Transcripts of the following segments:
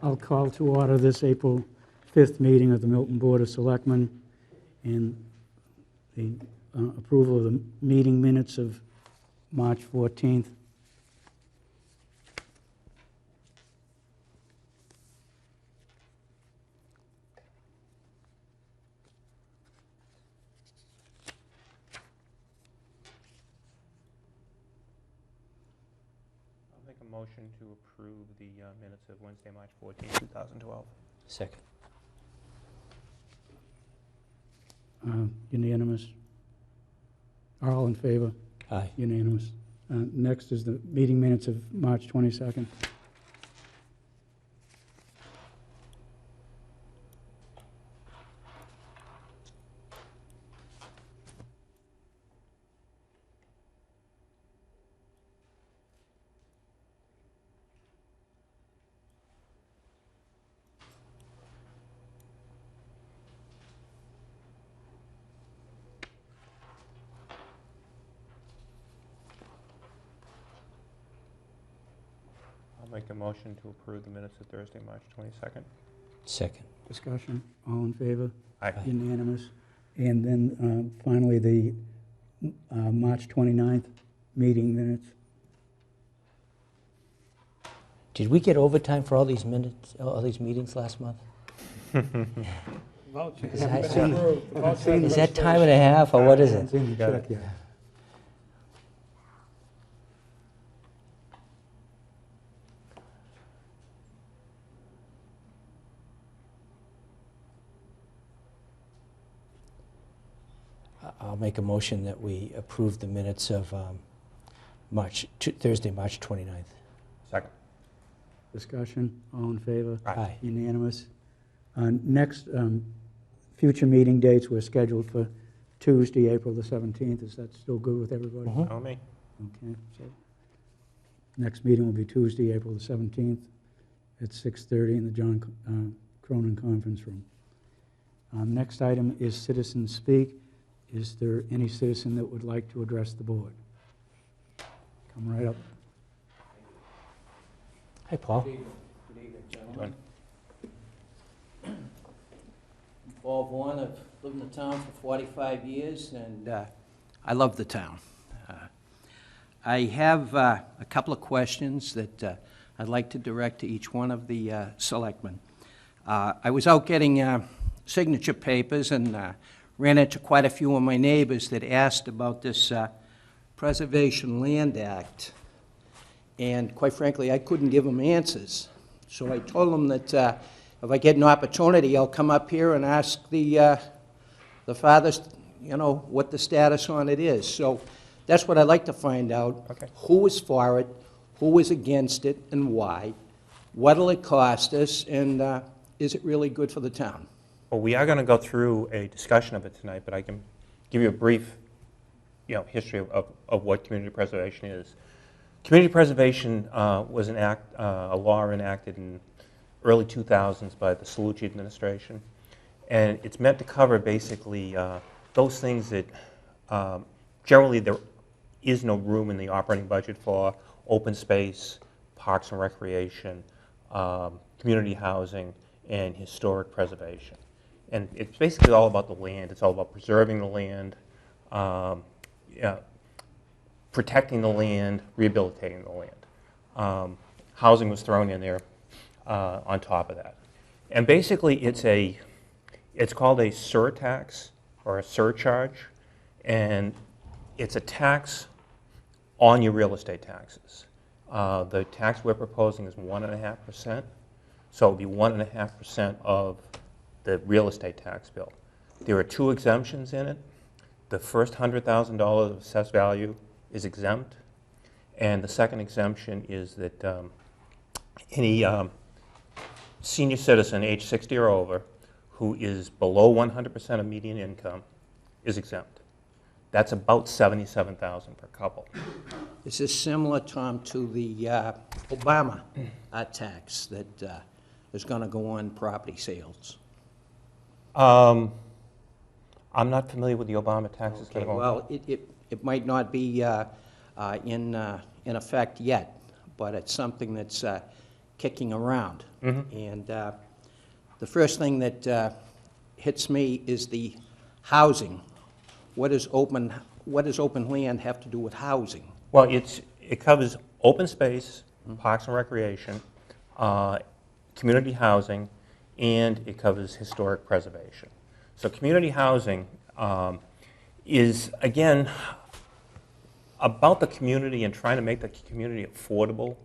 I'll call to order this April 5th meeting of the Milton Board of Selectmen and the approval of the meeting minutes of March 14th. I'll make a motion to approve the minutes of Wednesday, March 14th, 2012. Second. Unanimous. All in favor? Aye. Unanimous. Next is the meeting minutes of March 22nd. I'll make a motion to approve the minutes of Thursday, March 22nd. Second. Discussion. All in favor? Aye. Unanimous. And then finally, the March 29th meeting minutes. Did we get overtime for all these minutes, all these meetings last month? Is that time and a half, or what is it? It's in the Got check, it. yeah. I'll make a motion that we approve the minutes of Thursday, March 29th. Second. Discussion. All in favor? Aye. Unanimous. Next, future meeting dates were scheduled for Tuesday, April the 17th. Is that still good with everybody? Mhm. Tell me. Okay, so next meeting will be Tuesday, April the 17th at 6:30 in the John Cronin Conference Room. Next item is citizen speak. Is there any citizen that would like to address the board? Come right up. Hi, Paul. Good evening, gentlemen. Paul Vaughn, I've lived in the town for 45 years, and I love the town. I have a couple of questions that I'd like to direct to each one of the selectmen. I was out getting signature papers and ran into quite a few of my neighbors that asked about this Preservation Land Act. And quite frankly, I couldn't give them answers. So I told them that if I get an opportunity, I'll come up here and ask the fathers, what the status on it is. So that's what I'd like to find out. Okay. Who is for it, who is against it, and why? What'll it cost us, and is it really good for the town? Well, we are going to go through a discussion of it tonight, but I can give you a brief, history of what community preservation is. Community preservation was a law enacted in early 2000s by the Sallucci administration, and it's meant to cover basically those things that generally there is no room in the operating budget for: open space, parks and recreation, community housing, and historic preservation. And it's basically all about the land. It's all about preserving the land, protecting the land, rehabilitating the land. Housing was thrown in there on top of that. And basically it's called a surtax or a surcharge, and it's a tax on your real estate taxes. The tax we're proposing is 1.5%, so it would be 1.5% of the real estate tax bill. There are two exemptions in it. The first $100,000 of assessed value is exempt, and the second exemption is that any senior citizen age 60 or over who is below 100% of median income is exempt. That's about $77,000 per couple. Is this similar, Tom, to the Obama tax that is going to go on property sales? I'm not familiar with the Obama taxes. Okay, well, it might not be in effect yet, but it's something that's kicking around. Mm-hmm. And the first thing that hits me is the housing. What does open land have to do with housing? Well, it covers open space, parks and recreation, community housing, and it covers historic preservation. So community housing is, again, about the community and trying to make the community affordable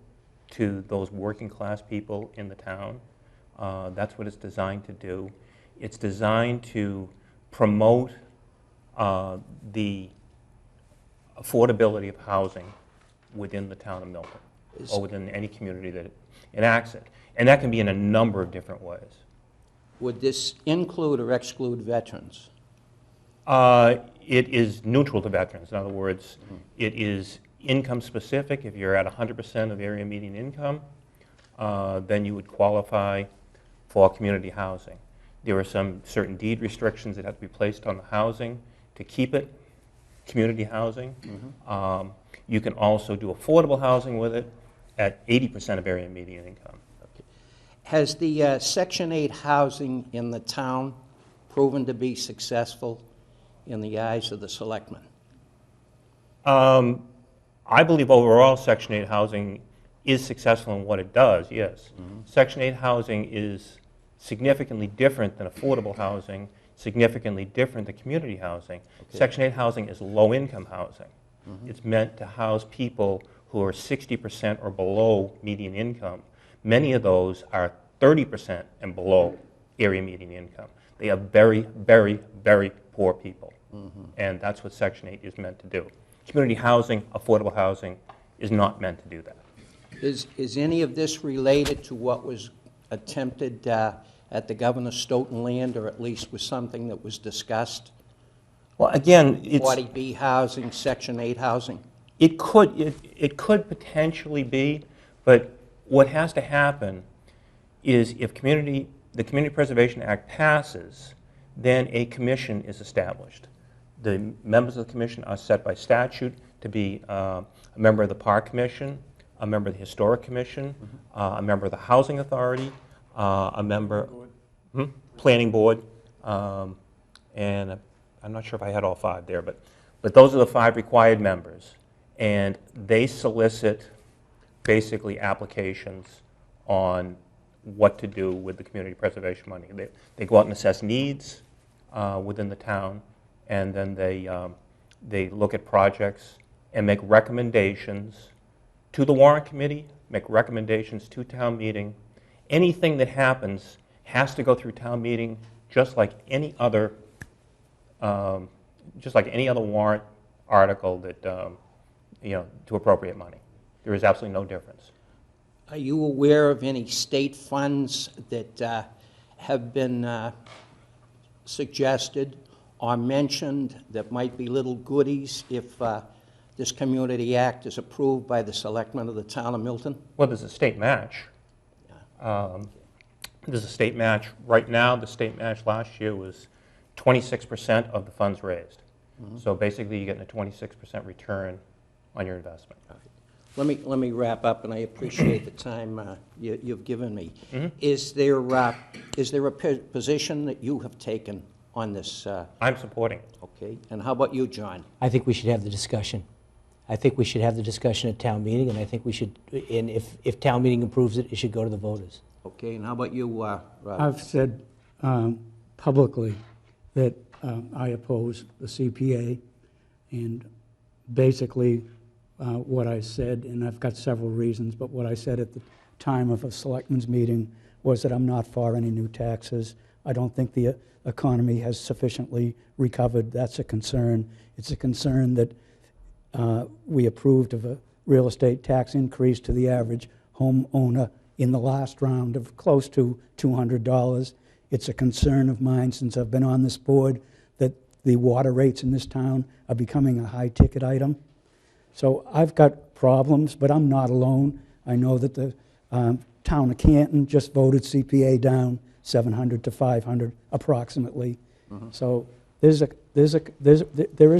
to those working class people in the town. That's what it's designed to do. It's designed to promote the affordability of housing within the town of Milton, or within any community that enacts it. And that can be in a number of different ways. Would this include or exclude veterans? It is neutral to veterans. In other words, it is income specific. If you're at 100% of area median income, then you would qualify for community housing. There are some certain deed restrictions that have to be placed on the housing to keep it community housing. You can also do affordable housing with it at 80% of area median income. Has the Section 8 housing in the town proven to be successful in the eyes of the selectmen? I believe overall Section 8 housing is successful in what it does, yes. Section 8 housing is significantly different than affordable housing, significantly different than community housing. Okay. Section 8 housing is low-income housing. It's meant to house people who are 60% or below median income. Many of those are 30% and below area median income. They are very, very, very poor people. And that's what Section 8 is meant to do. Community housing, affordable housing, is not meant to do that. Is any of this related to what was attempted at the Governor Stoughton land, or at least was something that was discussed? Well, again, it's... 40B housing, Section 8 housing? It could potentially be, but what has to happen is if the Community Preservation Act passes, then a commission is established. The members of the commission are set by statute to be a member of the Park Commission, a member of the Historic Commission, a member of the Housing Authority, a member, Planning Board, and I'm not sure if I had all 5 there, but those are the 5 required members. And they solicit basically applications on what to do with the community preservation money. They go out and assess needs within the town, and then they look at projects and make recommendations to the warrant committee, make recommendations to town meeting. Anything that happens has to go through town meeting just like any other warrant article that to appropriate money. There is absolutely no difference. Are you aware of any state funds that have been suggested or mentioned that might be little goodies if this Community Act is approved by the selectmen of the town of Milton? Well, there's a state match. There's a state match. Right now, the state match last year was 26% of the funds raised. So basically, you're getting a 26% return on your investment. Let me wrap up, and I appreciate the time you've given me. Is there a position that you have taken on this? I'm supporting. Okay, and how about you, John? I think we should have the discussion. I think we should have the discussion at town meeting, and I think we should, and if town meeting approves it, it should go to the voters. Okay, and how about you, Rob? I've said publicly that I oppose the CPA, and basically what I said, and I've got several reasons, but what I said at the time of a selectmen's meeting was that I'm not for any new taxes. I don't think the economy has sufficiently recovered. That's a concern. It's a concern that we approved of a real estate tax increase to the average homeowner in the last round of close to $200. It's a concern of mine since I've been on this board that the water rates in this town are becoming a high-ticket item. So I've got problems, but I'm not alone. I know that the town of Canton just voted CPA down 700 to 500 approximately. So there is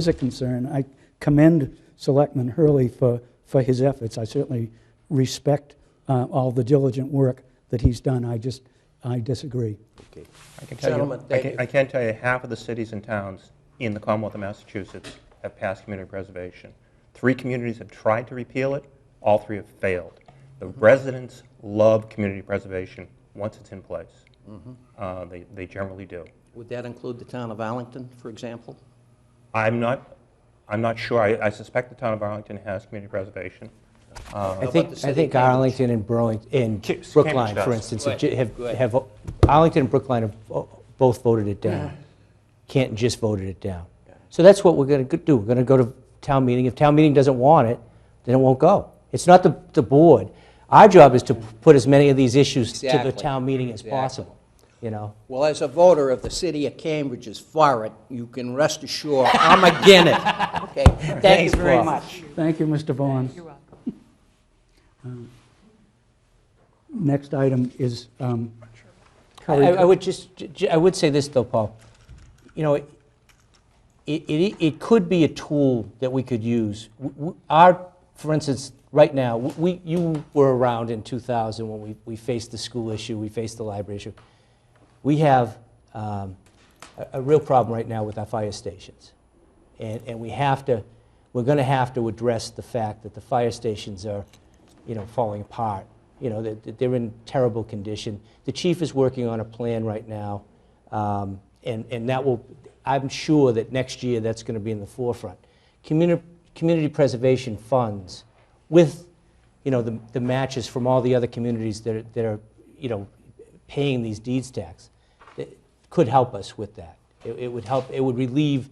a concern. I commend Selectman Hurley for his efforts. I certainly respect all the diligent work that he's done. I disagree. Okay. I can tell Gentlemen, you, thank you. I can tell you half of the cities and towns in the Commonwealth of Massachusetts have passed community preservation. 3 communities have tried to repeal it, all 3 have failed. The residents love community preservation once it's in place. They generally do. Would that include the town of Arlington, for example? I'm not sure. I suspect the town of Arlington has community preservation. I about think, the I city think of Cambridge? Arlington and Brookline, Cambridge Brookline, does. for instance, Go ahead. Go ahead. have, Arlington and Brookline have both voted it down. Canton just voted it down. So that's what we're going to do. We're going to go to town meeting. If town meeting doesn't want it, then it won't go. It's not the board. Our job is to put as many of these issues to the Exactly. town meeting as Exactly. possible, you know? Well, as a voter of the city of Cambridge is for it, you can rest assured I'm against it. Okay, thank Thanks, you very Paul. much. Thank you, Mr. Vaughn. You're welcome. Next item is I would say this, though, Paul. You know, it could be a tool that we could use. For instance, right now, you were around in 2000 when we faced the school issue, we faced the library issue. We have a real problem right now with our fire stations. And we're going to have to address the fact that the fire stations are, you know, falling apart. You know, they're in terrible condition. The chief is working on a plan right now, and that will, I'm sure that next year that's going to be in the forefront. Community preservation funds with, you know, the matches from all the other communities that are, you know, paying these deeds tax, that could help us with that. It would help, it would relieve,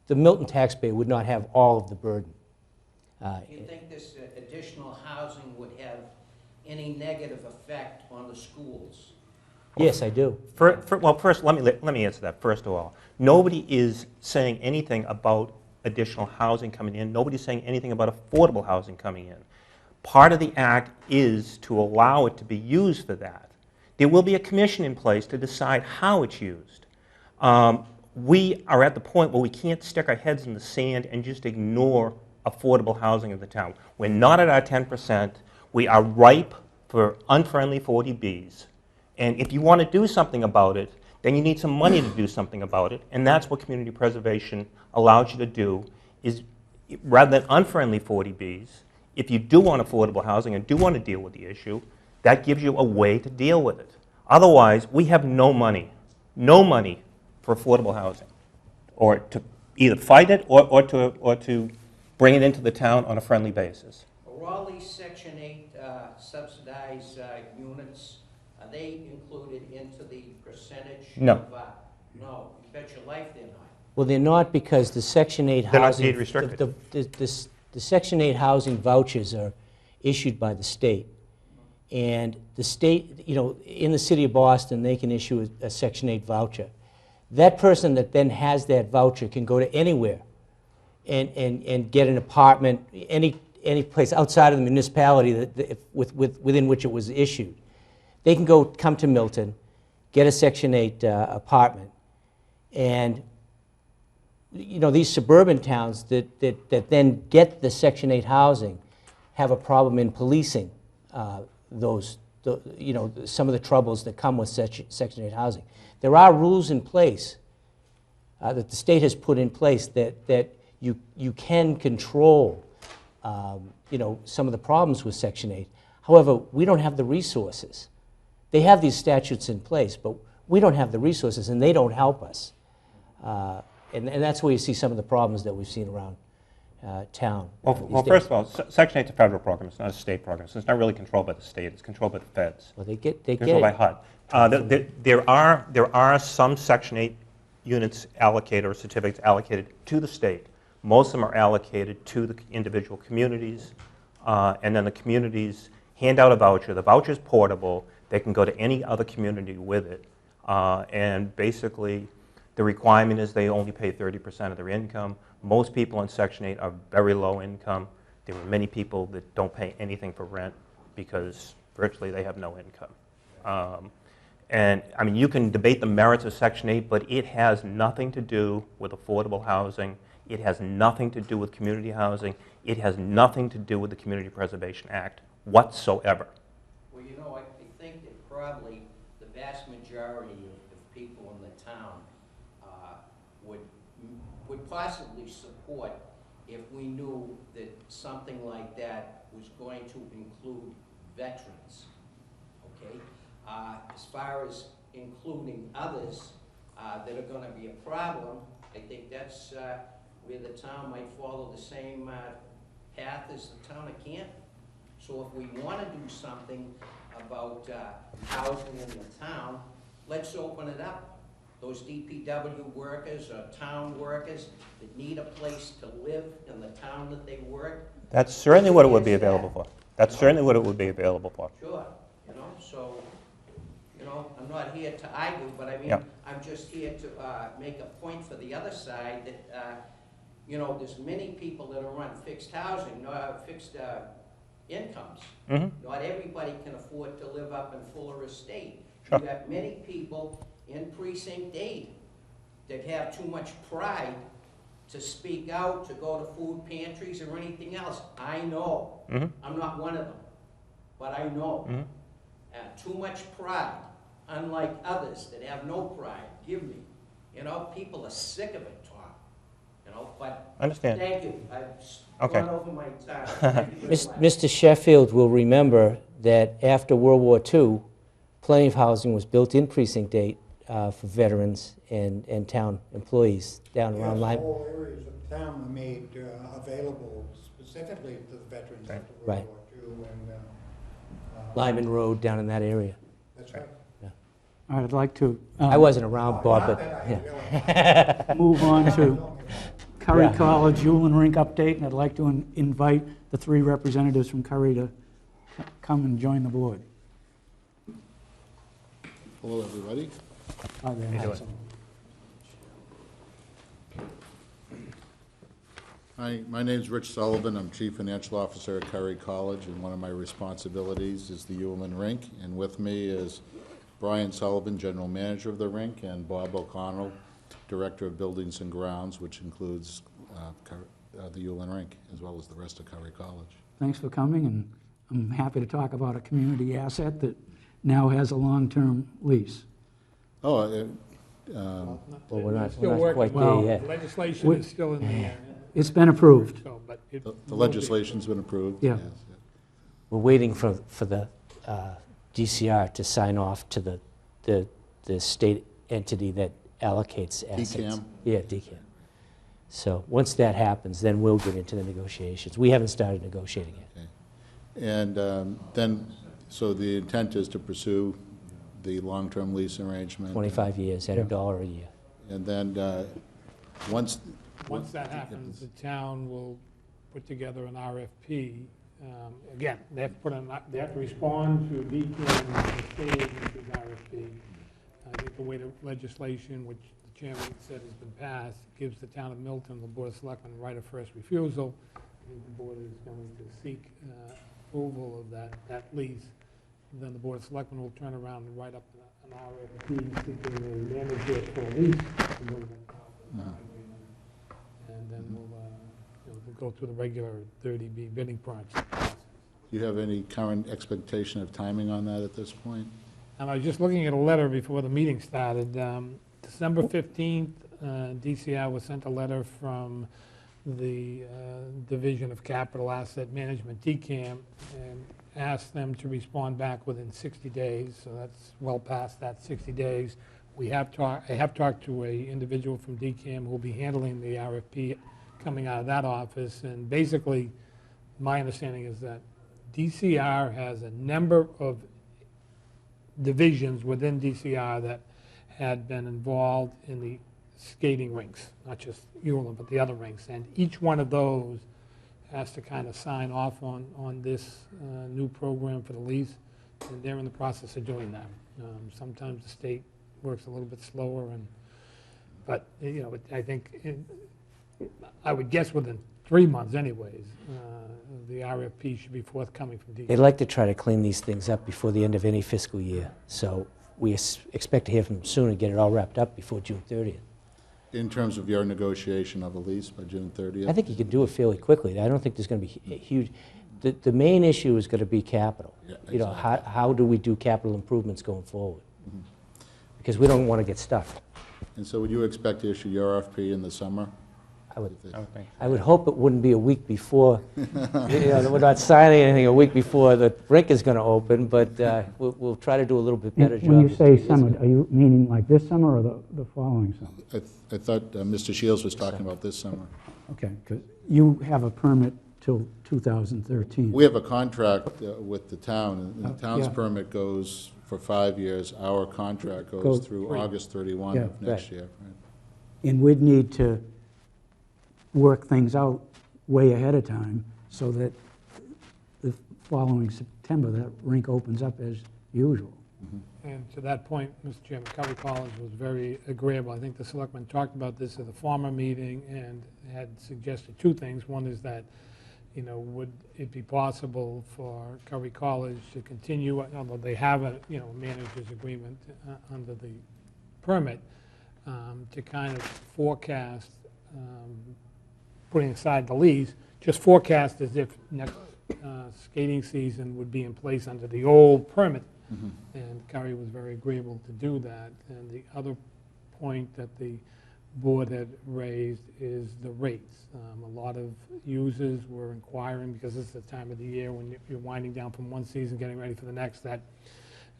the Milton taxpayer would not have all of the burden. Do you think this additional housing would have any negative effect on the schools? Yes, I do. Well, first, let me answer that. First of all, nobody is saying anything about additional housing coming in. Nobody's saying anything about affordable housing coming in. Part of the act is to allow it to be used for that. There will be a commission in place to decide how it's used. We are at the point where we can't stick our heads in the sand and just ignore affordable housing in the town. We're not at our 10%. We are ripe for unfriendly 40Bs. And if you want to do something about it, then you need some money to do something about it. And that's what community preservation allows you to do, is rather than unfriendly 40Bs, if you do want affordable housing and do want to deal with the issue, that gives you a way to deal with it. Otherwise, we have no money for affordable housing, or to either fight it or to bring it into the town on a friendly basis. Are all these Section 8 subsidized units, are they included into the percentage? No. Of, no, you bet your life they're not. Well, they're not, because the Section 8 They're not housing... deed restricted. The Section 8 housing vouchers are issued by the state. And the state, you know, in the city of Boston, they can issue a Section 8 voucher. That person that then has that voucher can go to anywhere and get an apartment, any place outside of the municipality within which it was issued. They can come to Milton, get a Section 8 apartment, and you know, these suburban towns that then get the Section 8 housing have a problem in policing you know, some of the troubles that come with Section 8 housing. There are rules in place that the state has put in place that you can control, you know, some of the problems with Section 8. However, we don't have the resources. They have these statutes in place, but we don't have the resources, and they don't help us. And that's where you see some of the problems that we've seen around town. Well, these days. first of all, Section 8 is a federal program. It's not a state program. So it's not really controlled by the state. It's controlled by the feds. Well, they get Controlled by it. HUD. There are some Section 8 units allocated or certificates allocated to the state. Most of them are allocated to the individual communities, and then the communities hand out a voucher. The voucher is portable. They can go to any other community with it, and basically the requirement is they only pay 30% of their income. Most people in Section 8 are very low income. There are many people that don't pay anything for rent because virtually they have no income. And I mean, you can debate the merits of Section 8, but it has nothing to do with affordable housing. It has nothing to do with community housing. It has nothing to do with the Community Preservation Act whatsoever. know, I think that probably the vast majority of people in the town would possibly support if we knew that something like that was going to include veterans, okay? As far as including others that are gonna be a problem, I think that's where the town might follow the same path as the town of Canton. So if we wanna do something about housing in the town, let's open it up. Those DPW workers or town workers that need a place to live in the town that they work. That's certainly what it would be available for. That's certainly what it would be available for. Sure, you know, so, you know, I'm not here to argue, but I mean, Yep. I'm just here to make a point for the other side that, you know, there's many people that are on fixed housing, fixed incomes. Mm-hmm. Not everybody can afford to live up in Fuller Estate. Sure. You got many people in Precinct 8 that have too much pride to speak out, to go to food pantries or anything else. I know. Mm-hmm. I'm not one of them, but I know. Mm-hmm. Too much pride, unlike others that have no pride. Give me. You know, people are sick of it, Tom. You know, but Understand. thank you. I've Okay. gone over my time. Thank you very much. Mr. Sheffield will remember that after World War II, plenty of housing was built in Precinct 8 for veterans and town employees down around Lyme. Whole areas of town were made available specifically to the veterans after Right. World War II, and Lyman Road down in that area. that's right. All right, I'd like to I wasn't around, Bob, Not but that I yeah. really- move on to Curry Yeah. College Yule and Rink update, and I'd like to invite the 3 representatives from Curry to come and join the board. Hello, everybody. Hi there. you doing? Hi, my name's Rich Sullivan. I'm Chief Financial Officer at Curry College, and one of my responsibilities is the Ullman Rink. And with me is Brian Sullivan, General Manager of the rink, and Bob O'Connell, Director of Buildings and Grounds, which includes the Ullman Rink, as well as the rest of Curry College. Thanks for coming, and I'm happy to talk about a community asset that now has a long-term lease. Oh, Well, we're not Still quite working. there Well, yet. Legislation is still in the air, It's been approved. so, but it the will be. legislation's been approved. Yeah. yes. We're waiting for the DCR to sign off to the state entity that allocates assets. DCAM? Yeah, DCAM. So once that happens, then we'll get into the negotiations. We haven't started negotiating yet. Okay. And then, so the intent is to pursue the long-term lease arrangement. 25 years at $1 a year. And then, once... Once that happens, the town will put together an RFP. Again, they have to they have to respond to DCAM and the state agency's RFP. I think the way the legislation, which the chairman said has been passed, gives the town of Milton, the Board of Selectmen, right of first refusal. I think the board is going to seek approval of that lease. Then the Board of Selectmen will turn around and write up an RFP seeking a manager for a lease. And then we'll go through the regular 30B bidding process. Do you have any current expectation of timing on that at this point? And I was just looking at a letter before the meeting started. December 15th, DCI was sent a letter from the Division of Capital Asset Management, DCAM, and asked them to respond back within 60 days, so that's well past that 60 days. I have talked to an individual from DCAM who will be handling the RFP coming out of that office, and basically, my understanding is that DCR has a number of divisions within DCR that had been involved in the skating rinks, not just Ullman, but the other rinks, and each one of those has to kind of sign off on this new program for the lease, and they're in the process of doing that. Sometimes the state works a little bit slower, but you know, I think I would guess within 3 months, anyways, the RFP should be forthcoming from DCAM. They'd like to try to clean these things up before the end of any fiscal year. So we expect to hear from them soon and get it all wrapped up before June 30th. In terms of your negotiation of a lease by June 30th? I think you can do it fairly quickly. I don't think there's going to be a huge, the main issue is going to be capital. Yeah, You know, exactly. how do we do capital improvements going forward? Because we don't want to get stuck. And so would you expect to issue your RFP in the summer? I would, I would think. I would hope it wouldn't be a week before, you know, that we're not signing anything a week before the rink is going to open, but we'll try to do a little bit better job. When you than say 2 years summer, ago. are you meaning like this summer or the following summer? I thought Mr. Shields was talking about this summer. Okay, because you have a permit till 2013. We have a contract with the town, and the town's Yeah. permit goes for 5 years. Our contract goes Goes through 3. August 31 Yeah, of next right. year. Right. And we'd need to work things out way ahead of time so that the following September, that rink opens up as usual. And to that point, Mr. Chairman, Covey College was very agreeable. I think the selectmen talked about this at the farmer meeting and had suggested 2 things. One is that, you know, would it be possible for Covey College to continue, although they have a, you know, manager's agreement under the permit, to kind of forecast, putting aside the lease, just forecast as if next skating season would be in place under the old permit. And Curry was very agreeable to do that. And the other point that the board had raised is the rates. A lot of users were inquiring, because this is the time of the year when you're winding down from one season, getting ready for the next, that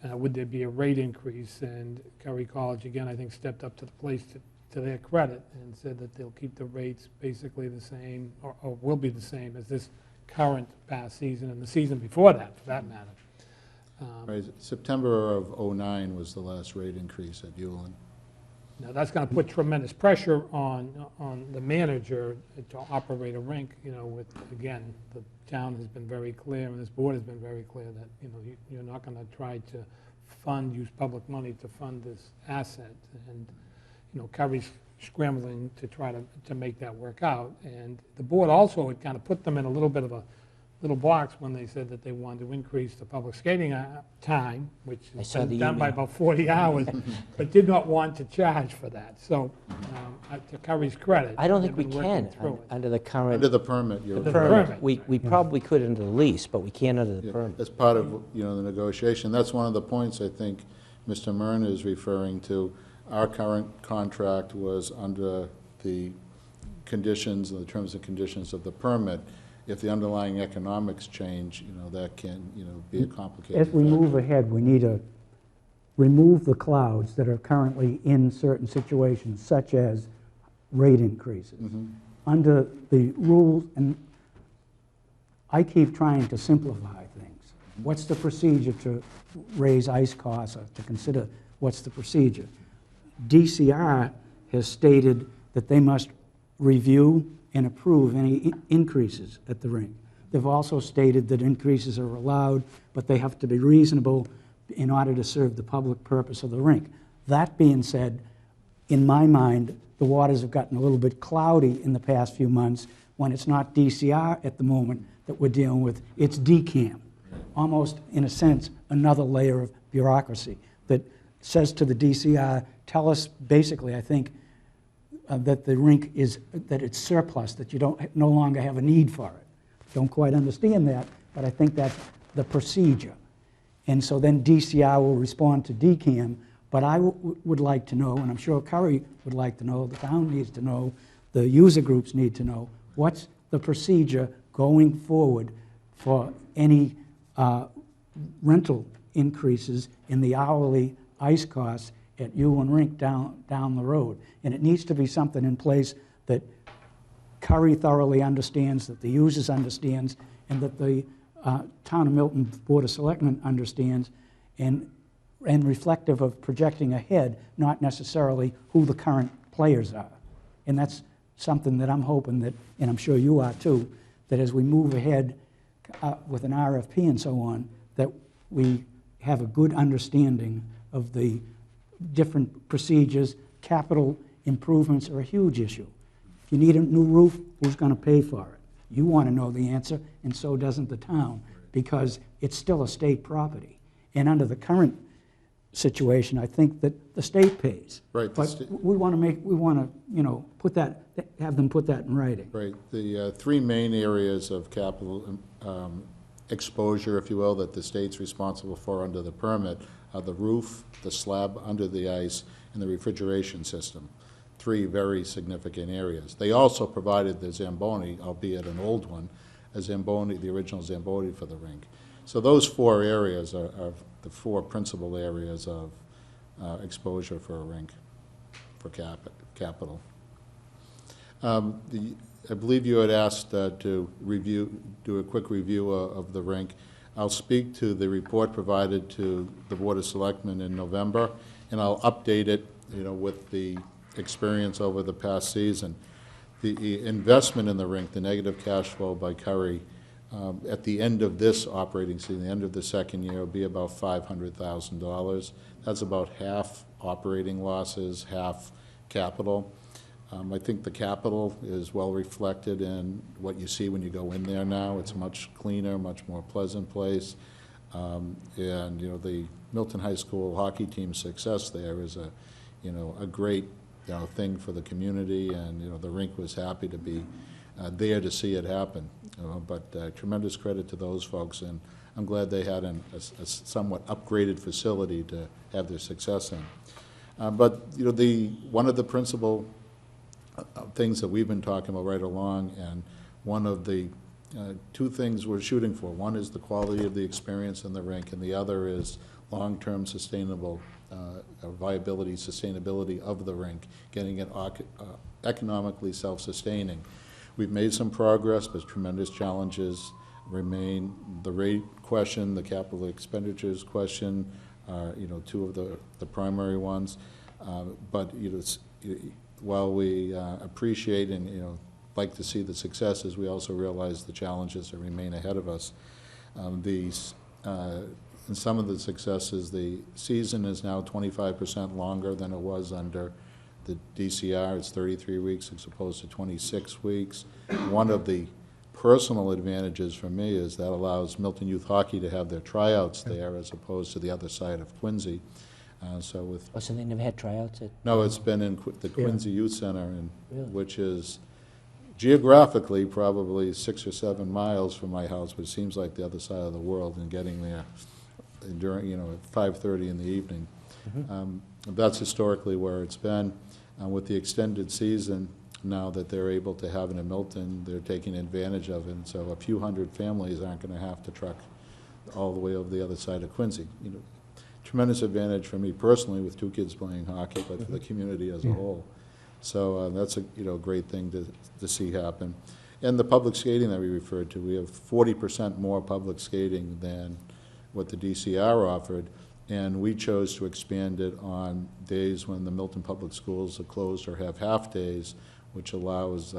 would there be a rate increase? And Curry College, again, I think stepped up to the place to their credit and said that they'll keep the rates basically the same, or will be the same as this current past season and the season before that, for that matter. Right, September of '09 was the last rate increase at Ullin. Now, that's going to put tremendous pressure on the manager to operate a rink, you know, with, again, the town has been very clear, and this board has been very clear that, you know, you're not going to try to use public money to fund this asset. And, you know, Curry's scrambling to try to make that work out. And the board also had kind of put them in a little bit of a little box when they said that they wanted to increase the public skating time, which I has saw been the done by email. about 40 hours, but did not want to charge for that. So, to Curry's credit, I don't think we they've been working can through it. under the current Under the permit, you're The correct. permit. We probably could under the lease, but we can't under the Yeah, permit. as part of, you know, the negotiation. That's one of the points I think Mr. Myrna is referring to. Our current contract was under the conditions, the terms and conditions of the permit. If the underlying economics change, you know, that can, you know, be a complicated As we factor. move ahead, we need to remove the clouds that are currently in certain situations, such as rate increases. Under the rules, and I keep trying to simplify things. What's the procedure to raise ice costs, or to consider what's the procedure? DCR has stated that they must review and approve any increases at the rink. They've also stated that increases are allowed, but they have to be reasonable in order to serve the public purpose of the rink. That being said, in my mind, the waters have gotten a little bit cloudy in the past few months when it's not DCR at the moment that we're dealing with, it's DCAM. Almost, in a sense, another layer of bureaucracy that says to the DCR, tell us basically, I think, that the rink is, that it's surplus, that you don't no longer have a need for it. Don't quite understand that, but I think that's the procedure. And so then DCR will respond to DCAM, but I would like to know, and I'm sure Curry would like to know, the town needs to know, the user groups need to know, what's the procedure going forward for any rental increases in the hourly ice costs at Ullin Rink down the road. And it needs to be something in place that Curry thoroughly understands, that the users understands, and that the Town of Milton Board of Selectmen understands, and reflective of projecting ahead, not necessarily who the current players are. And that's something that I'm hoping that, and I'm sure you are too, that as we move ahead with an RFP and so on, that we have a good understanding of the different procedures. Capital improvements are a huge issue. If you need a new roof, who's going to pay for it? You want to know the answer, and so doesn't the town, because it's still a state property. And under the current situation, I think that the state pays. Right, the But sta- we want to, you know, put that, have them put that in writing. Right. The three main areas of capital exposure, if you will, that the state's responsible for under the permit are the roof, the slab under the ice, and the refrigeration system. Three very significant areas. They also provided the Zamboni, albeit an old one, a Zamboni, the original Zamboni for the rink. So those four areas are the four principal areas of exposure for a rink, for capital. I believe you had asked to do a quick review of the rink. I'll speak to the report provided to the Board of Selectmen in November, and I'll update it, you know, with the experience over the past season. The investment in the rink, the negative cash flow by Curry, at the end of this operating season, the end of the second year, will be about $500,000. That's about half operating losses, half capital. I think the capital is well reflected in what you see when you go in there now. It's a much cleaner, much more pleasant place. And, you know, the Milton High School hockey team's success there is a, you know, a great, you know, thing for the community, and, you know, the rink was happy to be there to see it happen. You know, but tremendous credit to those folks, and I'm glad they had a somewhat upgraded facility to have their success in. But, you know, one of the principal things that we've been talking about right along, and one of the two things we're shooting for. One is the quality of the experience in the rink, and the other is long-term sustainable viability, sustainability of the rink, getting it economically self-sustaining. We've made some progress, but tremendous challenges remain. The rate question, the capital expenditures question are, you know, two of the primary ones. But, you know, while we appreciate and, you know, like to see the successes, we also realize the challenges that remain ahead of us. In some of the successes, the season is now 25% longer than it was under the DCR. It's 33 weeks as opposed to 26 weeks. One of the personal advantages for me is that allows Milton Youth Hockey to have their tryouts there as opposed to the other side of Quincy. So they never had tryouts at? No, it's been in the Quincy Youth Center, Really? which is geographically probably 6 or 7 miles from my house, but it seems like the other side of the world, and getting there during, you know, at 5:30 in the evening. That's historically where it's been. With the extended season now that they're able to have it in Milton, they're taking advantage of it, and so a few hundred families aren't going to have to truck all the way over the other side of Quincy. You know, tremendous advantage for me personally with 2 kids playing hockey, but for the community as a whole. So that's a, you know, great thing to see happen. And the public skating that we referred to, we have 40% more public skating than what the DCR offered, and we chose to expand it on days when the Milton Public Schools are closed or have half-days, which allows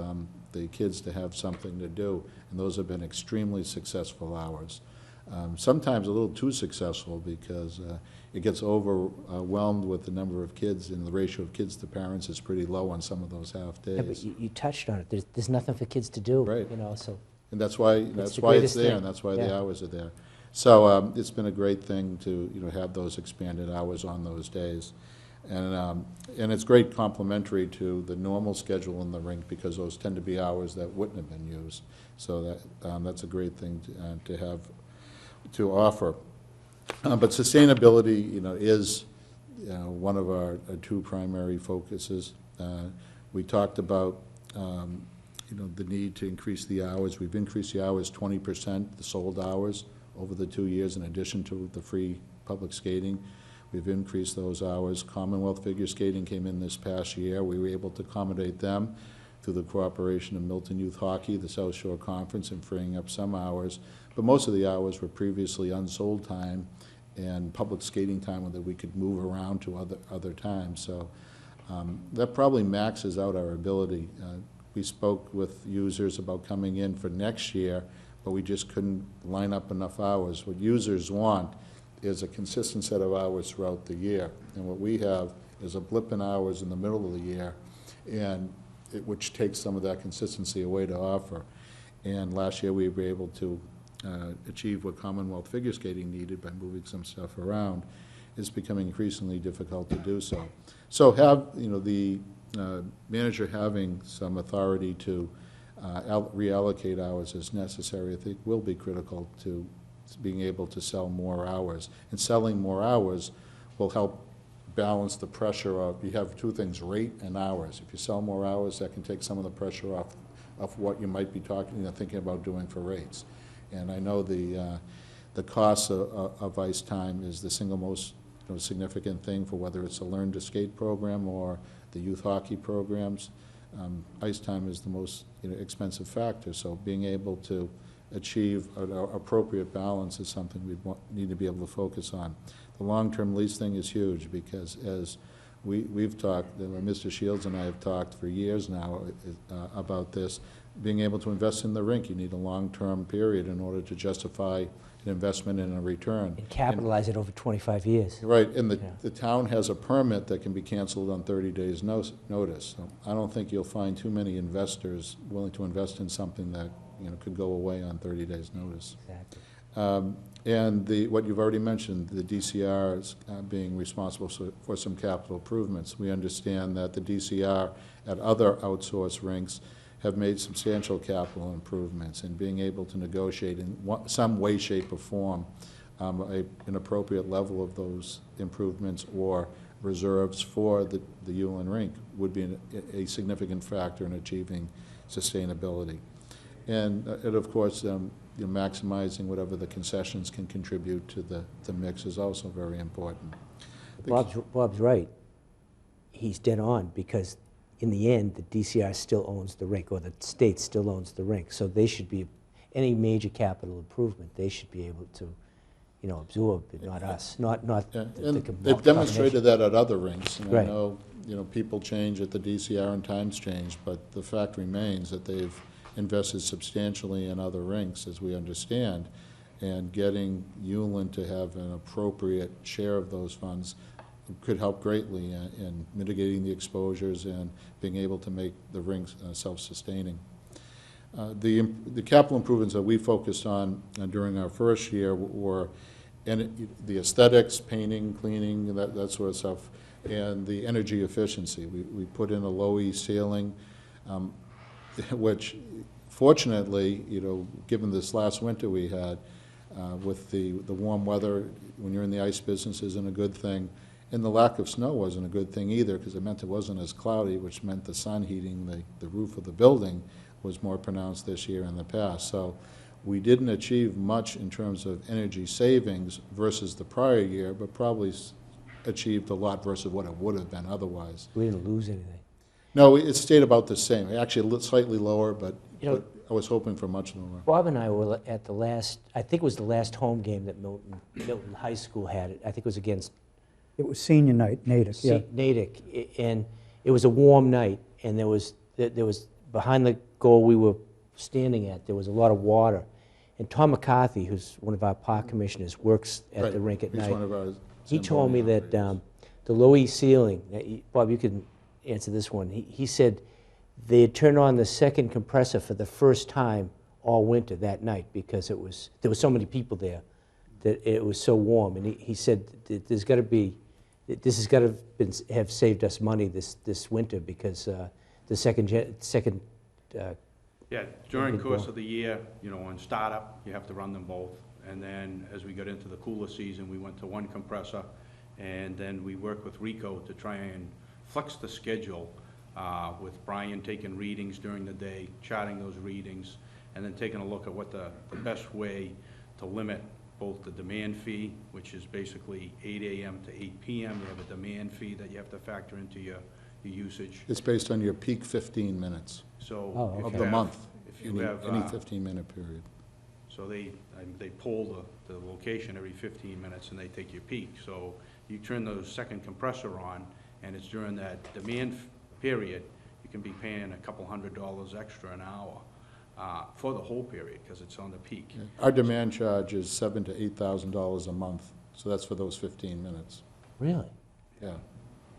the kids to have something to do, and those have been extremely successful hours. Sometimes a little too successful because it gets overwhelmed with the number of kids, and the ratio of kids to parents is pretty low on some of those half-days. Yeah, but you touched on it. There's nothing for kids to do. Right. You know, so. And that's why the it's greatest there, thing. and that's why Yeah. the hours are there. So it's been a great thing to, you know, have those expanded hours on those days. And it's great complementary to the normal schedule in the rink, because those tend to be hours that wouldn't have been used. So that's a great thing to have to offer. But sustainability, you know, is one of our 2 primary focuses. We talked about you know, the need to increase the hours. We've increased the hours 20%, the sold hours, over the 2 years, in addition to the free public skating. We've increased those hours. Commonwealth figure skating came in this past year. We were able to accommodate them through the cooperation of Milton Youth Hockey, the South Shore Conference, and freeing up some hours. But most of the hours were previously unsold time and public skating time that we could move around to other times. So that probably maxes out our ability. We spoke with users about coming in for next year, but we just couldn't line up enough hours. What users want is a consistent set of hours throughout the year. And what we have is a blip in hours in the middle of the year, and which takes some of that consistency away to offer. And last year we were able to achieve what Commonwealth figure skating needed by moving some stuff around. it's becoming increasingly difficult to do so. So have, the manager having some authority to reallocate hours as necessary, I think will be critical to being able to sell more hours. And selling more hours will help balance the pressure of, you have two things, rate and hours. If you sell more hours, that can take some of the pressure off of what you might be thinking about doing for rates. And I know the cost of ice time is the single most significant thing for whether it's a Learn to Skate program or the youth hockey programs. Ice time is the most expensive factor, so being able to achieve an appropriate balance is something we need to be able to focus on. The long-term lease thing is huge because as we've talked, Mr. Shields and I have talked for years now about this, being able to invest in the rink, you need a long-term period in order to justify an investment and a return. And capitalize it over 25 years. Right, and the town has a permit that can be canceled on 30 days' notice. So I don't think you'll find too many investors willing to invest in something that could go away on 30 days' notice. Exactly. And what you've already mentioned, the DCR being responsible for some capital improvements. We understand that the DCR at other outsourced rinks have made substantial capital improvements, and being able to negotiate in some way, shape, or form an appropriate level of those improvements or reserves for the Ullin rink would be a significant factor in achieving sustainability. And of course, maximizing whatever the concessions can contribute to the mix is also very important. Bob's right. He's dead on, because in the end, the DCR still owns the rink, or the state still owns the rink. So they should be, any major capital improvement, they should be able to, absorb, but not us, not And they've demonstrated that at other rinks. And Right. I know, people change at the DCR and times change, but the fact remains that they've invested substantially in other rinks, as we understand, and getting Ullin to have an appropriate share of those funds could help greatly in mitigating the exposures and being able to make the rinks self-sustaining. The capital improvements that we focused on during our first year were the aesthetics, painting, cleaning, that sort of stuff, and the energy efficiency. We put in a low-E ceiling, which fortunately, given this last winter we had, with the warm weather, when you're in the ice business, isn't a good thing. And the lack of snow wasn't a good thing either, because it meant it wasn't as cloudy, which meant the sun heating the roof of the building was more pronounced this year in the past. So we didn't achieve much in terms of energy savings versus the prior year, but probably achieved a lot versus what it would have been otherwise. We didn't lose anything. No, it stayed about the same. Actually, slightly lower, but I was hoping for much lower. Bob and I were at the last, I think it was the last home game that Milton High School had. I think it was against It was senior night, Natick, yeah. Natick, and it was a warm night, and there was behind the goal we were standing at, there was a lot of water. And Tom McCarthy, who's one of our park commissioners, works at the rink at He's night. one of our He told me that the low-E ceiling, Bob, you can answer this one. He said they had turned on the second compressor for the first time all winter that night, because there was so many people there that it was so warm. And he said that this has got to have saved us money this winter, because the second Yeah, during the course of the year, on startup, you have to run them both. And then as we got into the cooler season, we went to one compressor, and then we worked with Rico to try and flex the schedule with Brian taking readings during the day, charting those readings, and then taking a look at what the best way to limit both the demand fee, which is basically 8 a.m. to 8 p.m. You have a demand fee that you have to factor into your usage. It's based on your peak 15 minutes So if of you the have- month, If you have, any 15-minute period. so they pull the location every 15 minutes and they take your peak. So you turn the second compressor on, and it's during that demand period, you can be paying a couple $100 extra an hour for the whole period, because it's on the peak. Our demand charge is $7,000 to $8,000 a month, so that's for those 15 minutes. Really? Yeah.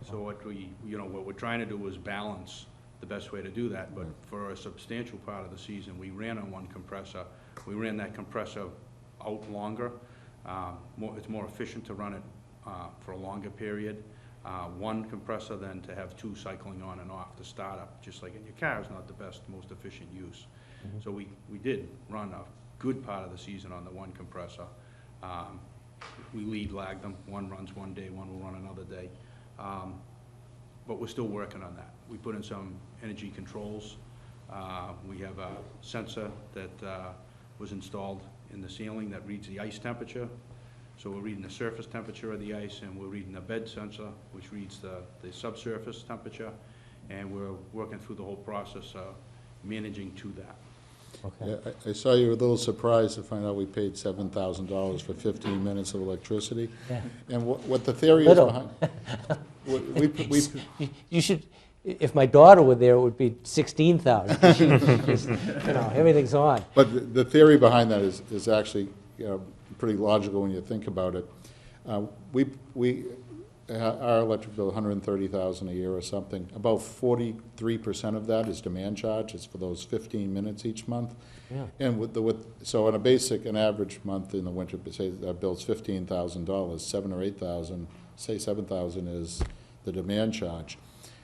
So what we're trying to do is balance the best way to do that, but for a substantial part of the season, we ran on one compressor. We ran that compressor out longer. It's more efficient to run it for a longer period. One compressor, then to have two cycling on and off to start up, just like in your car, is not the best, most efficient use. So we did run a good part of the season on the one compressor. We lead lag them. One runs one day, one will run another day. But we're still working on that. We put in some energy controls. We have a sensor that was installed in the ceiling that reads the ice temperature. So we're reading the surface temperature of the ice, and we're reading the bed sensor, which reads the subsurface temperature, and we're working through the whole process of managing to that. Okay. Yeah, I saw you were a little surprised to find out we paid $7,000 for 15 minutes of electricity. Yeah. And what the theory is Little. behind... we You should, if my daughter were there, it would be 16,000. You know, everything's on. But the theory behind that is actually, you know, pretty logical when you think about it. Our electric bill, $130,000 a year or something. About 43% of that is demand charge. It's for those 15 minutes each month. Yeah. And so on an average month in the winter, say that bill's $15,000, $7,000 or $8,000, say $7,000 is the demand charge.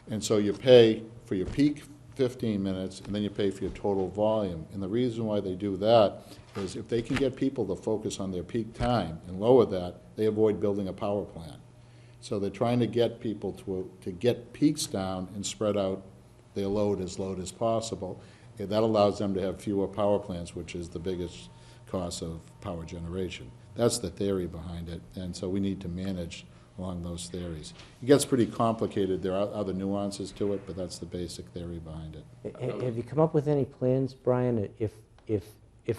And so you pay for your peak 15 minutes, and then you pay for your total volume. And the reason why they do that is if they can get people to focus on their peak time and lower that, they avoid building a power plant. So they're trying to get people to get peaks down and spread out their load as possible. And that allows them to have fewer power plants, which is the biggest cost of power generation. That's the theory behind it, and so we need to manage along those theories. It gets pretty complicated. There are other nuances to it, but that's the basic theory behind it. Have you come up with any plans, Brian, if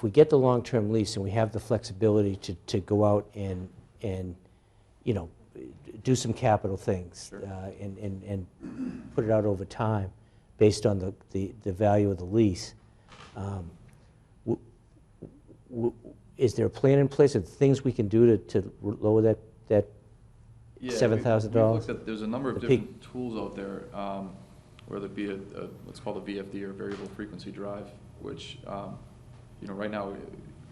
we get the long-term lease and we have the flexibility to go out and you know, do some capital things, Sure. And put it out over time based on the value of the lease. Is there a plan in place of things we can do to lower that Yeah, $7,000? we've looked at, there's a number of The different tools out there, whether it be what's called a VFD, or variable frequency drive, which, you know, right now,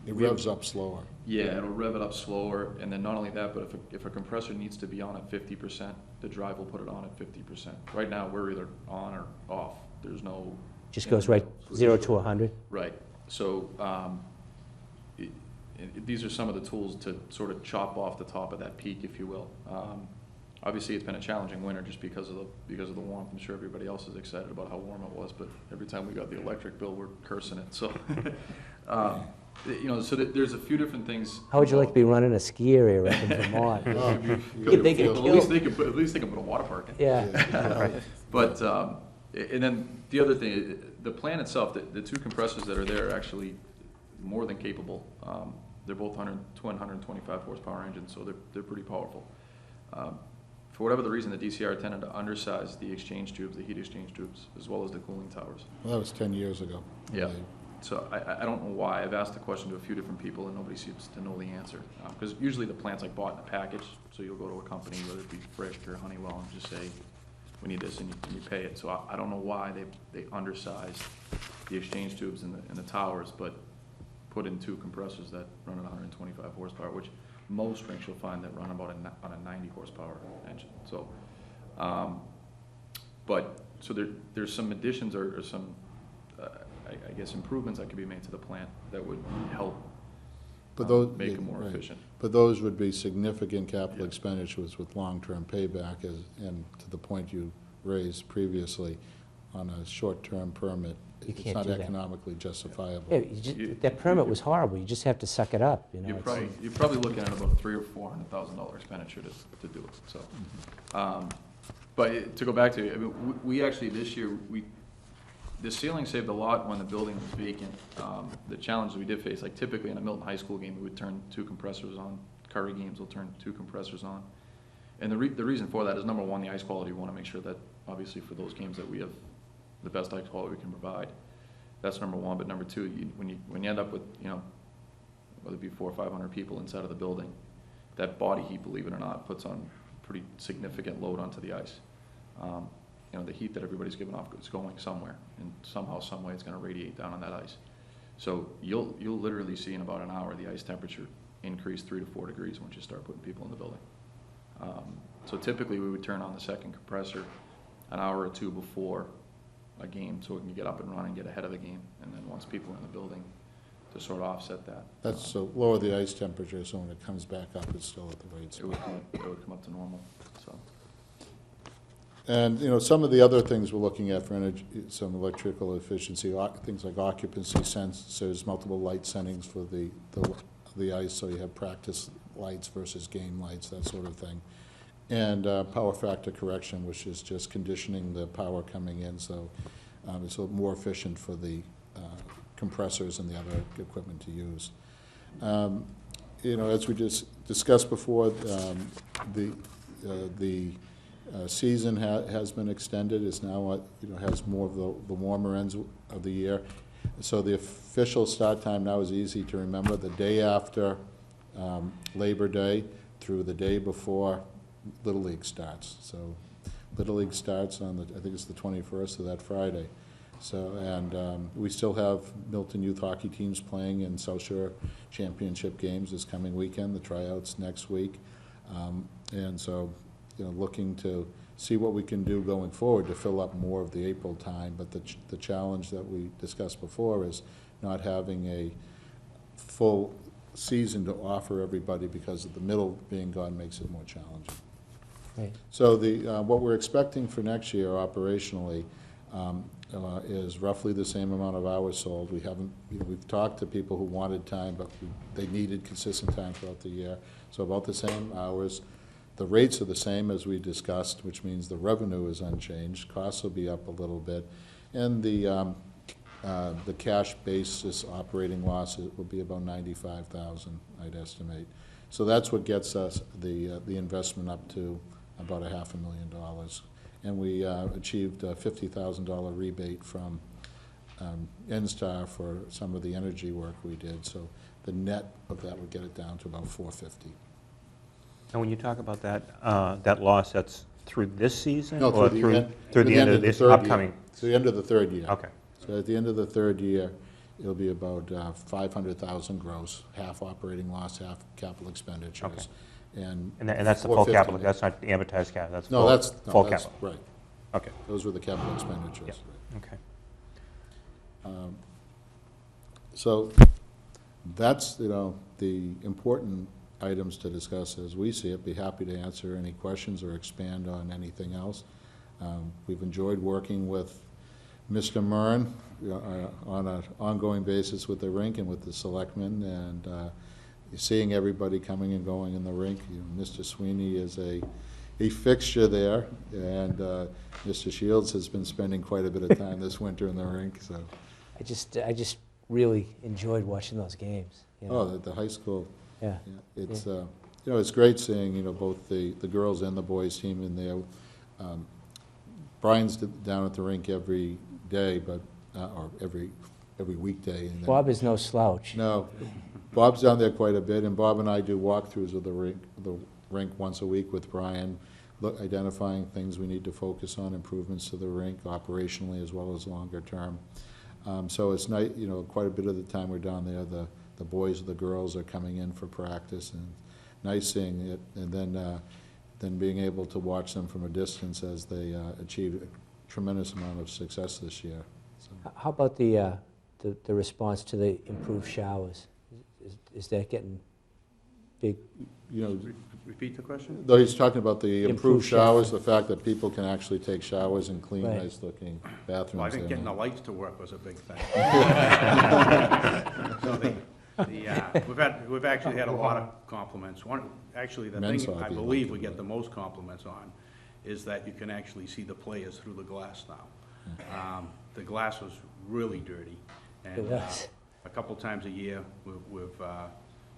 It revs up slower. yeah, it'll rev it up slower, and then not only that, but if a compressor needs to be on at 50%, the drive will put it on at 50%. Right now, we're either on or off. There's no... Just goes right 0 to 100? Right. So these are some of the tools to sort of chop off the top of that peak, if you will. Obviously, it's been a challenging winter just because of the warmth. I'm sure everybody else is excited about how warm it was, but every time we got the electric bill, we're cursing it. So, you know, so there's a few different things. How would you like to be running a ski area up in Vermont? They get At least they can put a water park in. Yeah. But, and then the other thing, the plant itself, the two compressors that are there are actually more than capable. They're both 125 horsepower engines, so they're pretty powerful. For whatever the reason, the DCR tended to undersize the exchange tubes, the heat exchange tubes, as well as the cooling towers. Well, that was 10 years ago. Yeah. So I don't know why. I've asked the question to a few different people, and nobody seems to know the answer. Because usually the plant's like bought in a package, so you'll go to a company, whether it be Frisch or Honeywell, and just say, we need this, and you pay it. So I don't know why they undersized the exchange tubes in the towers, but put in two compressors that run at 125 horsepower, which most rinks you'll find that run about on a 90 horsepower engine. So, so there's some additions or some, I guess, improvements that could be made to the plant that would help make it more efficient. But those would be significant capital expenditures with long-term payback, and to the point you raised previously, on a short-term permit, it's can't not do that. economically justifiable. Yeah, that permit was horrible. You just have to suck it up. You know, You're probably looking at about $300,000 or $400,000 expenditure to do it. So, but to go back to, I mean, we actually this year the ceiling saved a lot when the building was vacant. The challenges we did face, like typically in a Milton High School game, we would turn two compressors on. Curry games will turn two compressors on. And the reason for that is, number one, the ice quality. We want to make sure that, obviously, for those games that we have the best ice quality we can provide. That's number one. But number two, when you end up with, you know, whether it be 400 or 500 people inside of the building, that body heat, believe it or not, puts on pretty significant load onto the ice. You know, the heat that everybody's giving off is going somewhere, and somehow, some way, it's going to radiate down on that ice. So you'll literally see in about an hour the ice temperature increase 3 to 4 degrees once you start putting people in the building. So typically, we would turn on the second compressor an hour or two before a game, so we can get up and running, get ahead of the game, and then once people are in the building, to sort of offset that. That's to lower the ice temperature, so when it comes back up, it's still at the right It spot. would come up to normal, so. And, you know, some of the other things we're looking at for energy, some electrical efficiency, things like occupancy sensors, multiple light settings for the ice, so you have practice lights versus game lights, that sort of thing. And power factor correction, which is just conditioning the power coming in, so it's a little more efficient for the compressors and the other equipment to use. You know, as we just discussed before, the season has been extended. It's now, you know, has more of the warmer ends of the year. So the official start time now is easy to remember, the day after Labor Day through the day before Little League starts. So Little League starts on I think it's the 21st of that Friday. So, and we still have Milton youth hockey teams playing in South Shore Championship games this coming weekend, the tryouts next week. And so, you know, looking to see what we can do going forward to fill up more of the April time. But the challenge that we discussed before is not having a full season to offer everybody because of the middle being gone makes it more challenging. Right. So what we're expecting for next year operationally is roughly the same amount of hours sold. We haven't, you know, we've talked to people who wanted time, but they needed consistent time throughout the year. So about the same hours. The rates are the same as we discussed, which means the revenue is unchanged. Costs will be up a little bit. And the cash basis operating loss will be about $95,000, I'd estimate. So that's what gets us the investment up to about $500,000. And we achieved a $50,000 rebate from NSTAR for some of the energy work we did. So the net of that would get it down to about $450,000. And when you talk about that, that loss, that's through this season? No, or through the end of this upcoming? To the end of the third year. Okay. So at the end of the third year, it'll be about $500,000 gross, half operating loss, half capital expenditures. Okay. And that's the full capital, that's not the amortized capital, that's No, full, that's full that's capital. right. Okay, Those were the capital expenditures. Yep. okay. So that's, you know, the important items to discuss as we see it. Be happy to answer any questions or expand on anything else. We've enjoyed working with Mr. Murn on an ongoing basis with the rink and with the selectmen, and seeing everybody coming and going in the rink. You know, Mr. Sweeney is a fixture there, and Mr. Shields has been spending quite a bit of time this winter in the rink. So I just really enjoyed watching those games. You know? the high school. Yeah. Yeah, it's you know, it's great seeing, you know, both the girls and the boys team in there. Brian's down at the rink every day, but or every weekday. And Bob is no slouch. No, Bob's down there quite a bit, and Bob and I do walkthroughs of the rink once a week with Brian, identifying things we need to focus on, improvements to the rink operationally as well as longer term. So it's nice, you know, quite a bit of the time we're down there, the boys and the girls are coming in for practice, and nice seeing it, and then being able to watch them from a distance as they achieve a tremendous amount of success this year. So. How about the response to the improved showers? Is that getting big? You know, Repeat the question? though he's talking about the improved showers, showers. the fact that people can actually take showers and clean Right. nice-looking bathrooms. Well, I think there getting the now. lights to work was a big thing. So we've actually had a lot of compliments. Actually, the Men's thing I hockey, believe like we it, get the most compliments on is that you can actually see the players through the glass now. The glass was really dirty, and It was. a couple times a year, we've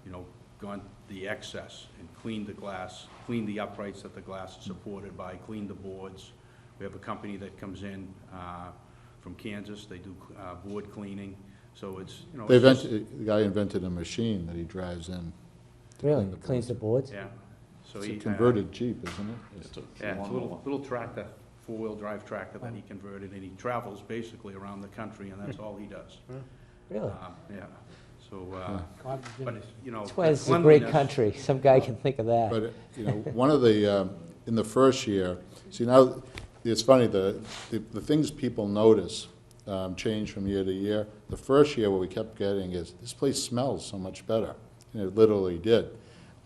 you know, gone the excess and cleaned the glass, cleaned the uprights that the glass is supported by, cleaned the boards. We have a company that comes in from Kansas. They do board cleaning. So it's, you know. The guy invented a machine that he drives in. Really? clean the Cleans the boards? Yeah. So It's a he converted Jeep, isn't it? It's a Yeah, it's a lawnmower. little tractor, four-wheel drive tractor that he converted, and he travels basically around the country, and that's all he does. Really? Yeah. So, Cottage but, industry. you know. That's why this is a cleanliness- great country. Some guy can think of that. But, one of the, in the first year, see now, it's funny, the things people notice change from year to year. The first year, what we kept getting is, this place smells so much better. And it literally did.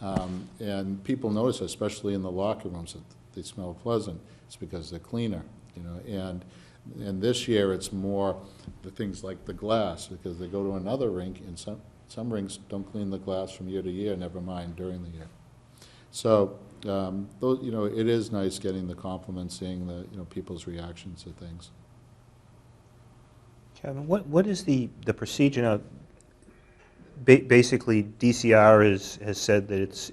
And people notice, especially in the locker rooms, that they smell pleasant. It's because they're cleaner, and this year, it's more the things like the glass, because they go to another rink, and some rinks don't clean the glass from year to year, never mind during the year. So, those, it is nice getting the compliments, seeing the, people's reactions to things. Kevin, what is the procedure now? Basically, DCR has said that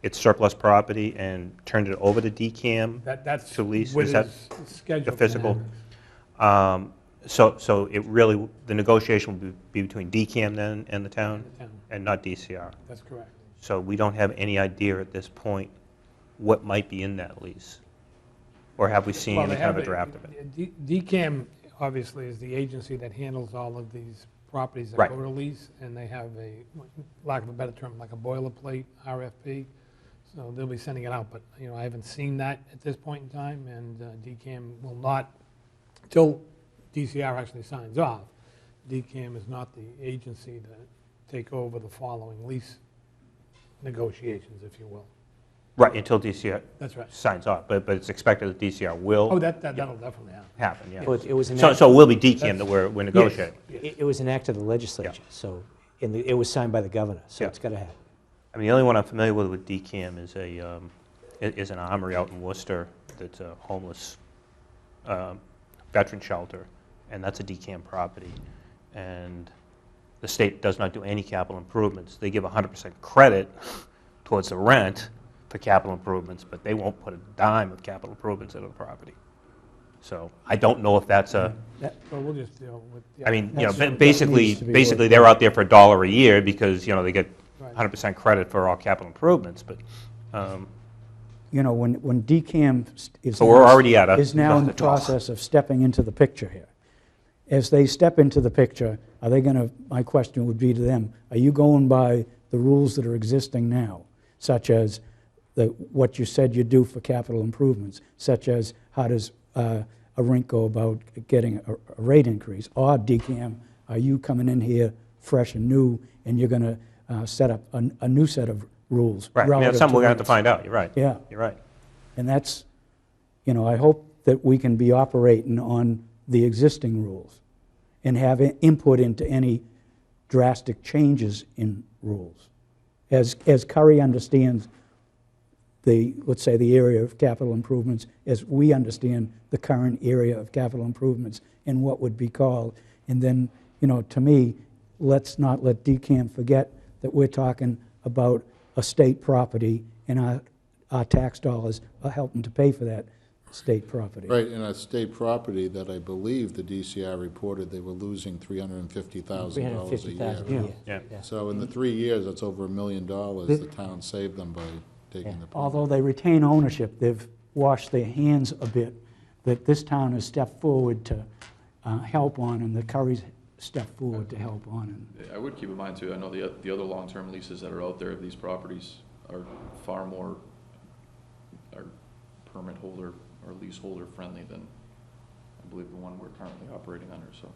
it's surplus property and turned it over to DCAM That's to lease? what Is that is scheduled the to physical? happen. So it really, the negotiation will be between DCAM then and the town, The town. and not DCR? That's correct. So we don't have any idea at this point what might be in that lease? Or have we seen Well, any they kind of a have draft of it? DCAM obviously is the agency that handles all of these properties that Right. go to lease, and they have a, lack of a better term, like a boilerplate RFP. So they'll be sending it out, but, I haven't seen that at this point in time, and DCAM will not, till DCR actually signs off, DCAM is not the agency to take over the following lease negotiations, if you will. Right, until DCR That's right. signs off, but it's expected that DCR will Oh, that'll definitely happen. happen, yeah. It was an So act, it will be DCAM that we're negotiating? it was an act of the legislature, so, and it was signed by the governor, so Yeah. it's got to happen. I mean, the only one I'm familiar with DCAM is an armory out in Worcester that's a homeless veteran shelter, and that's a DCAM property. And the state does not do any capital improvements. They give 100% credit towards the rent for capital improvements, but they won't put a dime of capital improvements into the property. So I don't know if that's a, So we'll just deal with. I mean, That's- that basically needs to be basically worked they're out there for $1 a year because, they get Right. 100% credit for all capital improvements, but, When DCAM is. So we're already at a- Is now in the at a top. process of stepping into the picture here. As they step into the picture, are they going to, my question would be to them, are you going by the rules that are existing now, such as what you said you do for capital improvements, such as how does a rink go about getting a rate increase? Or DCAM, are you coming in here fresh and new, and you're going to set up a new set of rules? right, I mean, that's relative something we're going to have to rates? find out, you're right. Yeah. You're right. And that's, I hope that we can be operating on the existing rules and have input into any drastic changes in rules. As Curry understands let's say, the area of capital improvements, as we understand the current area of capital improvements and what would be called. And then, to me, let's not let DCAM forget that we're talking about a state property, and our tax dollars are helping to pay for that state property. Right, in a state property that I believe the DCR reported they were losing $350,000 a year. $350,000 a year. Yeah. So in the 3 years, that's over $1 million the town saved them by taking the property. Although they retain ownership, they've washed their hands a bit, that this town has stepped forward to help on, and the Currys stepped forward to help on. I would keep in mind too, I know the other long-term leases that are out there of these properties are far more, are permit holder or leaseholder friendly than, I believe, the one we're currently operating under, so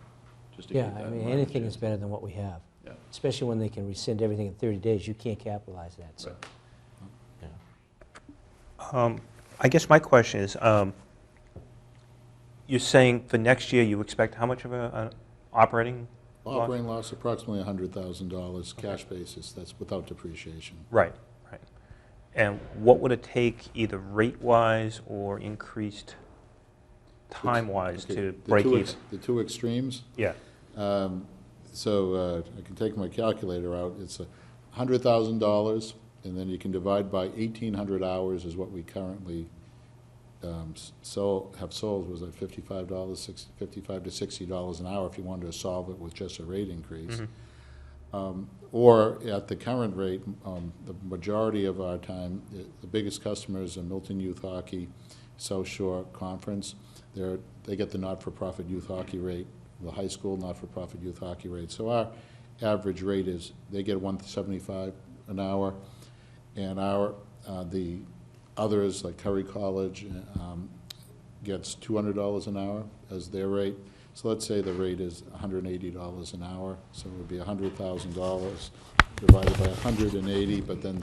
just to keep Yeah, that I in mean, mind. anything is better than what we have. Yeah. Especially when they can rescind everything in 30 days, you can't capitalize that, so. Right. yeah. I guess my question is, you're saying for next year you expect how much of an operating loss? Operating loss approximately $100,000, cash basis, that's without depreciation. Right, right. And what would it take, either rate-wise or increased time-wise, Okay, to the break two even? The two extremes, Yeah, so I can take my calculator out, it's $100,000, and then you can divide by 1,800 hours is what we currently have sold, was at $55, $55 to $60 an hour if you wanted to solve it with just a rate increase. Or at the current rate, the majority of our time, the biggest customers are Milton Youth Hockey, South Shore Conference. They get the not-for-profit youth hockey rate, the high school not-for-profit youth hockey rate. So our average rate is, they get $175 an hour, and the others, like Curry College, gets $200 an hour as their rate. So let's say the rate is $180 an hour, so it would be $100,000 divided by 180, but then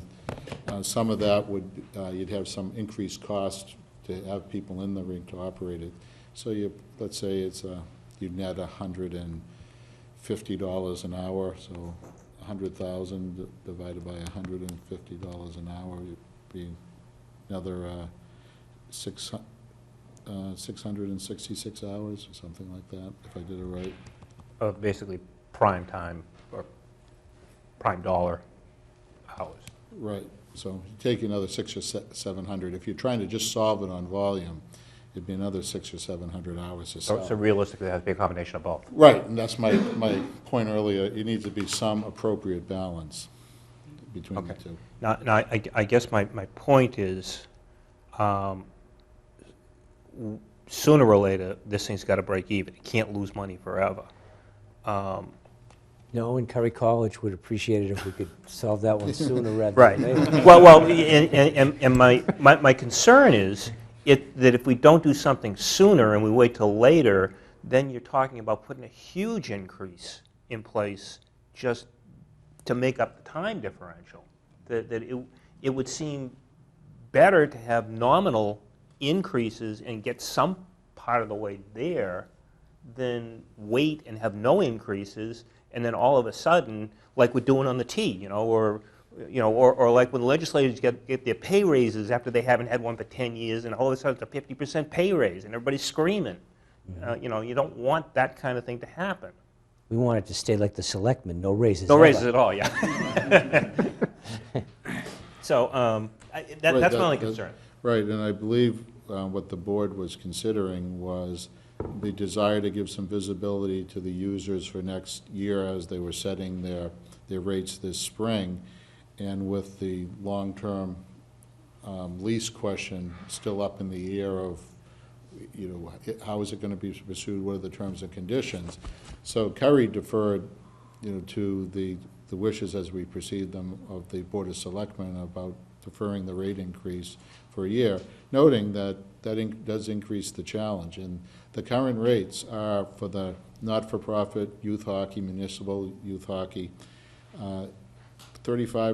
some of that would, you'd have some increased cost to have people in the rink to operate it. So let's say it's, you'd net $150 an hour, so 100,000 divided by $150 an hour would be another 666 hours or something like that, if I did it right. Of basically prime time or prime dollar hours. Right. So you take another 600 or 700. If you're trying to just solve it on volume, it'd be another 600 or 700 hours to solve. So realistically, it has to be a combination of both. Right, and that's my point earlier. It needs to be some appropriate balance between the two. Now I guess my point is, sooner or later, this thing's got to break even. It can't lose money forever. No, and Curry College would appreciate it if we could solve that one sooner rather Right. than later. Well, and my concern is that if we don't do something sooner and we wait till later, then you're talking about putting a huge increase in place just to make up the time differential. That it would seem better to have nominal increases and get some part of the way there than wait and have no increases, and then all of a sudden, like we're doing on the T, or like when legislators get their pay raises after they haven't had one for 10 years, and all of a sudden it's a 50% pay raise, and everybody's screaming. You don't want that kind of thing to happen. We want it to stay like the selectmen, no raises. No ever. raises at all, yeah. So that's my only concern. Right, and I believe what the board was considering was the desire to give some visibility to the users for next year as they were setting their rates this spring, and with the long-term lease question still up in the air of, how is it going to be pursued, what are the terms and conditions. So Curry deferred, to the wishes as we perceived them of the Board of Selectmen about deferring the rate increase for a year, noting that does increase the challenge. And the current rates are for the not-for-profit youth hockey, municipal youth hockey, $35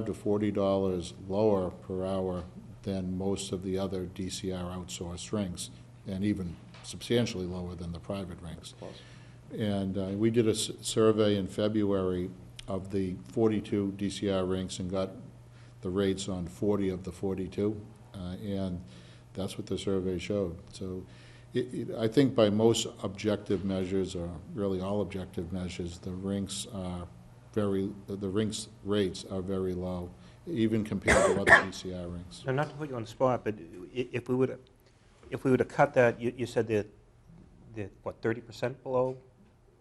to $40 lower per hour than most of the other DCR outsourced rinks, and even substantially lower than the private rinks. And we did a survey in February of the 42 DCR rinks and got the rates on 40 of the 42, and that's what the survey showed. So I think by most objective measures, or really all objective measures, the rinks rates are very low, even compared to other DCR rinks. Now, not to put you on the spot, but if we were to cut that, you said they're what, 30% below,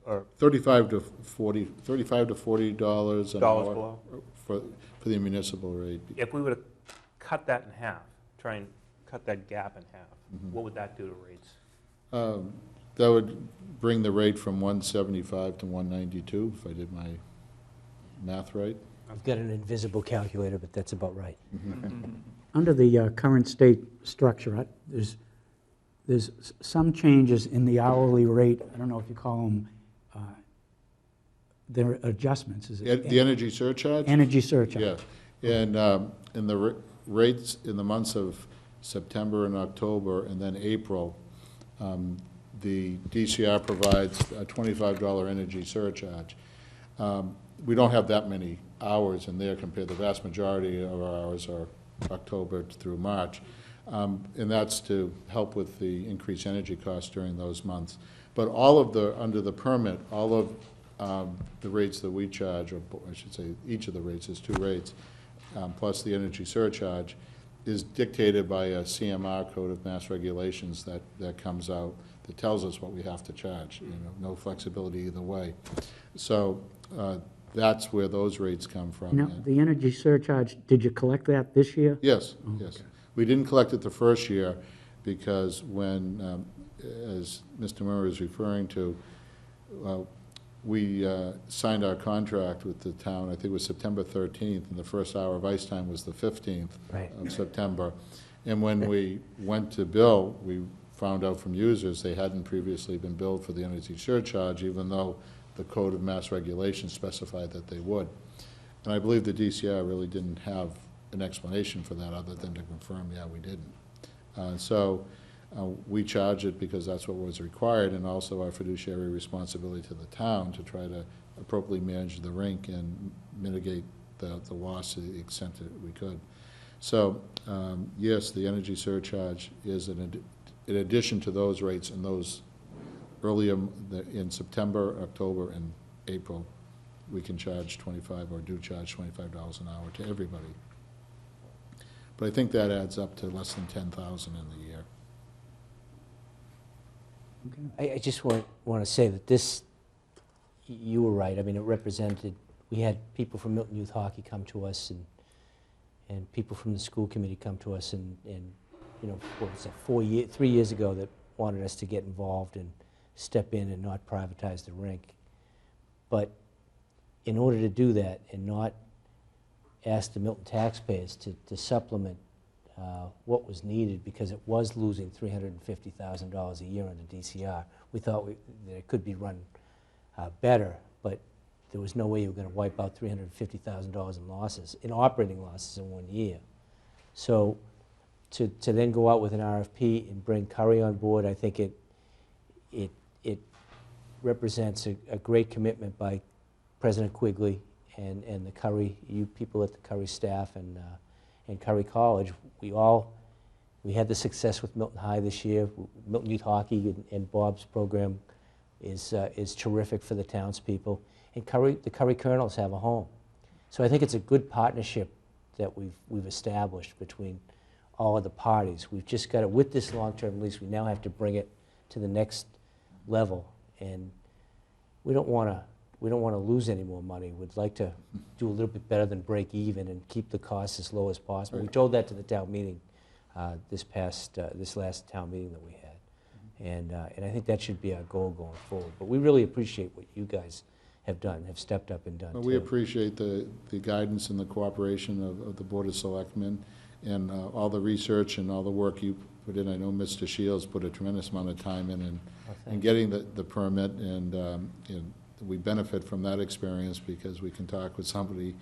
or $35 to $40 an dollars hour below? for the municipal rate. If we were to cut that in half, try and cut that gap in half, what would that do to rates? That would bring the rate from 175 to 192, if I did my math right. I've got an invisible calculator, but that's about right. Under the current state structure, there's some changes in the hourly rate. I don't know if you call them their adjustments. Is it The energy surcharge? energy surcharge? Yeah, and in the rates in the months of September and October and then April, the DCR provides a $25 energy surcharge. We don't have that many hours in there compared to the vast majority of our hours are October through March. And that's to help with the increased energy costs during those months. But all of under the permit, all of the rates that we charge, or I should say each of the rates is 2 rates, plus the energy surcharge, is dictated by a CMR code of mass regulations that comes out that tells us what we have to charge. No flexibility either way. So that's where those rates come from. Now, the energy surcharge, did you collect that this year? Yes, Oh, yes. okay. We didn't collect it the first year because when, as Mr. Murray is referring to, we signed our contract with the town, I think it was September 13th, and the first hour of ice time was the 15th Right. of September. And when we went to bill, we found out from users they hadn't previously been billed for the energy surcharge, even though the Code of Mass Regulations specified that they would. And I believe the DCR really didn't have an explanation for that other than to confirm, yeah, we didn't. So we charge it because that's what was required, and also our fiduciary responsibility to the town to try to appropriately manage the rink and mitigate the loss to the extent that we could. So, yes, the energy surcharge is in addition to those rates and those earlier in September, October, and April, we can charge 25 or do charge $25 an hour to everybody. But I think that adds up to less than 10,000 in the year. I just want to say that this, you were right. I mean, it represented, we had people from Milton Youth Hockey come to us, and people from the school committee come to us, and you know, what was it, 3 years ago, that wanted us to get involved and step in and not privatize the rink. But in order to do that and not ask the Milton taxpayers to supplement what was needed, because it was losing $350,000 a year under DCR. We thought that it could be run better, but there was no way you were going to wipe out $350,000 in losses, in operating losses in 1 year. So to then go out with an RFP and bring Curry on board, I think it represents a great commitment by President Quigley and the Curry, you people at the Curry staff and Curry College. We had the success with Milton High this year. Milton Youth Hockey and Bob's program is terrific for the townspeople. And the Curry Colonels have a home. So I think it's a good partnership that we've established between all of the parties. We've just got to, with this long-term lease, we now have to bring it to the next level. And we don't want to lose any more money. We'd like to do a little bit better than break even and keep the costs as low as possible. Right. We told that to the town meeting this last town meeting that we had. And I think that should be our goal going forward. But we really appreciate what you guys have done, have stepped up and done. Well, we appreciate the guidance and the cooperation of the Board of Selectmen and all the research and all the work you put in. I know Mr. Shields put a tremendous amount of time in getting the permit, and we benefit from that experience because we can talk with somebody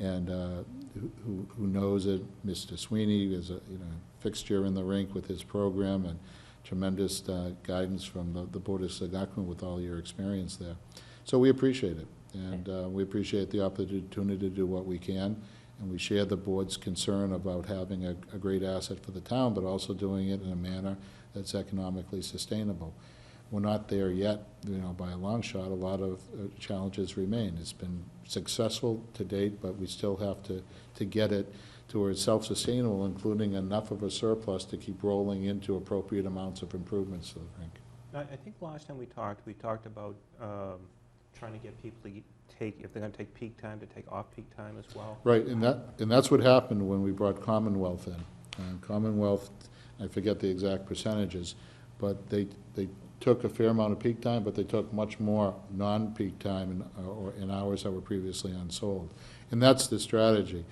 and who knows it. Mr. Sweeney is a fixture in the rink with his program, and tremendous guidance from the Board of Selectmen with all your experience there. So we appreciate it, and we appreciate the opportunity to do what we can, and we share the board's concern about having a great asset for the town, but also doing it in a manner that's economically sustainable. We're not there yet, by a long shot. A lot of challenges remain. It's been successful to date, but we still have to get it to where it's self-sustainable, including enough of a surplus to keep rolling into appropriate amounts of improvements to the rink. I think last time we talked about trying to get people to take, if they're going to take peak time, to take off-peak time as well. Right, and that's what happened when we brought Commonwealth in. Commonwealth, I forget the exact percentages, but they took a fair amount of peak time, but they took much more non-peak time or in hours that were previously unsold. And that's the strategy.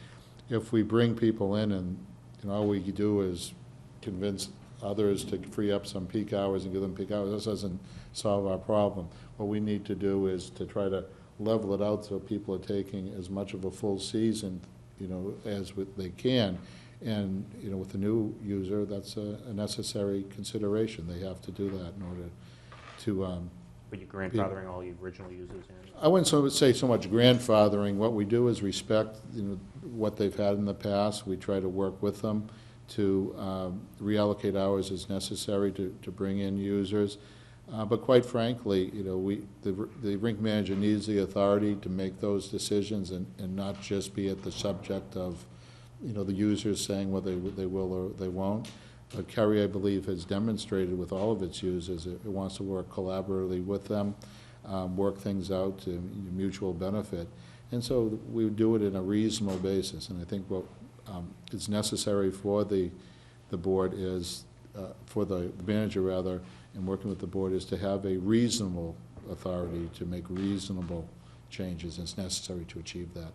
If we bring people in and all we do is convince others to free up some peak hours and give them peak hours, this doesn't solve our problem. What we need to do is to try to level it out so people are taking as much of a full season, as they can. And, with the new user, that's a necessary consideration. They have to do that in order to... But you're grandfathering all your original users in? I wouldn't say so much grandfathering. What we do is respect, what they've had in the past. We try to work with them to reallocate hours as necessary to bring in users. But quite frankly, the rink manager needs the authority to make those decisions and not just be at the subject of the users saying whether they will or they won't. Kerry, I believe, has demonstrated with all of its users it wants to work collaboratively with them, work things out to mutual benefit. And so we do it in a reasonable basis. And I think what is necessary for the board is, for the manager rather, and working with the board, is to have a reasonable authority to make reasonable changes as necessary to achieve that.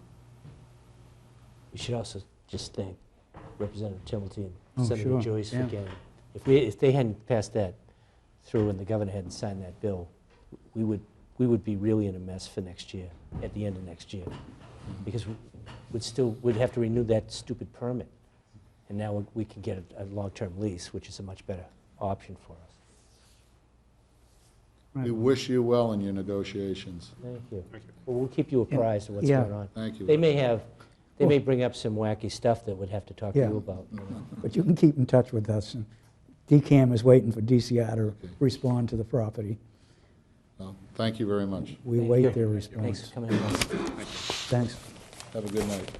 We should also just thank Representative Timilton Oh, and Senator sure, Joyce yeah. again. If they hadn't passed that through and the governor hadn't signed that bill, we would be really in a mess for next year, at the end of next year. Because we'd have to renew that stupid permit. And now we can get a long-term lease, which is a much better option for us. Right. We wish you well in your negotiations. Thank you. Well, we'll keep you apprised of what's Yeah. going on. Thank you. They may bring up some wacky stuff that we'd have to talk to Yeah. you about. But you can keep in touch with us. And DCAM is waiting for DCR to respond to the property. Well, thank you very much. We Thank await you. their Thanks response. for coming in. Thanks. Have a good night.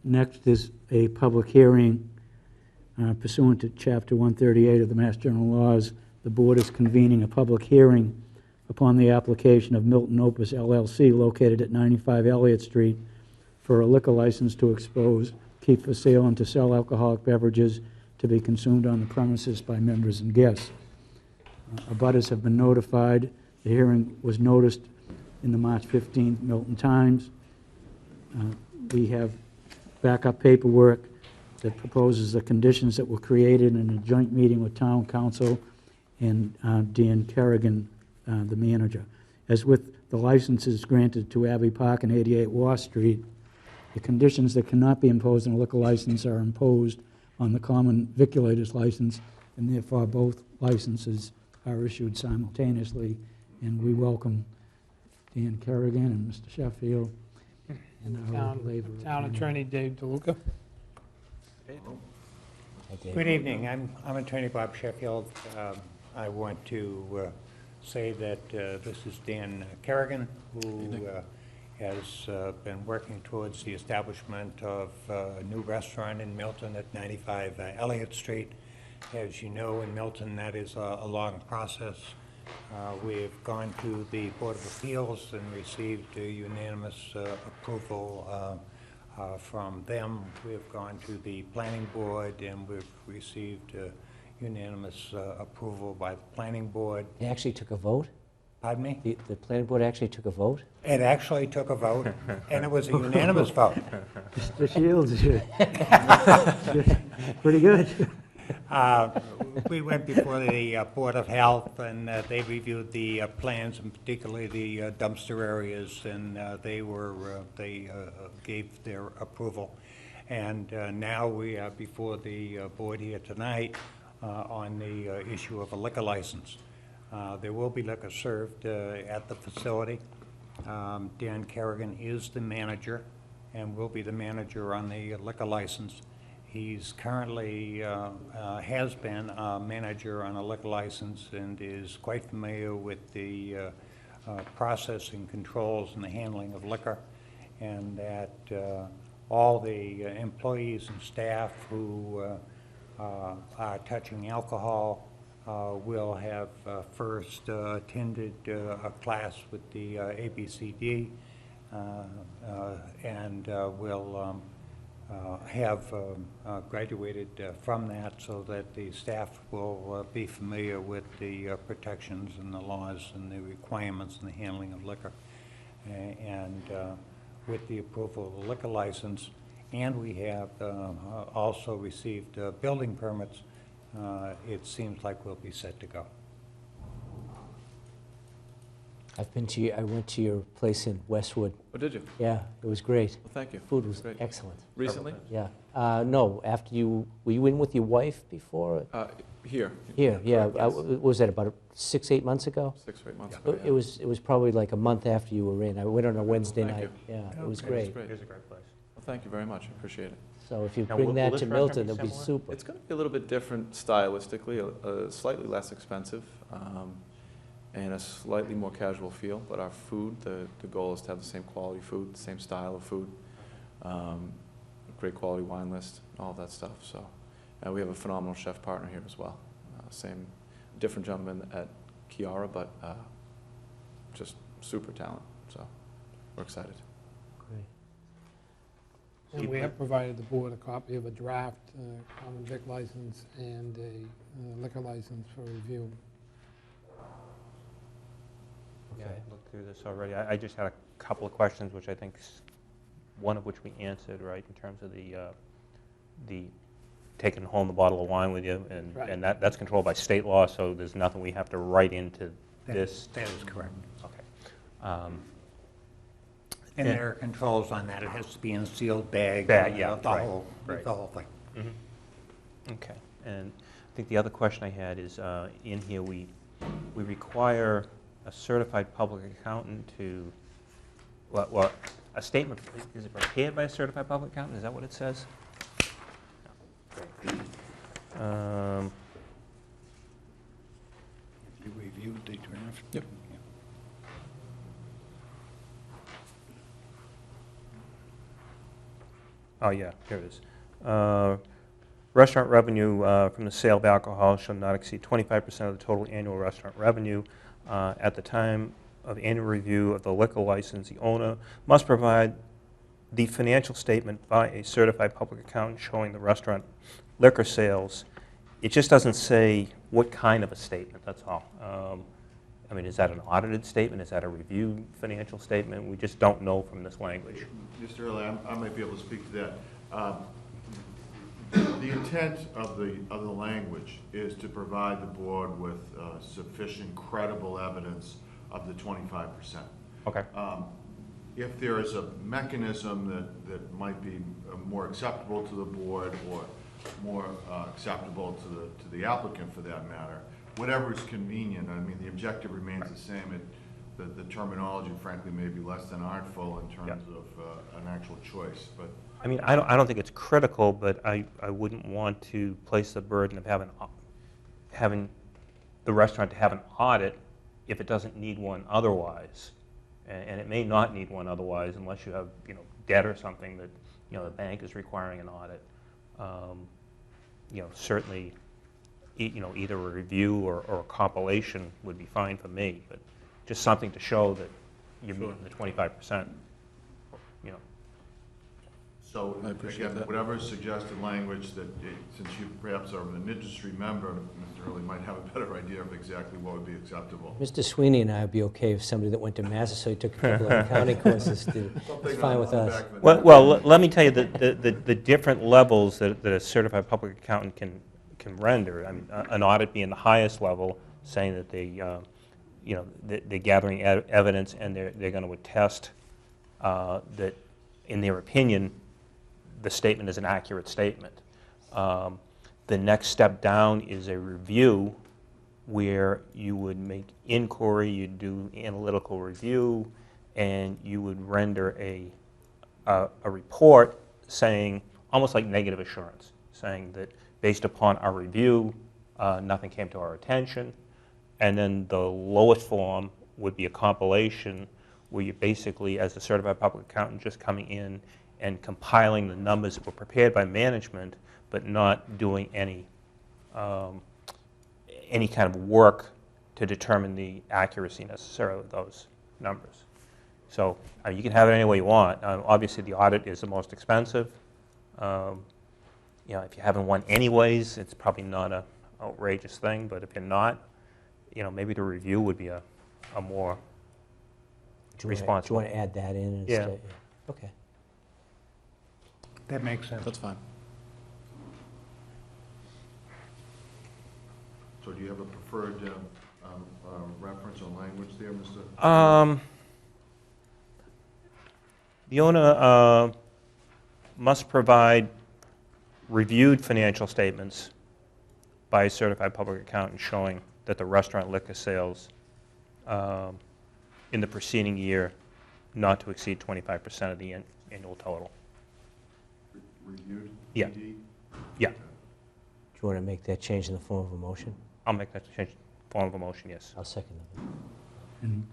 Next is a public hearing pursuant to Chapter 138 of the Mass General Laws. The board is convening a public hearing upon the application of Milton Opus LLC located at 95 Elliott Street for a liquor license to expose, keep for sale, and to sell alcoholic beverages to be consumed on the premises by members and guests. Abutters have been notified. The hearing was noticed in the March 15th Milton Times. We have backup paperwork that proposes the conditions that were created in a joint meeting with Town Council and Dan Kerrigan, the manager. As with the licenses granted to Abbey Park and 88 Waugh Street, the conditions that cannot be imposed on a liquor license are imposed on the common viculators license, and therefore both licenses are issued simultaneously. And we welcome Dan Kerrigan and Mr. Sheffield and our labor Town Attorney Dave DeLuca. Hi, Dave. Good evening. I'm Attorney Bob Sheffield. I want to say that this is Dan Kerrigan, who has been working towards the establishment of a new restaurant in Milton at 95 Elliott Street. As you know, in Milton, that is a long process. We've gone to the Board of Appeals and received a unanimous approval from them. We've gone to the Planning Board and we've received unanimous approval by the Planning Board. They actually took a vote? Pardon me? The planning board actually took a vote? It actually took a vote, and it was a unanimous vote. Mr. Shields, pretty good. We went before the Board of Health, and they reviewed the plans, and particularly the dumpster areas, and they gave their approval. And now we are before the board here tonight on the issue of a liquor license. There will be liquor served at the facility. Dan Kerrigan is the manager and will be the manager on the liquor license. He's currently, has been a manager on a liquor license and is quite familiar with the processing controls and the handling of liquor, and that all the employees and staff who are touching alcohol will have first attended a class with the ABCD and will have graduated from that, so that the staff will be familiar with the protections and the laws and the requirements and the handling of liquor. And with the approval of the liquor license, and we have also received building permits, it seems like we'll be set to go. I went to your place in Westwood. Oh, did you? Yeah, it was great. Well, thank you. Food was Great. excellent. Recently? Yeah. No, were you in with your wife before? Here. Here, yeah. Correct, yes. What was that, about 6, 8 months ago? 6 or 8 months ago, It was probably like a month after you were in. I went on a Wednesday Thank night. you. Yeah, it was Okay. great. Great. It is a great place. Well, thank you very much, I appreciate it. So if you Now, bring will that this to restaurant Milton, be it'll be similar? super. It's going to be a little bit different stylistically, slightly less expensive, and a slightly more casual feel, but our food, the goal is to have the same quality food, the same style of food, great quality wine list, all of that stuff. So we have a phenomenal chef partner here as well. different gentleman at Kiara, but just super talent, so we're excited. Great. And we have provided the board a copy of a draft common vic license and a liquor license for review. Yeah, I looked through this already. I just had a couple of questions, which I think, one of which we answered, right, in terms of the taking home the bottle of wine with you, and, Right. and that's controlled by state law, so there's nothing we have to write into this. That is correct. Okay. And there are controls on that. It has to be in a sealed bag. Bag, yeah, The right, whole, right. the whole thing. Okay, and I think the other question I had is, in here, we require a certified public accountant to, well, a statement, is it prepared by a certified public accountant? Is that what it says? Um, You reviewed the draft? Yep. Yeah. Oh, yeah, here it is. Restaurant revenue from the sale of alcohol shall not exceed 25% of the total annual restaurant revenue. At the time of annual review of the liquor license, the owner must provide the financial statement by a certified public accountant showing the restaurant liquor sales. It just doesn't say what kind of a statement, that's all. I mean, is that an audited statement? Is that a reviewed financial statement? We just don't know from this language. Mr. Early, I might be able to speak to that. The intent of the language is to provide the board with sufficient credible evidence of the 25%. Okay. If there is a mechanism that might be more acceptable to the board or more acceptable to the applicant for that matter, whatever is convenient. I mean, the objective remains the same. The terminology, frankly, may be less than artful in terms of an actual choice. But I mean, I don't think it's critical, but I wouldn't want to place the burden of having the restaurant to have an audit if it doesn't need one otherwise. And it may not need one otherwise unless you have, debt or something that, the bank is requiring an audit. Certainly, either a review or a compilation would be fine for me, but just something to show that you're meeting the 25%, so, I appreciate again, that. whatever suggested language that, since you perhaps are an industry member, Mr. Early might have a better idea of exactly what would be acceptable. Mr. Sweeney and I would be okay if somebody that went to Massasoit took a couple of accounting courses. It's fine with us. Well, let me tell you the different levels that a certified public accountant can render. I mean, an audit being the highest level, saying that they're gathering evidence and they're going to attest that, in their opinion, the statement is an accurate statement. The next step down is a review where you would make inquiry, you'd do analytical review, and you would render a report saying, almost like negative assurance, saying that based upon our review, nothing came to our attention. And then the lowest form would be a compilation where you basically, as a certified public accountant, just coming in and compiling the numbers that were prepared by management, but not doing any kind of work to determine the accuracy necessarily of those numbers. So you can have it any way you want. Obviously, the audit is the most expensive. If you're having one anyways, it's probably not an outrageous thing. But if you're not, maybe the review would be a more responsible. Do you want to add that in? Yeah. Okay. That makes sense. That's fine. So do you have a preferred reference or language there, Mr.? The owner must provide reviewed financial statements by a certified public accountant showing that the restaurant liquor sales in the preceding year not to exceed 25% of the annual total. Reviewed? Yeah. ED? Yeah, Do you want to make that change in the form of a motion? I'll make that change, form of a motion, yes. I'll second it. And,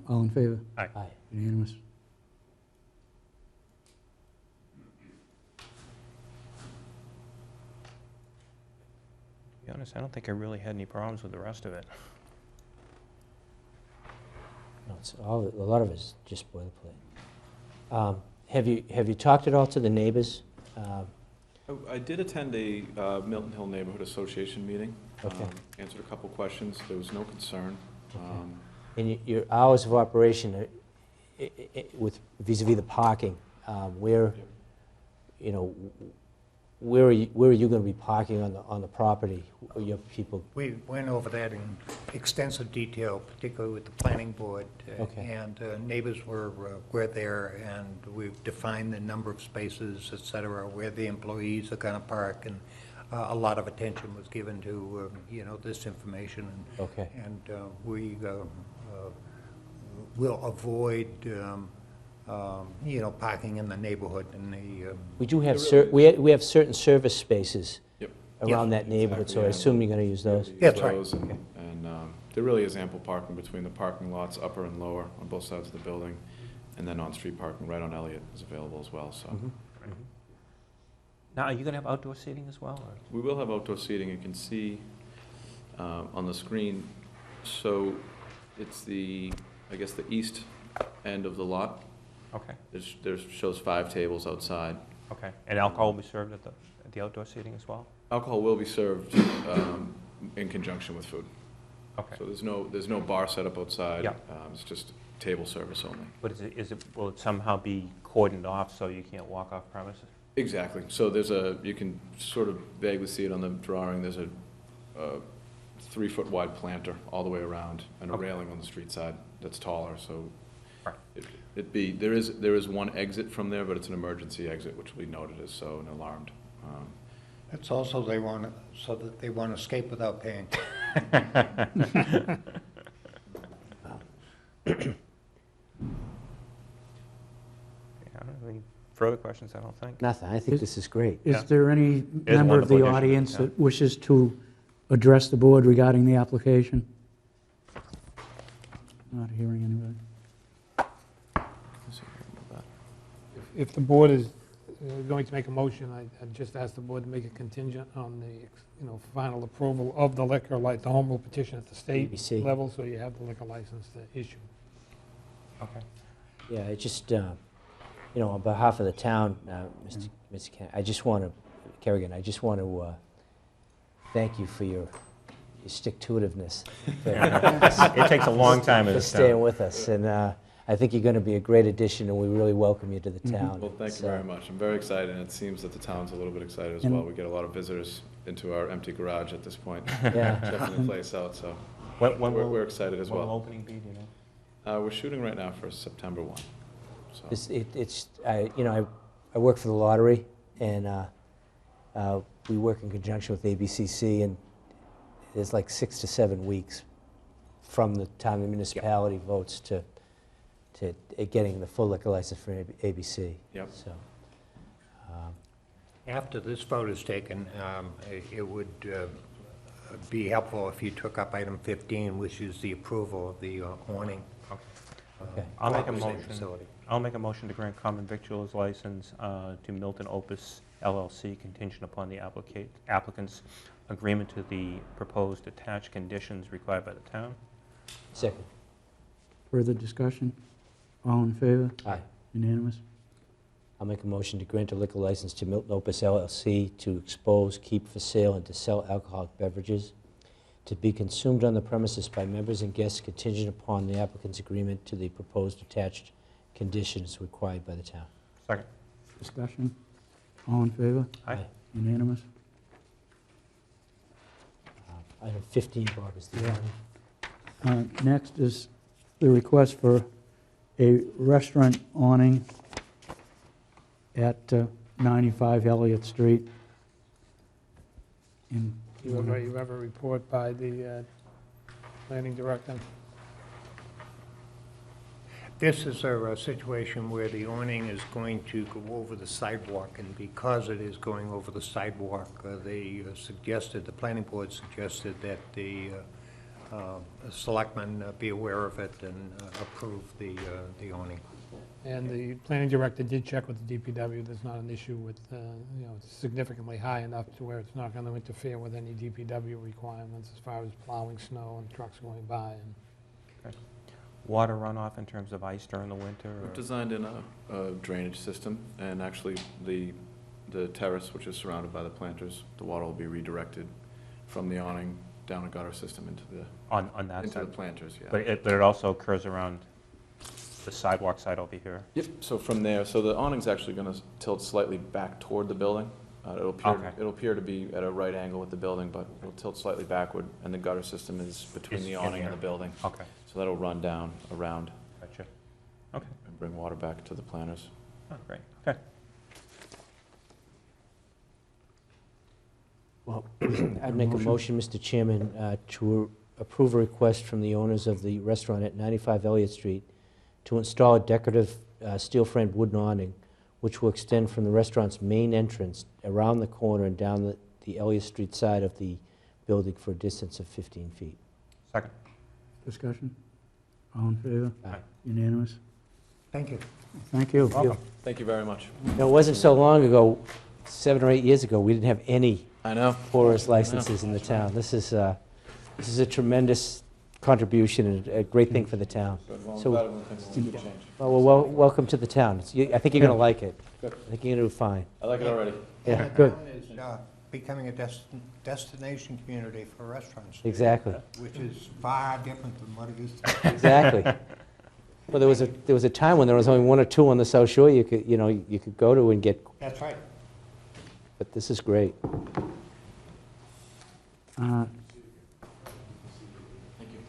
all in favor? Aye. Unanimous? be honest, I don't think I really had any problems with the rest of it. No, a lot of it's just boilerplate. Have you talked at all to the neighbors? I did attend a Milton Hill Neighborhood Association meeting. Okay. Answered a couple questions. There was no concern. And your hours of operation, with vis-à-vis the parking, where, Yep. you know, where are you going to be parking on the property? Your people? We went over that in extensive detail, particularly with the planning board. Okay. And neighbors were there, and we've defined the number of spaces, et cetera, where the employees are going to park, and a lot of attention was given to, this information. Okay. And we will avoid, parking in the neighborhood and the, We do have, we have certain service spaces Yep. around that neighborhood, so I assume you're going to use those? Use That's right. those, and there really is ample parking between the parking lots, upper and lower, on both sides of the building, and then on-street parking right on Elliott is available as well, so. Mhm. Now, are you going to have outdoor seating as well? Or? We will have outdoor seating. You can see on the screen, so it's the east end of the lot. Okay, There shows 5 tables outside. okay. And alcohol will be served at the outdoor seating as well? Alcohol will be served in conjunction with food. Okay. So there's no bar set up outside. Yeah. It's just table service only. But will it somehow be cordoned off so you can't walk off premises? Exactly. So you can sort of vaguely see it on the drawing. There's a 3-foot wide planter all the way around and a Okay. railing on the street side that's taller, so Right. there is one exit from there, but it's an emergency exit, which will be noted as so and alarmed. it's also so that they won't escape without paying. I don't have any further questions, I don't think. Nothing, I think this is great. Yeah. Is there any a member of the wonderful addition to the audience town. that wishes to address the board regarding the application? Not hearing anybody. If the board is going to make a motion, I'd just ask the board to make a contingent on the, final approval of the liquor, like the home rule petition at the state ABC. level, so you have the liquor license to issue. Okay. Yeah, it just, on behalf of the town, Mr. Ken, I just want to, Kerrigan, I just want to thank you for your stick-to-itiveness. It takes a long time in For this staying town. with us, and I think you're going to be a great addition, and we really welcome you to the town. Well, thank you So, very much. I'm very excited, and it seems that the town's a little bit excited as And- well. We get a lot of visitors into our empty garage at this point, Yeah. checking the place out, so When we're excited as When will well. opening be, do you know? We're shooting right now for September 1. So. I work for the lottery, and we work in conjunction with ABCC, and there's like 6 to 7 weeks from the time the municipality votes to getting the full liquor license for ABC. Yep. So, After this vote is taken, it would be helpful if you took up item 15, which is the approval of the awning. Okay. I'll make a for the motion. facility. I'll make a motion to grant common victuals license to Milton Opus LLC contingent upon the applicant's agreement to the proposed attached conditions required by the town. second. Further discussion? All in favor? Aye. Unanimous? I'll make a motion to grant a liquor license to Milton Opus LLC to expose, keep for sale, and to sell alcoholic beverages to be consumed on the premises by members and guests contingent upon the applicant's agreement to the proposed attached conditions required by the town. Second. Discussion? All in favor? Aye. Unanimous? Item 15, Bob, is the awning. Next is the request for a restaurant awning at 95 Elliott Street. You have a report by the planning director? This is a situation where the awning is going to go over the sidewalk, and because it is going over the sidewalk, the planning board suggested that the selectmen be aware of it and approve the awning. And the planning director did check with the DPW. There's not an issue with, it's significantly high enough to where it's not going to interfere with any DPW requirements as far as plowing snow and trucks going by. And Okay. Water runoff in terms of ice during the winter? Or? We've designed in a drainage system, and actually the terrace, which is surrounded by the planters, the water will be redirected from the awning down a gutter system into the On that into side? the planters, yeah. But it also occurs around the sidewalk side over here? Yep, so from there, so the awning's actually going to tilt slightly back toward the building. Okay. It'll appear to be at a right angle with the building, but it'll tilt slightly backward, and the gutter system is between Is the in awning and here. the building. Okay, So that'll run down around gotcha. Okay, and bring water back to the planters. oh, great, okay. Well, I'd make a motion, Mr. Chairman, to approve a request from the owners of the restaurant at 95 Elliott Street to install a decorative steel-framed wooden awning, which will extend from the restaurant's main entrance around the corner and down the Elliott Street side of the building for a distance of 15 feet. Second. Discussion? All in favor? Aye. Unanimous? Thank you. Thank you. Welcome. Thank you very much. Now, it wasn't so long ago, 7 or 8 years ago, we didn't have any I know. porous licenses in the town. This is a tremendous contribution and a great thing for the town. Good. Well, I'm So- glad everything's a good change. Well, welcome to the town. I think you're going to like it. Good. I think you're going to do fine. I like it already. Yeah, The good. town is becoming a destination community for restaurants, Exactly, which is far different than what it used to be. exactly. Well, there was a time when there was only one or two on the South Shore you could go to and get, That's right. but this is great.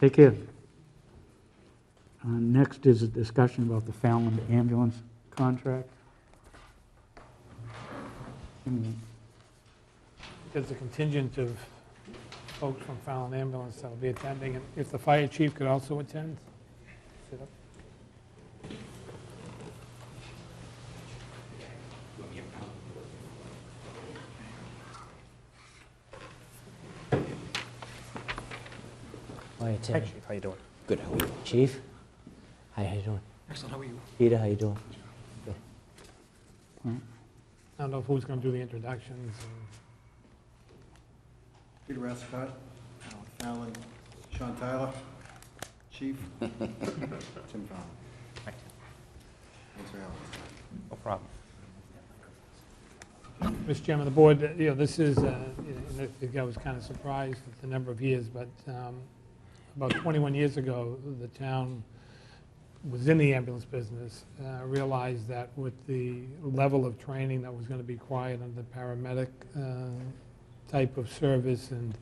Take care. Next is a discussion about the Fallon ambulance contract. there's a contingent of folks from Fallon Ambulance that'll be attending, and if the fire chief could also attend. Sit up. Hi, Tim. Chief, how you doing? Good, how are you? Chief? Hi, how you doing? Excellent, how are you? Peter, how you doing? Good. I don't know who's going to do the introductions. Peter Rascott, Fallon, Sean Tyler, Chief, Tim Fallon. Thank you. Thanks for having us. No problem. Mr. Chairman, the board, this is, and I think I was kind of surprised at the number of years, but about 21 years ago, the town was in the ambulance business, realized that with the level of training that was going to be required under the paramedic type of service, and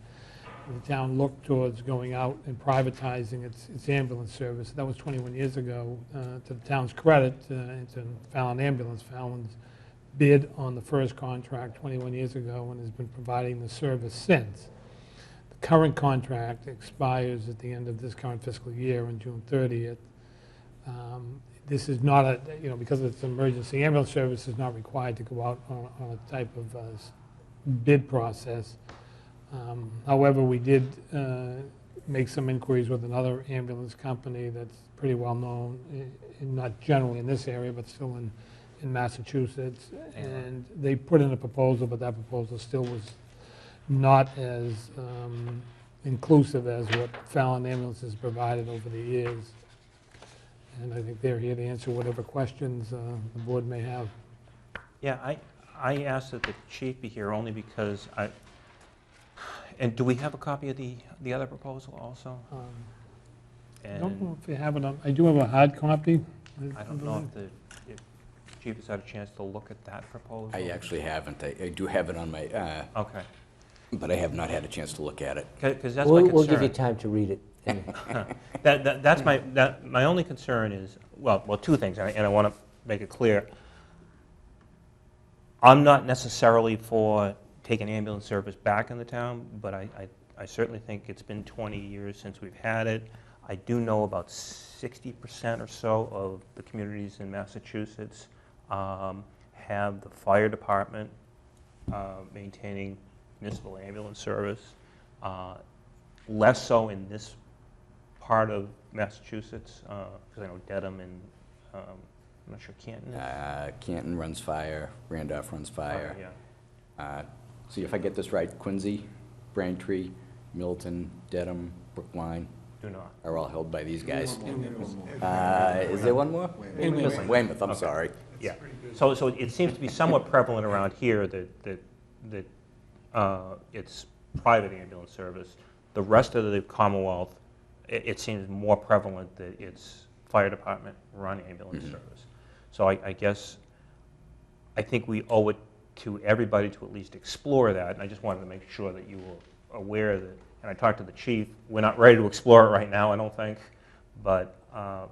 the town looked towards going out and privatizing its ambulance service. That was 21 years ago. To the town's credit, it's in Fallon Ambulance. Fallon's bid on the first contract 21 years ago and has been providing the service since. The current contract expires at the end of this current fiscal year on June 30th. This is not a, because it's an emergency ambulance service, is not required to go out on a type of bid process. However, we did make some inquiries with another ambulance company that's pretty well known, not generally in this area, but still in Massachusetts, and they put in a proposal, but that proposal still was not as inclusive as what Fallon Ambulance has provided over the years. And I think they're here to answer whatever questions the board may have. Yeah, I asked that the chief be here only because and do we have a copy of the other proposal also? I don't know And if you have it on, I do have a hard copy. I don't know if the chief has had a chance to look at that proposal. I actually haven't. I do have it on my, Okay, but I have not had a chance to look at it. because that's my concern. We'll give you time to read it. That's my only concern is, well, two things, and I want to make it clear. I'm not necessarily for taking ambulance service back in the town, but I certainly think it's been 20 years since we've had it. I do know about 60% or so of the communities in Massachusetts have the fire department maintaining municipal ambulance service. Less so in this part of Massachusetts? Because I know Dedham and, I'm not sure Canton. Canton runs fire, Randolph runs fire. Yeah. See if I get this right, Quincy, Braintree, Milton, Dedham, Brookline Do not. are all held by these guys. Weymouth. Is there one more? Weymouth. Weymouth, I'm Okay. sorry. Yeah. So it seems to be somewhat prevalent around here that it's private ambulance service. The rest of the Commonwealth, it seems more prevalent that it's fire department run ambulance service. So I guess, I think we owe it to everybody to at least explore that, and I just wanted to make sure that you were aware that, and I talked to the chief, we're not ready to explore it right now, I don't think, but I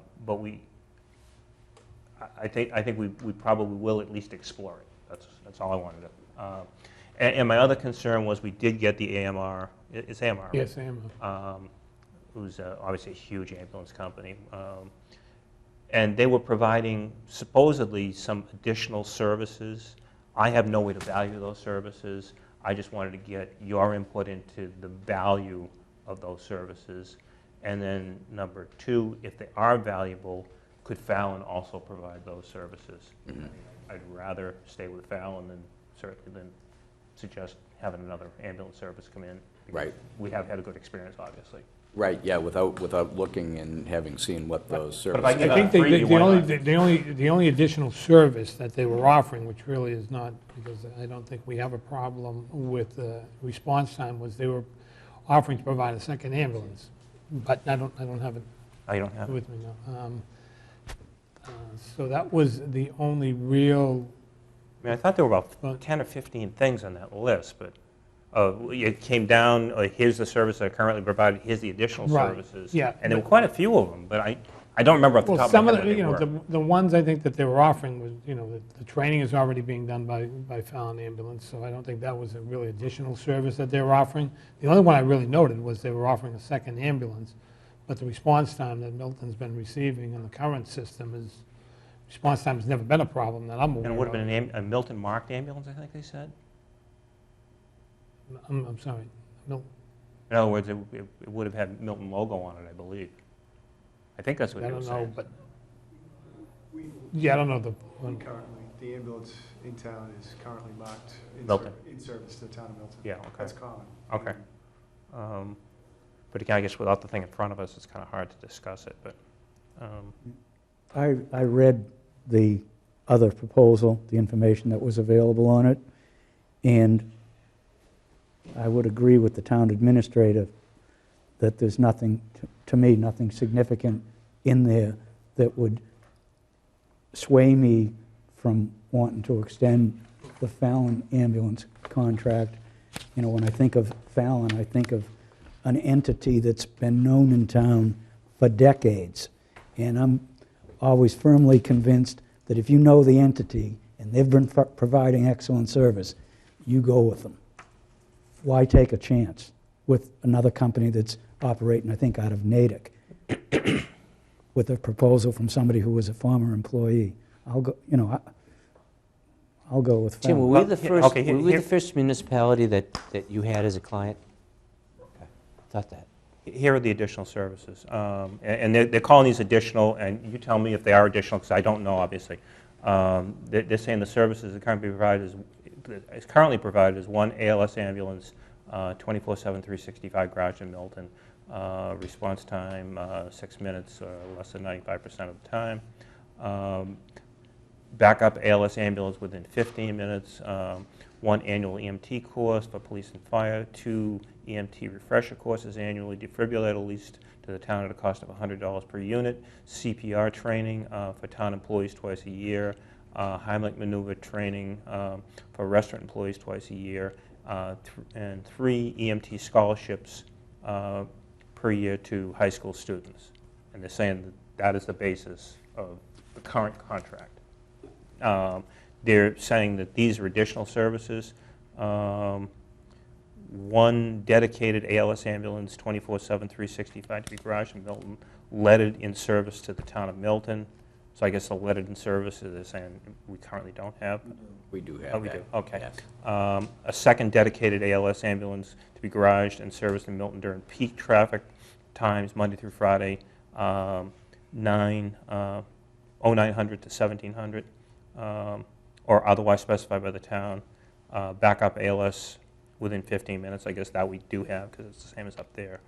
think we probably will at least explore it. That's all I wanted to. And my other concern was we did get the AMR. It's AMR, right? Yes, I am. Who's obviously a huge ambulance company. And they were providing supposedly some additional services. I have no way to value those services. I just wanted to get your input into the value of those services. And then number two, if they are valuable, could Fallon also provide those services? I'd rather stay with Fallon than suggest having another ambulance service come in. Right. We have had a good experience, obviously. Right, yeah, without looking and having seen what those But if I services. give I think free, why not? the only additional service that they were offering, which really is not, because I don't think we have a problem with response time, was they were offering to provide a second ambulance. But I don't have it Oh, you don't have it? with me now. So that was the only real, I mean, I thought there were Well- about 10 or 15 things on that list, but it came down, here's the service that are currently provided, here's the additional Right, services. yeah, And there were quite a few of them, but I don't remember off the well, top of some my of head the, what they were. the ones I think that they were offering was, the training is already being done by Fallon Ambulance, so I don't think that was a really additional service that they were offering. The only one I really noted was they were offering a second ambulance, but the response time that Milton's been receiving in the current system response time has never been a problem that I'm aware of. And it would have been a Milton marked ambulance, I think they said? I'm sorry, no, In other words, it would have had Milton logo on it, I believe. I think that's what I they were don't know, saying. but, yeah, I don't know the one. Currently, the ambulance in town is currently marked Milton. in service to the town of Milton. Yeah, okay. That's common. Okay. But again, I guess without the thing in front of us, it's kind of hard to discuss it, but, I read the other proposal, the information that was available on it, and I would agree with the town administrator that there's nothing, to me, nothing significant in there that would sway me from wanting to extend the Fallon ambulance contract. When I think of Fallon, I think of an entity that's been known in town for decades. And I'm always firmly convinced that if you know the entity and they've been providing excellent service, you go with them. Why take a chance with another company that's operating, I think, out of Natick, with a proposal from somebody who was a former employee? I'll go, I'll go with Tim, Fallon. were we the Well, first, okay, were we here- the first municipality that you had as a client? Okay, thought that. here are the additional services. And they're calling these additional, and you tell me if they are additional, because I don't know, obviously. They're saying the services that is currently provided is one ALS ambulance, 24/7, 365 garage in Milton. Response time, 6 minutes, less than 95% of the time. Backup ALS ambulance within 15 minutes. One annual EMT course for police and fire. 2 EMT refresher courses annually. Defibrillator leased to the town at a cost of $100 per unit. CPR training for town employees twice a year. Heimlich maneuver training for restaurant employees twice a year. And 3 EMT scholarships per year to high school students. And they're saying that is the basis of the current contract. They're saying that these are additional services. One dedicated ALS ambulance, 24/7, 365 to be garage in Milton, lettered in service to the town of Milton. So I guess the lettered in service they're saying we currently don't have. We do have Oh, we that. do, okay. Yes. A second dedicated ALS ambulance to be garaged and serviced in Milton during peak traffic times, Monday through Friday, 0900 to 1700, or otherwise specified by the town. Backup ALS within 15 minutes, I guess that we do have because it's the same as up there.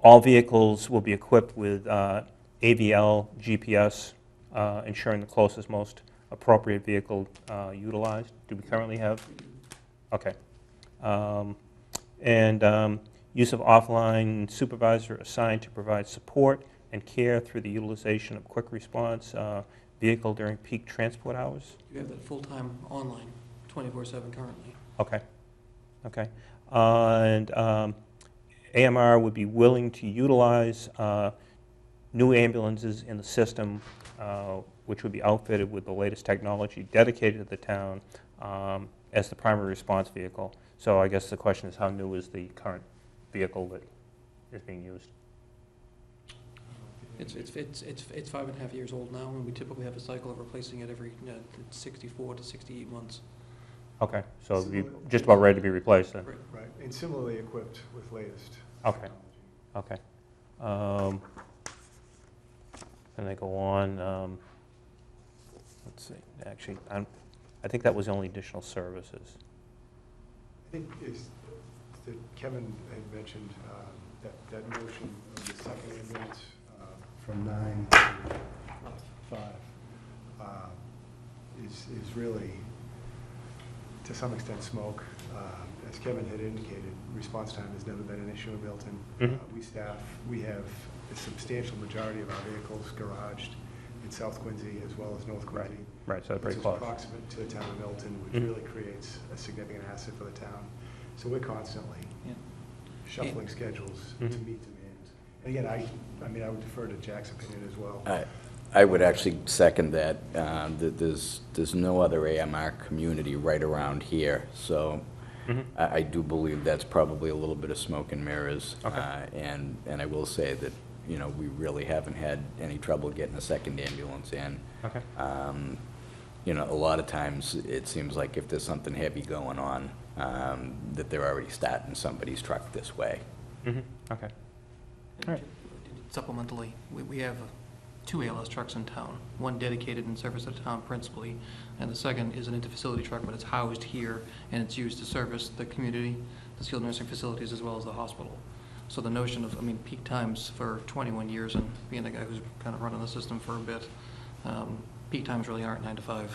All vehicles will be equipped with AVL GPS, ensuring the closest, most appropriate vehicle utilized. Do we currently have? Okay. Use of offline supervisor assigned to provide support and care through the utilization of quick response vehicle during peak transport hours. You have that full-time online, 24/7 currently. Okay. Okay. And AMR would be willing to utilize new ambulances in the system, which would be outfitted with the latest technology dedicated to the town as the primary response vehicle. So I guess the question is, how new is the current vehicle that is being used? It's 5.5 years old now, and we typically have a cycle of replacing it every 64 to 68 months. Okay, so it'd be just about ready to be replaced then? Right, and similarly equipped with latest Okay, technology. okay. And they go on, let's see, actually, I think that was the only additional services. I think that Kevin had mentioned that notion of the second ambulance from 9 to 5 is really, to some extent, smoke. As Kevin had indicated, response time has never been an issue in Milton. We have a substantial majority of our vehicles garaged in South Quincy as well as North Quincy. Right, so very which close. is approximate to the town of Milton, which really creates a significant asset for the town. So we're constantly shuffling schedules to meet demand. And again, I would defer to Jack's opinion as well. I would actually second that. There's no other AMR community right around here, so I do believe that's probably a little bit of smoke and mirrors. Okay. And I will say that, you know, we really haven't had any trouble getting a second ambulance in. Okay. You know, a lot of times it seems like if there's something heavy going on, that they're already starting somebody's truck this way. Okay. All right. Supplementally, we have 2 ALS trucks in town, one dedicated in service of the town principally, and the second is an interfacility truck, but it's housed here, and it's used to service the community, the skilled nursing facilities, as well as the hospital. So the notion of, peak times for 21 years, and being the guy who's kind of running the system for a bit, peak times really aren't 9 to 5.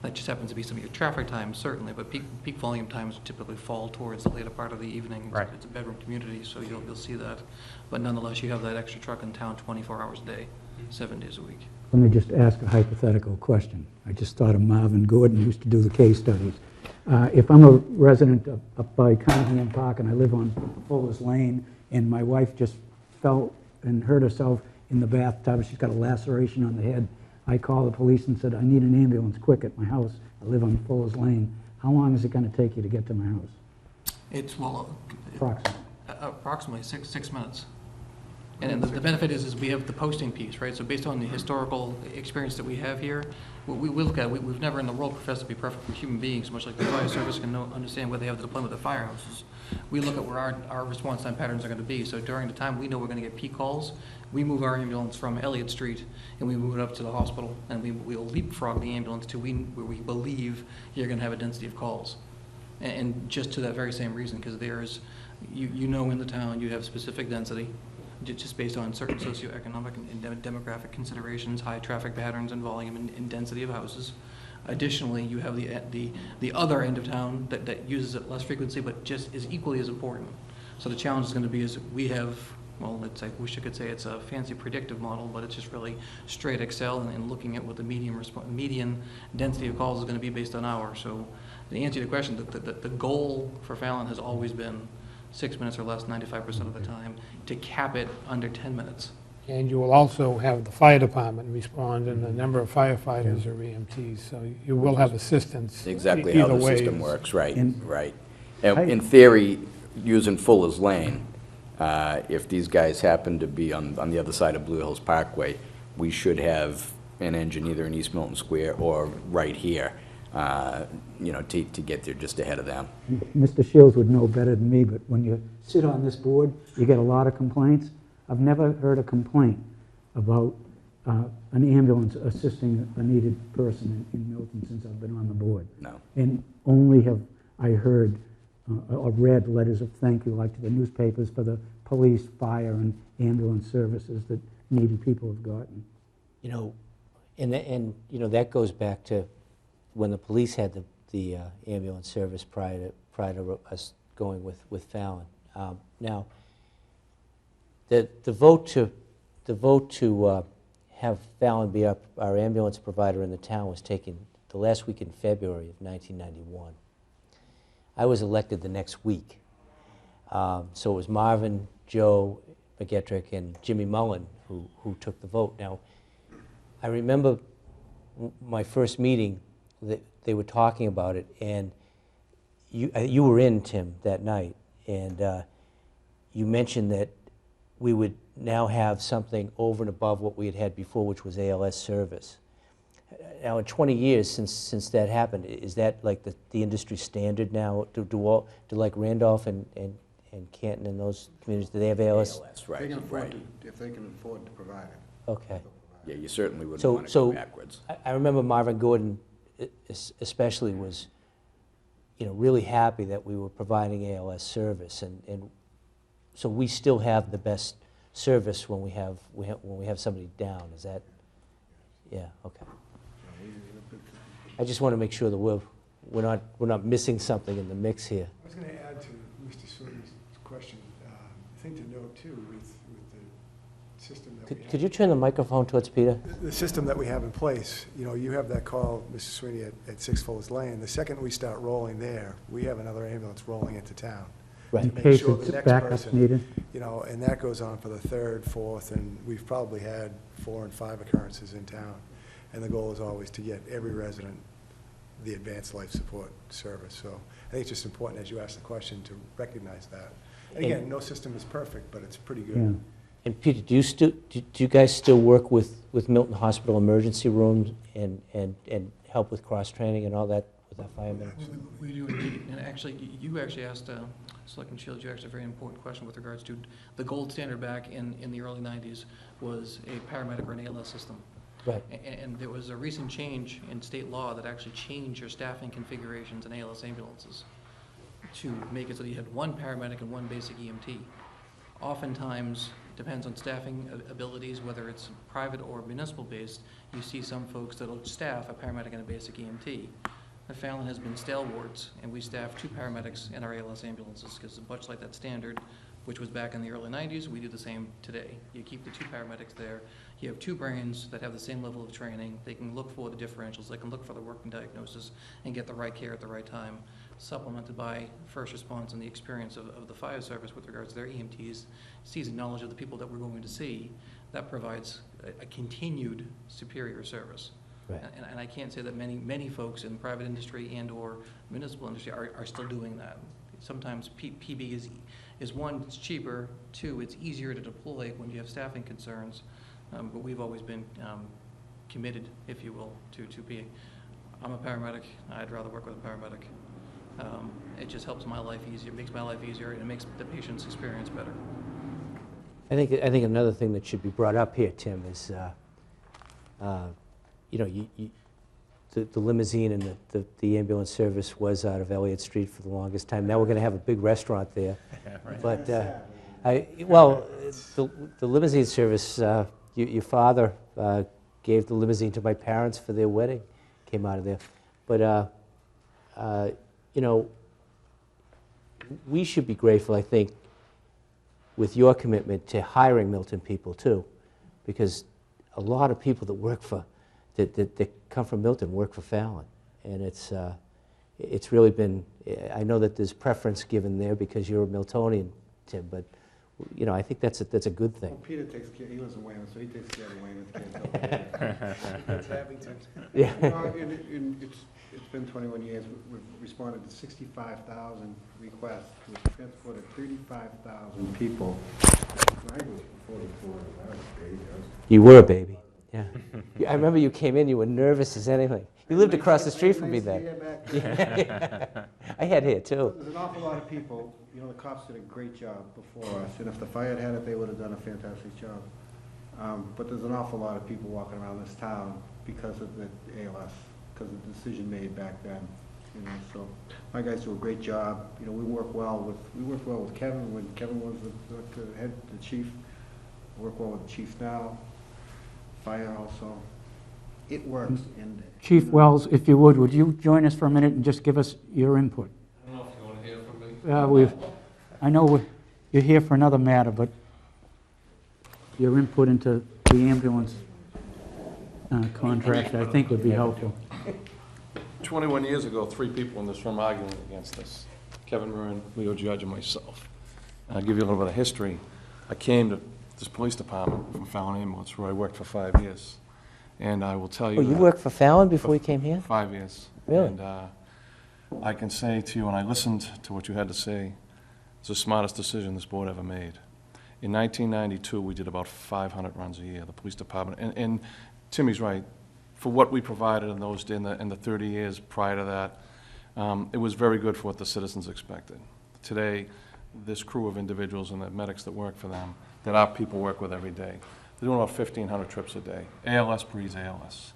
That just happens to be some of your traffic times, certainly, but peak volume times typically fall towards the later part of the evening. Right. It's a bedroom community, so you'll see that. But nonetheless, you have that extra truck in town 24 hours a day, 7 days a week. Let me just ask a hypothetical question. I just thought of Marvin Gordon, who used to do the case studies. If I'm a resident up by Cunningham Park and I live on Fuller's Lane, and my wife just fell and hurt herself in the bathtub, she's got a laceration on the head, I call the police and said, I need an ambulance quick at my house. I live on Fuller's Lane. How long is it going to take you to get to my house? It's, Approximately. approximately six minutes. And the benefit is we have the posting piece, right? So based on the historical experience that we have here, we look at, we've never in the world professed to be perfect for human beings, much like the fire service can understand where they have the deployment of firehouses. We look at where our response time patterns are going to be. So during the time we know we're going to get peak calls, we move our ambulance from Elliott Street and we move it up to the hospital, and we will leapfrog the ambulance to where we believe you're going to have a density of calls. And just to that very same reason, because there's, you know in the town you have specific density, just based on certain socioeconomic and demographic considerations, high traffic patterns and volume and density of houses. Additionally, you have the other end of town that uses it less frequency, but just is equally as important. So the challenge is going to be is we have, well, I wish I could say it's a fancy predictive model, but it's just really straight Excel and looking at what the median density of calls is going to be based on hour. So to answer your question, the goal for Fallon has always been 6 minutes or less 95% of the time, to cap it under 10 minutes. And you will also have the fire department respond and a number of firefighters or EMTs, so you will have assistance Exactly how either the way. system works, right, right. I- In theory, using Fuller's Lane, if these guys happen to be on the other side of Blue Hills Parkway, we should have an engine either in East Milton Square or right here. to get there just ahead of them. Mr. Shields would know better than me, but when you sit on this board, you get a lot of complaints. I've never heard a complaint about an ambulance assisting a needed person in Milton since I've been on the board. No. And only have I heard or read letters of thank you, like to the newspapers, for the police, fire, and ambulance services that needy people have gotten. That goes back to when the police had the ambulance service prior to us going with Fallon. Now, the vote to have Fallon be our ambulance provider in the town was taken the last week in February of 1991. I was elected the next week. So it was Marvin, Joe McGettrick, and Jimmy Mullen who took the vote. Now, I remember my first meeting, they were talking about it, and you were in, Tim, that night, and you mentioned that we would now have something over and above what we had before, which was ALS service. Now, in 20 years since that happened, is that like the industry standard now? Do like Randolph and Canton and those communities, do they have ALS? Right, right. If they can afford to provide it. Okay. Yeah, you certainly wouldn't want to go backwards. I remember Marvin Gordon especially was, really happy that we were providing ALS service, and so we still have the best service when we have somebody down. Is that? Yeah. Okay. I just want to make sure that we're not missing something in the mix here. I was going to add to Mr. Sweeney's question, the thing to note too with the system that we have. Could you turn the microphone towards Peter? The system that we have in place, you have that call, Mr. Sweeney, at Six Fuller's Lane. The second we start rolling there, we have another ambulance rolling into town. Right. In To make case sure it's the next backup's person, needed. and that goes on for the third, fourth, and we've probably had 4 and 5 occurrences in town. And the goal is always to get every resident the advanced life support service. So I think it's just important, as you ask the question, to recognize that. And again, no system is perfect, but it's pretty good. Yeah. And Peter, do you guys still work with Milton Hospital emergency rooms and help with cross-training and all that with our firemen? We do indeed. And actually, you actually asked, Selectman Shields, you asked a very important question with regards to the gold standard back in the early 90s was a paramedic or an ALS system. Right. And there was a recent change in state law that actually changed your staffing configurations in ALS ambulances to make it so that you had one paramedic and one basic EMT. Oftentimes, depends on staffing abilities, whether it's private or municipal based, you see some folks that'll staff a paramedic and a basic EMT. Fallon has been stalwarts, and we staff 2 paramedics in our ALS ambulances, because much like that standard, which was back in the early 90s, we do the same today. You keep the 2 paramedics there. You have 2 brains that have the same level of training. They can look for the differentials. They can look for the working diagnosis and get the right care at the right time, supplemented by first response and the experience of the fire service with regards to their EMTs, seasoned knowledge of the people that we're going to see. That provides a continued superior service. Right. And I can't say that many folks in private industry and or municipal industry are still doing that. Sometimes PB is 1, it's cheaper, 2, it's easier to deploy when you have staffing concerns, but we've always been committed, if you will, to being. I'm a paramedic. I'd rather work with a paramedic. It just helps my life easier, makes my life easier, and it makes the patient's experience better. I think another thing that should be brought up here, Tim, is the limousine and the ambulance service was out of Elliott Street for the longest time. Now we're going to have a big restaurant there. Yeah, right. But, the limousine service, your father gave the limousine to my parents for their wedding, came out of there. But, we should be grateful, I think, with your commitment to hiring Milton people, too, because a lot of people that work for that come from Milton work for Fallon, and it's really been. I know that there's preference given there because you're a Miltonian, Tim, but I think that's a good thing. Well, Peter takes care. He lives in Weymouth, so he takes care of Weymouth kids over there. That's Abington. Yeah. It's been 21 years. We've responded to 65,000 requests. We've transported 35,000 people. I was before the board. I was a baby. You were a baby. Yeah. I remember you came in, you were nervous as anything. You lived across the street from me Nice to then. hear back. I had here too. There's an awful lot of people, you know, the cops did a great job before us, and if the fire had had it, they would have done a fantastic job. But there's an awful lot of people walking around this town because of the ALS, because of the decision made back then, you know, so my guys do a great job. You know, we work well with Kevin when Kevin was the chief. We work well with the chief now, fire also. It works. And Chief Wells, if you would you join us for a minute and just give us your input? I don't know if you want to hear from me. I know you're here for another matter, but your input into the ambulance contract, I think, would be helpful. 21 years ago, 3 people in this room arguing against this. Kevin Murrin, Leo Judge, and myself. And I'll give you a little bit of history. I came to this police department from Fallon Ambulance, where I worked for 5 years. And I will tell you Oh, you worked for Fallon before you came here? 5 years. Really? And I can say to you, and I listened to what you had to say, it's the smartest decision this board ever made. In 1992, we did about 500 runs a year, the police department. And Timmy's right. For what we provided in those in the 30 years prior to that, it was very good for what the citizens expected. Today, this crew of individuals and the medics that work for them, that our people work with every day, they're doing about 1,500 trips a day. ALS breeds ALS.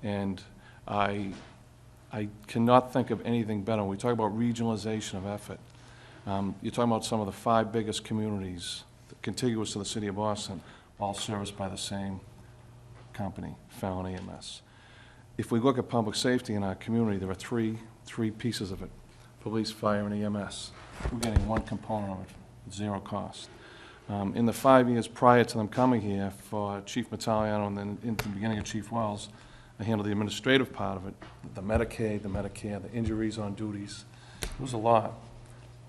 And I cannot think of anything better. When we talk about regionalization of effort, you're talking about some of the 5 biggest communities contiguous to the city of Boston, all serviced by the same company, Fallon EMS. If we look at public safety in our community, there are three pieces of it: police, fire, and EMS. We're getting one component of it at 0 cost. In the 5 years prior to them coming here, for Chief Mataliano and then in the beginning of Chief Wells, I handled the administrative part of it, the Medicaid, the Medicare, the injuries on duties. It was a lot.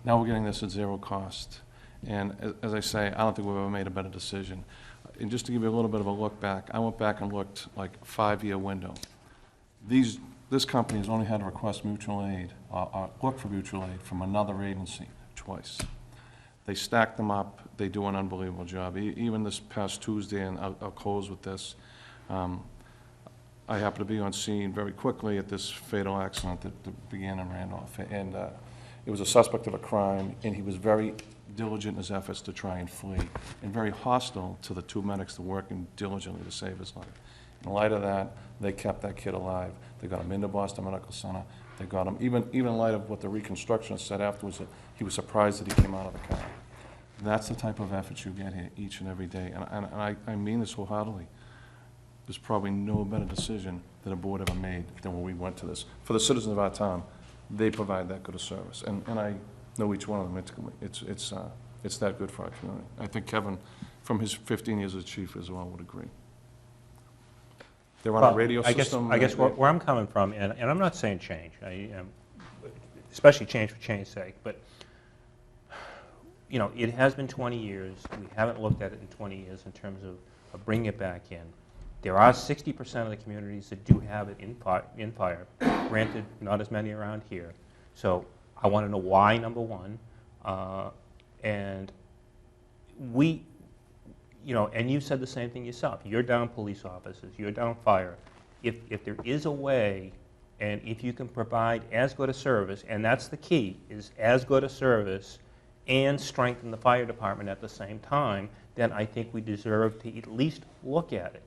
Now we're getting this at 0 cost. And as I say, I don't think we've ever made a better decision. And just to give you a little bit of a look back, I went back and looked like a 5-year window. This company has only had to request mutual aid, look for mutual aid from another agency twice. They stack them up. They do an unbelievable job. Even this past Tuesday, and I'll close with this, I happened to be on scene very quickly at this fatal accident that began in Randolph. And it was a suspect of a crime, and he was very diligent in his efforts to try and flee, and very hostile to the 2 medics that worked diligently to save his life. In light of that, they kept that kid alive. They got him into Boston Medical Center. They got him, even in light of what the reconstructionist said afterwards, that he was surprised that he came out of the car. That's the type of efforts you get here each and every day, and I mean this wholeheartedly. There's probably no better decision that a board ever made than when we went to this. For the citizens of our town, they provide that good a service, and I know each one of them. It's that good for our community. I think Kevin, from his 15 years as chief as well, would agree. They're on a radio system. I guess where I'm coming from, and I'm not saying change, especially change for change's sake, but you know, it has been 20 years. We haven't looked at it in 20 years in terms of bringing it back in. There are 60% of the communities that do have it in fire. Granted, not as many around here. So I want to know why, number one, and we, you know, and you said the same thing yourself. You're down police officers, you're down fire. If there is a way, and if you can provide as good a service, and that's the key, is as good a service and strengthen the fire department at the same time, then I think we deserve to at least look at it.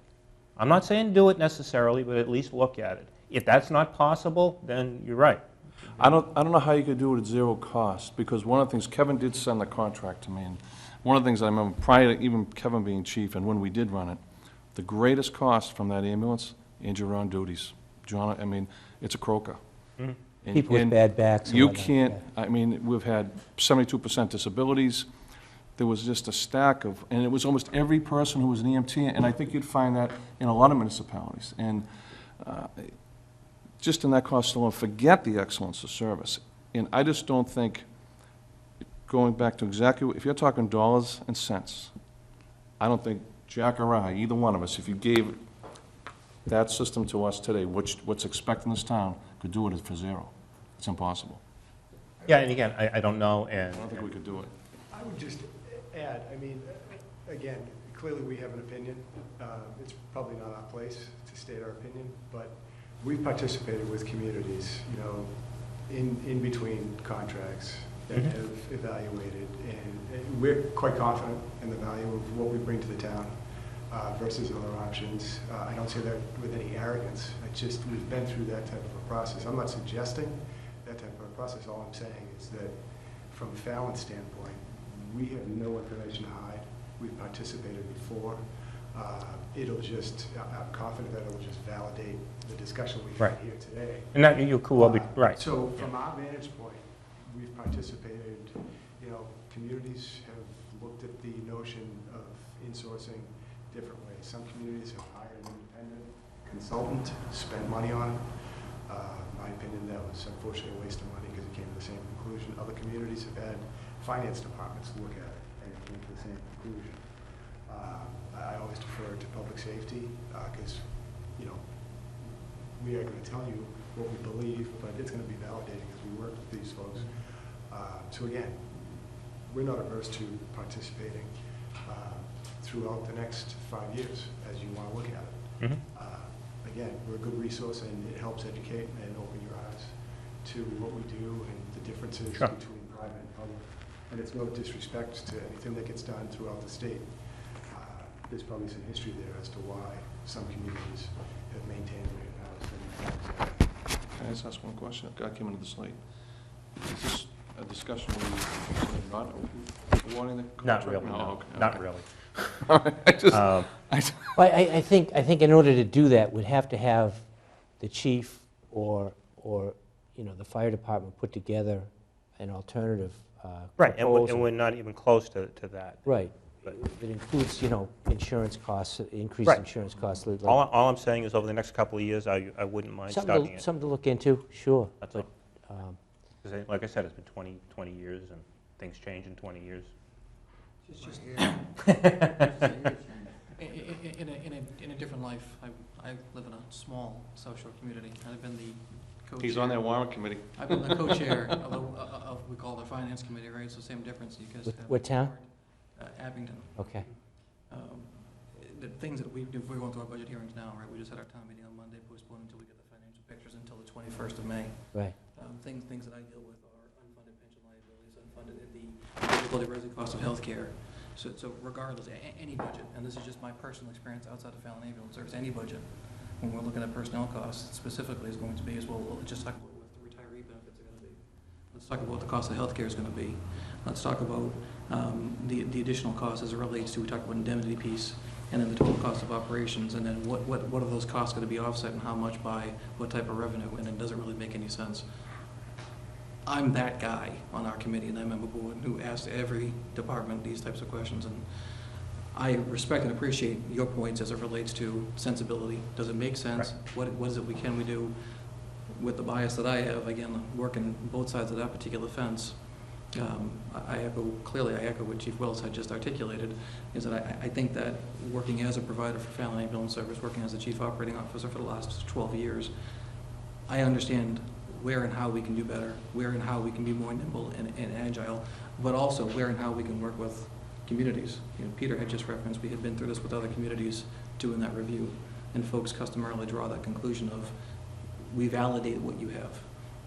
I'm not saying do it necessarily, but at least look at it. If that's not possible, then you're right. I don't know how you could do it at 0 cost, because one of the things, Kevin did send the contract to me, and one of the things I remember prior to even Kevin being chief and when we did run it, the greatest cost from that ambulance, injury on duties. John, I mean, it's a croaker. Mm-hmm. People with bad backs. You can't, I mean, we've had 72% disabilities. There was just a stack of, and it was almost every person who was an EMT, and I think you'd find that in a lot of municipalities. And just in that cost alone, forget the excellence of service. And I just don't think, going back to exactly, if you're talking dollars and cents, I don't think Jack or I, either one of us, if you gave that system to us today, what's expected in this town, could do it for 0. It's impossible. Yeah, and again, I don't know, and I don't think we could do it. I would just add, I mean, again, clearly we have an opinion. It's probably not our place to state our opinion, but we've participated with communities, you know, in between contracts that have evaluated, and we're quite confident in the value of what we bring to the town versus other options. I don't say that with any arrogance. It's just we've been through that type of a process. I'm not suggesting that type of a process. All I'm saying is that from Fallon's standpoint, we have no information to hide. We've participated before. It'll just, I'm confident that it'll just validate the discussion we've had here today. And that, you're cool, right. So from our vantage point, we've participated, you know, communities have looked at the notion of insourcing different ways. Some communities have hired an independent consultant, spent money on it. In my opinion, that was unfortunately a waste of money because it came to the same conclusion. Other communities have had finance departments look at it and it came to the same conclusion. I always defer to public safety because, you know, we are going to tell you what we believe, but it's going to be validating as we work with these folks. So again, we're not averse to participating throughout the next 5 years as you want to look at it. Again, we're a good resource and it helps educate and open your eyes to what we do and the differences between private and public. And it's no disrespect to anything that gets done throughout the state. There's probably some history there as to why some communities have maintained the way it has. Can I just ask one question? I came into this late. Is this a discussion where you're not awarding the contract? Not really, No, no. okay, Not okay. really. All right, Well, I think in order to do that, we'd have to have the chief or you know, the fire department put together an alternative Right, and proposal. we're not even close to that. Right. It includes, you know, insurance costs, increased Right. insurance costs. like- All I'm saying is over the next couple of years, I wouldn't mind starting it. Something to look into, sure. That's But, all. 'Cause like I said, it's been 20 years, and things change in 20 years. Just in a different life, I live in a small South Shore community. I've been the co-chair. He's on that warrant committee. I've been the co-chair of we call it the finance committee, right? It's the same difference. You guys have. What town? Abington. Okay. The things that we're going through our budget hearings now, right? We just had our town meeting on Monday, postponed until we get the financial pictures until the 21st of May. Right. Things that I deal with are unfunded pension liabilities, unfunded the rising cost of healthcare. So regardless, any budget, and this is just my personal experience outside of Fallon Ambulance Service, any budget, when we're looking at personnel costs specifically, is going to be as well. Let's just talk about what the retiree benefits are going to be. Let's talk about what the cost of healthcare is going to be. Let's talk about the additional costs as it relates to, we talked about indemnity piece, and then the total cost of operations, and then what are those costs going to be offset and how much by what type of revenue, and it doesn't really make any sense. I'm that guy on our committee and that member board who asks every department these types of questions, and I respect and appreciate your points as it relates to sensibility. Does it make sense? Right. What is it can we do? With the bias that I have, again, working both sides of that particular fence, I echo what Chief Wells had just articulated, is that I think that working as a provider for Fallon Ambulance Service, working as a Chief Operating Officer for the last 12 years, I understand where and how we can do better, where and how we can be more nimble and agile, but also where and how we can work with communities. You know, Peter had just referenced, we had been through this with other communities doing that review, and folks customarily draw that conclusion of, we validate what you have.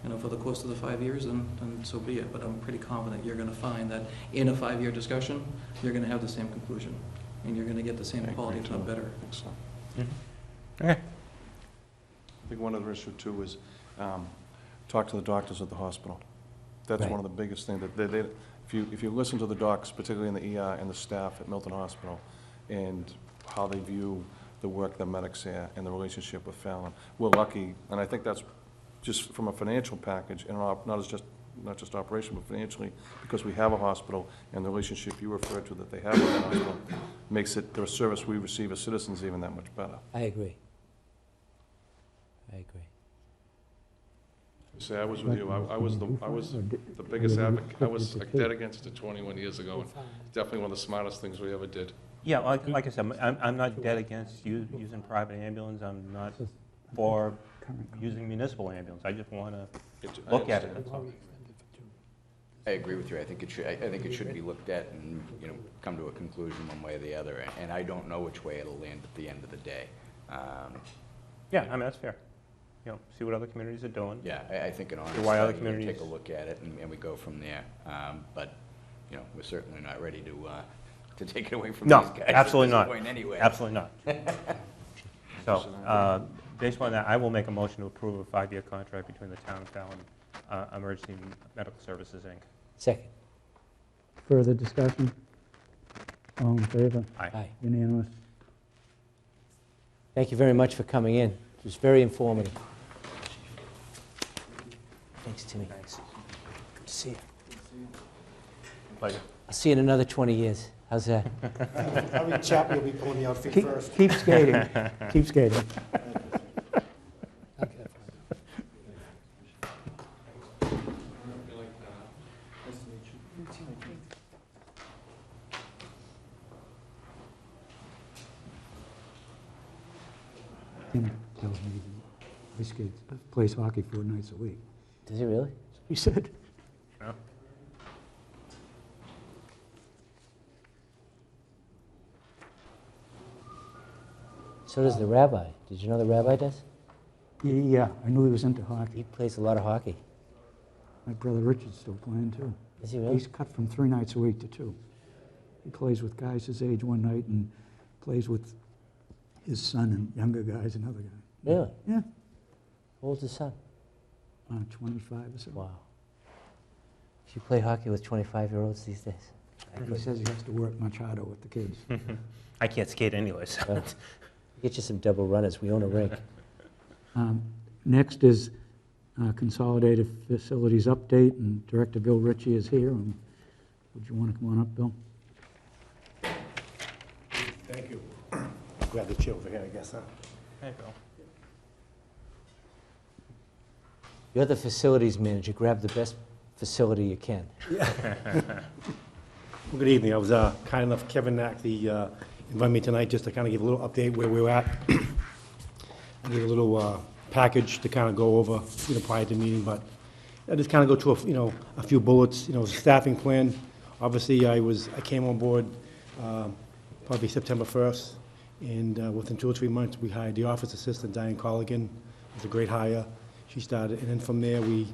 You know, for the course of the 5 years, and so be it. But I'm pretty confident you're going to find that in a 5-year discussion, you're going to have the same conclusion, and you're going to get the same quality, if not better. So. Okay. I think one other issue too is talk to the doctors at the hospital. That's Right. one of the biggest things that they if you listen to the docs, particularly in the ER and the staff at Milton Hospital, and how they view the work that medics here and the relationship with Fallon, we're lucky, and I think that's just from a financial package, and not just operation, but financially, because we have a hospital, and the relationship you referred to that they have with that hospital makes it the service we receive as citizens even that much better. I agree. See, I was with you. I was the biggest advocate. I was dead against it 21 years ago, and definitely one of the smartest things we ever did. Yeah, like I said, I'm not dead against using private ambulance. I'm not for using municipal ambulance. I just want to look at it. That's all. I agree with you. I think it should be looked at and, you know, come to a conclusion one way or the other. And I don't know which way it'll land at the end of the day. Yeah, I mean, that's fair. see what other communities are doing. Yeah, I think in honest, why other we communities- take a look at it and we go from there. But, we're certainly not ready to take it away from No, these guys absolutely at this not. point anyway. Absolutely not. So, based on that, I will make a motion to approve a 5-year contract between the town of Fallon Emergency Medical Services, Inc. Second. Further discussion? All in favor? Aye. Unanimous? Thank you very much for coming in. It was very informative. Thanks, Timmy. Thanks. Good to see you. Pleasure. I'll see you in another 20 years. How's that? How many chap you'll be pulling the outfit first? Keep skating. Keep skating. Okay. Tim tells me he skates, plays hockey 4 nights a week. Does he really? He said. Yeah. So does the rabbi. Did you know the rabbi does? Yeah, I knew he was into hockey. He plays a lot of hockey. My brother Richard's still playing, too. Is he really? He's cut from 3 nights a week to 2. He plays with guys his age one night and plays with his son and younger guys another guy. Really? Yeah. How old's his son? 25 or so. Wow. Do you play hockey with 25-year-olds these days? He says he has to work much harder with the kids. I can't skate anyway, so. Well, get you some double runners. We own a rink. Next is Consolidated Facilities Update, and Director Bill Ritchie is here. And would you want to come on up, Bill? Thank you. Grab the chair over here, I guess, huh? Hey, Bill. You're the facilities manager. Grab the best facility you can. Well, good evening. I was kind enough, Kevin Knack, invited me tonight just to kind of give a little update where we're at. I gave a little package to kind of go over, prior to the meeting, but I just kind of go through, a few bullets, staffing plan. Obviously, I came on board probably September 1st, and within 2 or 3 months, we hired the office assistant, Diane Colligan. It was a great hire. She started, and then from there, we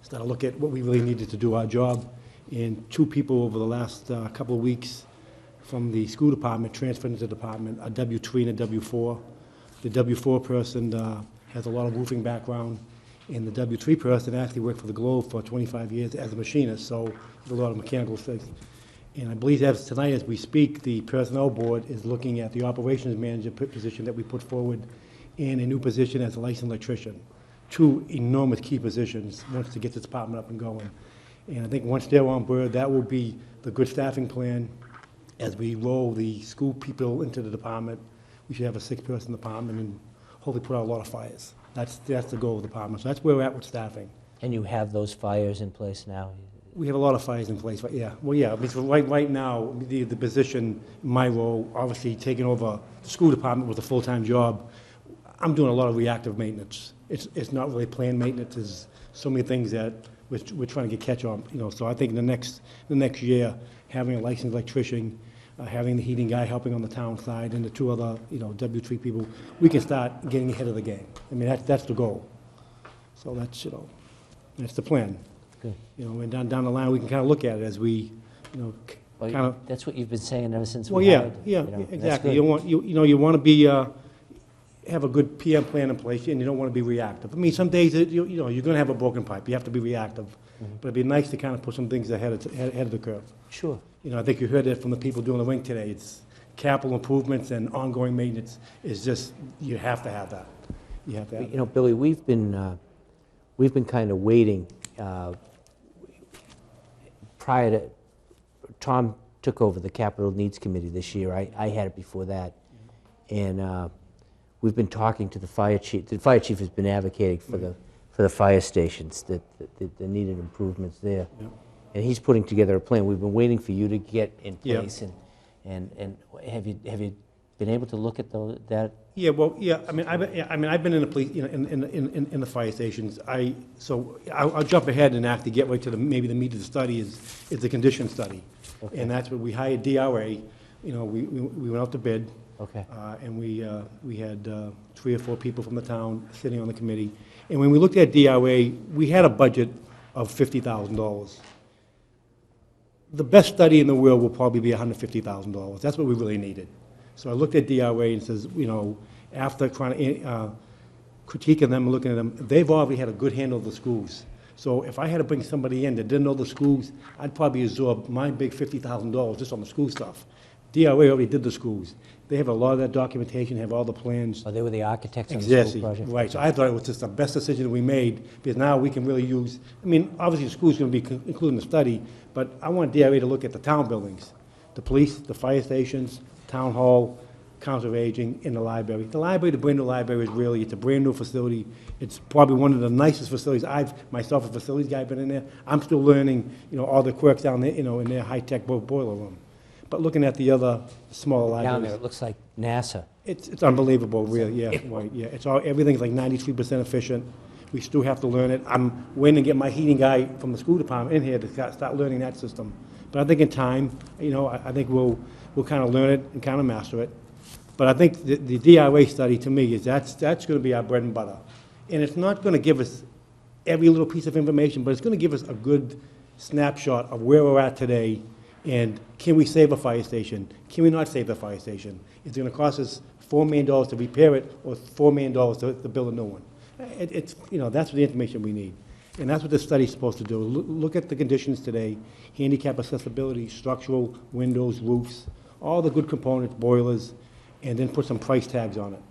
started to look at what we really needed to do our job. And 2 people over the last couple of weeks from the school department transferred into the department, a W3 and a W4. The W4 person has a lot of roofing background, and the W3 person actually worked for the Globe for 25 years as a machinist, so there's a lot of mechanical things. And I believe as tonight, as we speak, the personnel board is looking at the operations manager position that we put forward and a new position as a licensed electrician. 2 enormous key positions once to get this department up and going. And I think once they're on board, that will be the good staffing plan as we roll the school people into the department. We should have a 6-person department and hopefully put out a lot of fires. That's the goal of the department. So that's where we're at with staffing. And you have those fires in place now? We have a lot of fires in place, but yeah. Well, yeah, because right now, the position, my role, obviously taking over the school department with a full-time job, I'm doing a lot of reactive maintenance. It's not really planned maintenance. There's so many things that we're trying to get catch on, So I think the next year, having a licensed electrician, having the heating guy helping on the town side, and the 2 other, W3 people, we can start getting ahead of the game. I mean, that's the goal. So that's the plan. Good. And down the line, we can kind of look at it as we, Well, kind of. that's what you've been saying ever since Well, we yeah, hired yeah, you, that's exactly. good. You want to be, have a good PM plan in place, and you don't want to be reactive. I mean, some days, you're going to have a broken pipe. You have to be reactive. But it'd be nice to kind of put some things ahead of the curve. Sure. I think you heard that from the people doing the rink today. It's capital improvements and ongoing maintenance is just, you have to have that. You have to have that. Billy, we've been kind of waiting. Prior to, Tom took over the Capital Needs Committee this year. I had it before that. And we've been talking to the fire chief. The fire chief has been advocating for the fire stations, that the needed improvements there. Yep. And he's putting together a plan. We've been waiting for you to get in Yep. place. And have you been able to look at that? Yeah, well, yeah. I mean, I've been in the police, in the fire stations. So I'll jump ahead and actually get right to maybe the meat of the study is the condition study, Okay. and that's what we hired DRA. We went out to bid. Okay. And we had 3 or 4 people from the town sitting on the committee. And when we looked at DRA, we had a budget of $50,000. The best study in the world will probably be $150,000. That's what we really needed. So I looked at DRA and says, you know, after trying to critiquing them, looking at them, they've already had a good handle of the schools. So if I had to bring somebody in that didn't know the schools, I'd probably absorb my big $50,000 just on the school stuff. DRA already did the schools. They have a lot of that documentation, have all the plans. Oh, they were the architects on the Exactly, school project? right. So I thought it was just the best decision that we made, because now we can really use, I mean, obviously the school's gonna be included in the study, but I want DRA to look at the town buildings, the police, the fire stations, town hall, council of aging, and the library. The library, the brand-new library is really, it's a brand-new facility. It's probably one of the nicest facilities. Myself, a facilities guy, been in there. I'm still learning, you know, all the quirks down there, you know, in their high-tech boiler room. But looking at the other smaller libraries. Down there, it looks like NASA. It's unbelievable, really, yeah, right, yeah. It's all, everything's like 93% efficient. We still have to learn it. I'm waiting to get my heating guy from the school department in here to start learning that system. But I think in time, you know, I think we'll kind of learn it and kind of master it. But I think the DRA study, to me, is that's going to be our bread and butter. And it's not going to give us every little piece of information, but it's going to give us a good snapshot of where we're at today, and can we save a fire station? Can we not save the fire station? Is it going to cost us $4 million to repair it, or $4 million to build a new one? It's, you know, that's the information we need. And that's what this study's supposed to do. Look at the conditions today, handicap accessibility, structural, windows, roofs, all the good components, boilers, and then put some price tags on it.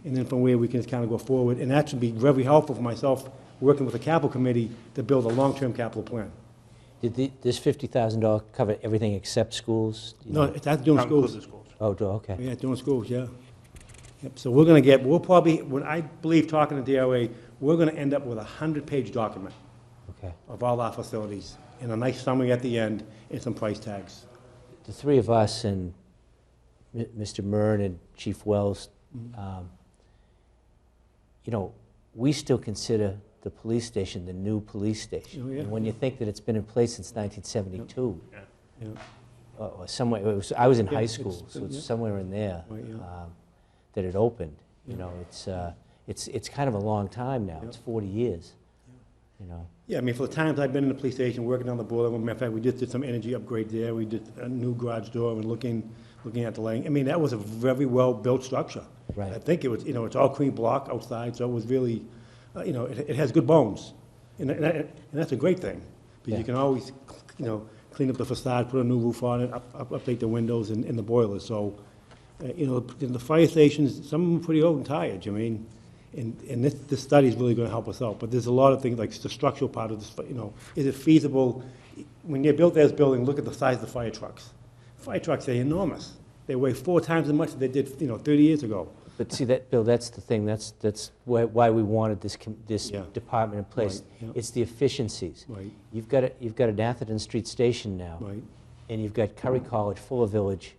And then from where we can just kind of go forward. And that should be very helpful for myself, working with the capital committee to build a long-term capital plan. Did this $50,000 cover everything except schools? No, that's doing schools. Oh, okay. Yeah, doing schools, yeah. Yep, so we'll probably, when I believe talking to DOA, we're gonna end up with a 100-page document Okay. of all our facilities, and a nice summary at the end, and some price tags. The three of us and Mr. Mern and Chief Wells, you know, we still consider the police station the new police station. Oh, yeah. And when you think that it's been in place since 1972, Yeah. or somewhere, I was in Yeah, high it's school, so been- it's yeah. somewhere in there Right, yeah. that it opened. You know, it's kind of a long time now. Yeah. It's 40 years. You know. Yeah, I mean, for the times I've been in the police station, working on the boiler room, matter of fact, we just did some energy upgrades there. We did a new garage door and looking at the lighting. I mean, that was a very well-built structure. Right. I think it was, you know, it's all cream block outside, so it was really, you know, it has good bones. And that's a great thing, because Yeah. you can always, you know, clean up the facade, put a new roof on it, update the windows and the boilers. So, you know, the fire stations, some of them are pretty old and tired, I mean, and this study is really going to help us out. But there's a lot of things, like the structural part of this, you know, is it feasible? When you built this building, look at the size of the fire trucks. Fire trucks are enormous. They weigh 4 times as much as they did, you know, 30 years ago. But see, that, Bill, that's the thing. That's why we wanted this Yeah. department in place. Right, yeah. It's the efficiencies. Right. You've got an Atherton Street station now, Right, and you've got Curry College, Fuller Village.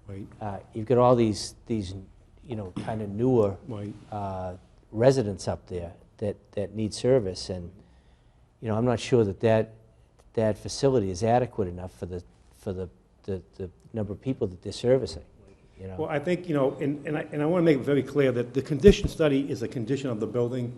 right, You've got all these you know, kind of newer right. residents up there that need service, and you know, I'm not sure that facility is adequate enough for the number of people that they're servicing. You know. Well, I think, you know, and I want to make it very clear that the condition study is a condition of the building.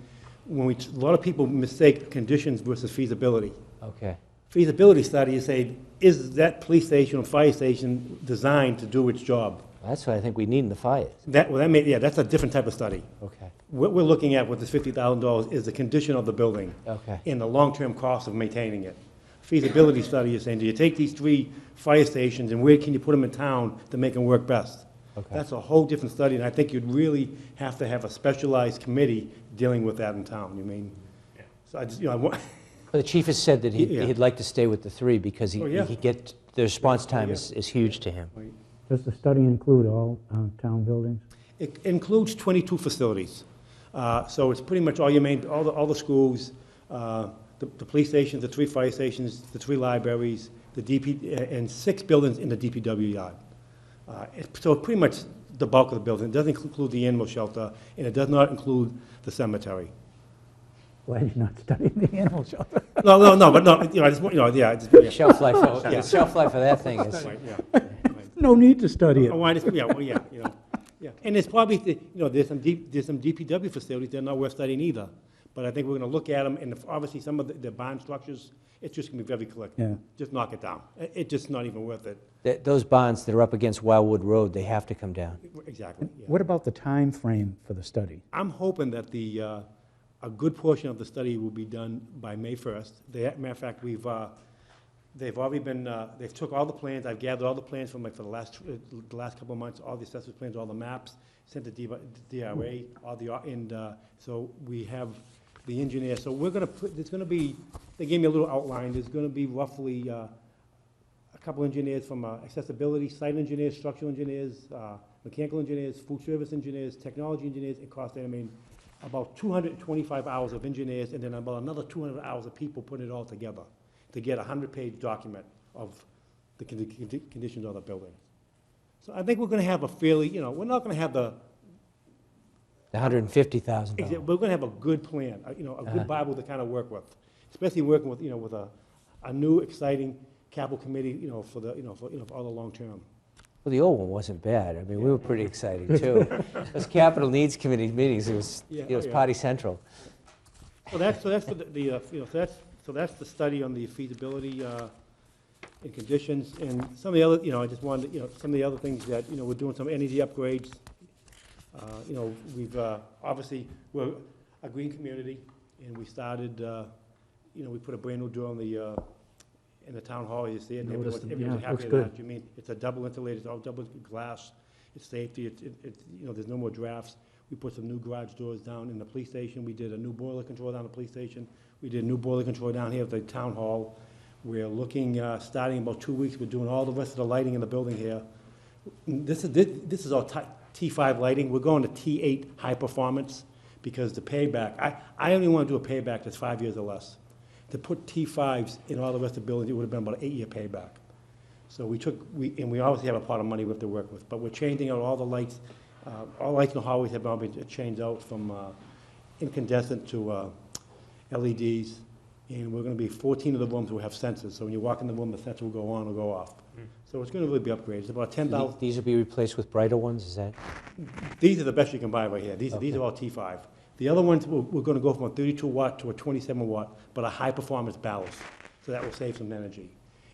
A lot of people mistake conditions versus feasibility. Okay. Feasibility study is say, is that police station or fire station designed to do its job? That's what I think we need in the fires. That's a different type of study. Okay. What we're looking at with this $50,000 is the condition of the building. Okay. And the long-term cost of maintaining it. Feasibility study is saying, do you take these 3 fire stations and where can you put them in town to make them work best? Okay. That's a whole different study, and I think you'd really have to have a specialized committee dealing with that in town, you mean? So I just, you know, Well, the chief has said that Yeah. he'd like to stay with the 3 because Oh, yeah. he get the response time yeah. is huge to him. Does the study include all town buildings? It includes 22 facilities. So it's pretty much all the schools, the police stations, the 3 fire stations, the 3 libraries, and 6 buildings in the DPW yard. So pretty much the bulk of the building. It doesn't include the animal shelter, and it does not include the cemetery. Glad you're not studying the animal shelter. No, but no, you know, I just, you know, yeah. The shelf life, Yeah. the shelf life of that thing is. Right, yeah. No need to study it. Oh, I just, yeah, well, yeah, you know. Yeah, and there's probably, there's some DPW facilities that are not worth studying either. But I think we're gonna look at them, and obviously some of the barn structures, it's just gonna be very quick. Yeah. Just knock it down. It's just not even worth it. Those bonds that are up against Wildwood Road, they have to come down. Exactly, yeah. What about the time frame for the study? I'm hoping that a good portion of the study will be done by May 1st. Matter of fact, they've already been, they've took all the plans, I've gathered all the plans from for the last couple of months, all the assessment plans, all the maps, sent to DRA, so we have the engineer. So we're gonna put, there's gonna be, they gave me a little outline, there's gonna be roughly a couple engineers from accessibility, site engineers, structural engineers, mechanical engineers, food service engineers, technology engineers, and cost estimate. About 225 hours of engineers, and then about another 200 hours of people putting it all together to get a 100-page document of the conditions of the building. So I think we're gonna have a fairly, we're not gonna have the $150,000. we're gonna have a good plan, a good Bible to kind of work with, especially working with, with a new, exciting capital committee, for all the long term. Well, the old one wasn't bad. I mean, we were pretty excited, too. Those capital needs committee meetings, it was party central. So that's the study on the feasibility and conditions, and some of the other, I just wanted, some of the other things that, we're doing some energy upgrades. We've, obviously, we're a green community, and we started, we put a brand new door on in the town hall, you see it, and everyone's happy with that. You mean, it's a double insulated, it's all double glass, it's safety, there's no more drafts. We put some new garage doors down in the police station, we did a new boiler control down at the police station, we did a new boiler control down here at the town hall. We're looking, starting in about 2 weeks, we're doing all the rest of the lighting in the building here. This is all T5 lighting, we're going to T8 high performance, because the payback, I only want to do a payback that's 5 years or less. To put T5s in all the rest of the buildings, it would have been about an 8-year payback. So we obviously have a pot of money we have to work with, but we're changing out all the lights. All lights in the hallways have now been changed out from incandescent to LEDs, and we're going to be 14 of the rooms will have sensors. So when you walk in the room, the sensor will go on or go off. So it's going to really be upgraded. It's about 10,000. These will be replaced with brighter ones, is that? These are the best you can buy right here. These are all T5. The other ones, we're going to go from a 32 watt to a 27 watt, but a high performance ballast. So that will save some energy.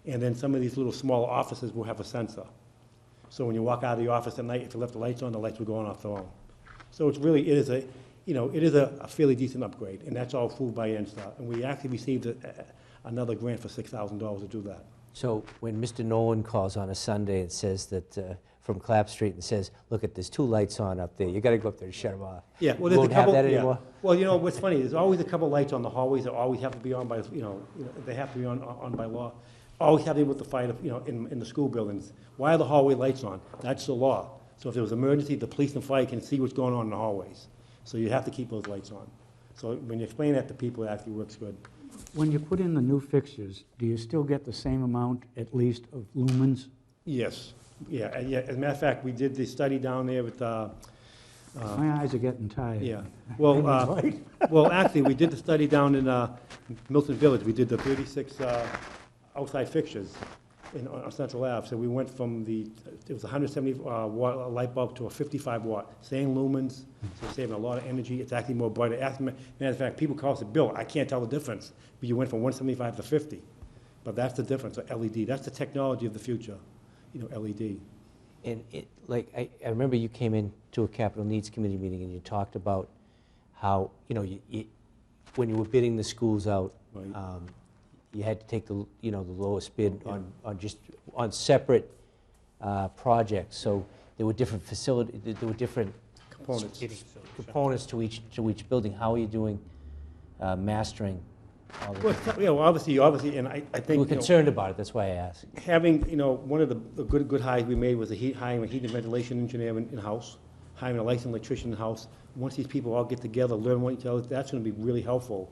And then some of these little small offices will have a sensor. So when you walk out of the office at night, if you left the lights on, the lights will go on off their own. So it is a fairly decent upgrade, and that's all food by N-Star. And we actually received another grant for $6,000 to do that. So when Mr. Nolan calls on a Sunday and says that, from Clapp Street, and says, look, there's 2 lights on up there, you gotta go up there and shut them off. Yeah, well, You there's won't a have couple. that anymore? Well, what's funny, there's always a couple lights on the hallways that always have to be on by, they have to be on by law. Always have to be with the fire, in the school buildings. Why are the hallway lights on? That's the law. So if there was an emergency, the police and fire can see what's going on in the hallways. So you have to keep those lights on. So when you explain that to people, it actually works good. When you put in the new fixtures, do you still get the same amount, at least, of lumens? Yes, yeah. As a matter of fact, we did the study down there with, My eyes are getting tired. yeah. Well, actually, we did the study down in Milton Village. We did the 36 outside fixtures on Central Ave. So we went from it was a 170 watt light bulb to a 55 watt. Same lumens, so saving a lot of energy. It's actually more brighter. Matter of fact, people call us a bill. I can't tell the difference. But you went from 175 to 50. But that's the difference, LED. That's the technology of the future, LED. And I remember you came into a capital needs committee meeting and you talked about how, when you were bidding the schools out, Right. You had to take the lowest bid on separate projects. So there were different there were different components to each building. How are you doing mastering all of Well, obviously, and I think we're concerned about it. That's why I asked. Having, one of the good hires we made was hiring a heat and ventilation engineer in-house, hiring a licensed electrician in-house. Once these people all get together, learn what each other, that's going to be really helpful.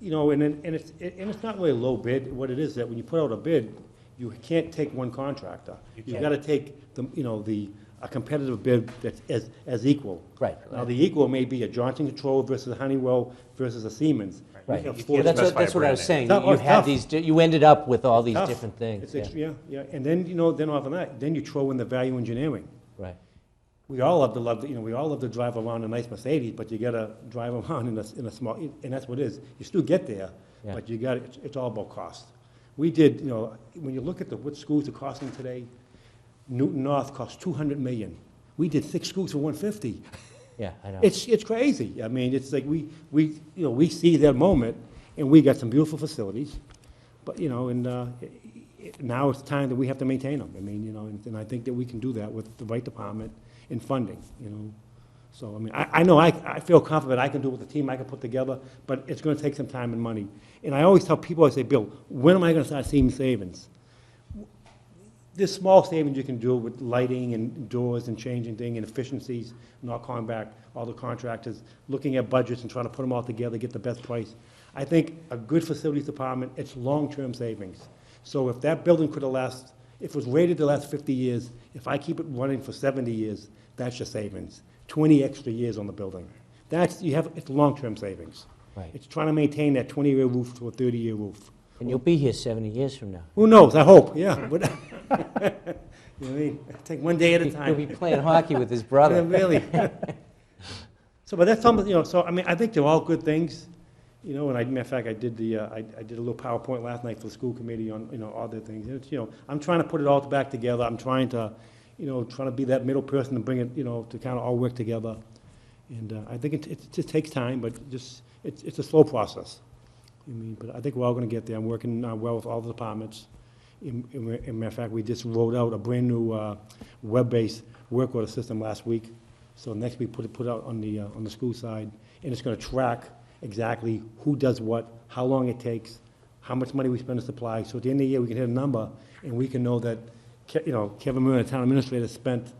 And it's not really a low bid. What it is that when you put out a bid, you can't take one contractor. You've got to take a competitive bid that's as equal. Right. Now, the equal may be a Johnson Control versus a Honeywell versus a Siemens. Right. Well, That's what I was saying. Tough. You had Tough. you ended up with all these Tough. different things. Yeah. And then, then off of that, then you throw in the value engineering. Right. we all love to, we all love to drive around a nice Mercedes, but you gotta drive around in a small, and that's what it is. You still get there, Yeah. but it's all about cost. We did, when you look at what schools are costing today, Newton North cost 200 million. We did 6 schools for 150. Yeah, I know. It's crazy. I mean, it's like we see that moment, and we got some beautiful facilities, but, now it's time that we have to maintain them. I mean, and I think that we can do that with the right department and funding, So, I mean, I know I feel confident I can do it with the team I can put together, but it's gonna take some time and money. And I always tell people, I say, Bill, when am I gonna start seeing savings? There's small savings you can do with lighting and doors and changing things and efficiencies, not calling back all the contractors, looking at budgets and trying to put them all together, get the best price. I think a good facilities department, it's long-term savings. So if that building could have if it was rated to last 50 years, if I keep it running for 70 years, that's your savings. 20 extra years on the building. It's long-term savings. Right. It's trying to maintain that 20-year roof to a 30-year roof. And you'll be here 70 years from now. Who knows? I hope, yeah. But you know what I mean? Take one day at a time. He'll be playing hockey with his brother. Yeah, really. So, but that's something, so, I mean, I think they're all good things, and matter of fact, I did I did a little PowerPoint last night for the school committee on, all the things. And it's, I'm trying to put it all back together. I'm trying to, trying to be that middle person to bring it, to kind of all work together. And I think it just takes time, but it's a slow process. I mean, but I think we're all going to get there. I'm working well with all the departments. In matter of fact, we just rolled out a brand-new web-based work order system last week. So next week, put it out on the school side, and it's going to track exactly who does what, how long it takes, how much money we spend on supply. So at the end of the year, we can hit a number, and we can know that, Kevin Murray, the town administrator, spent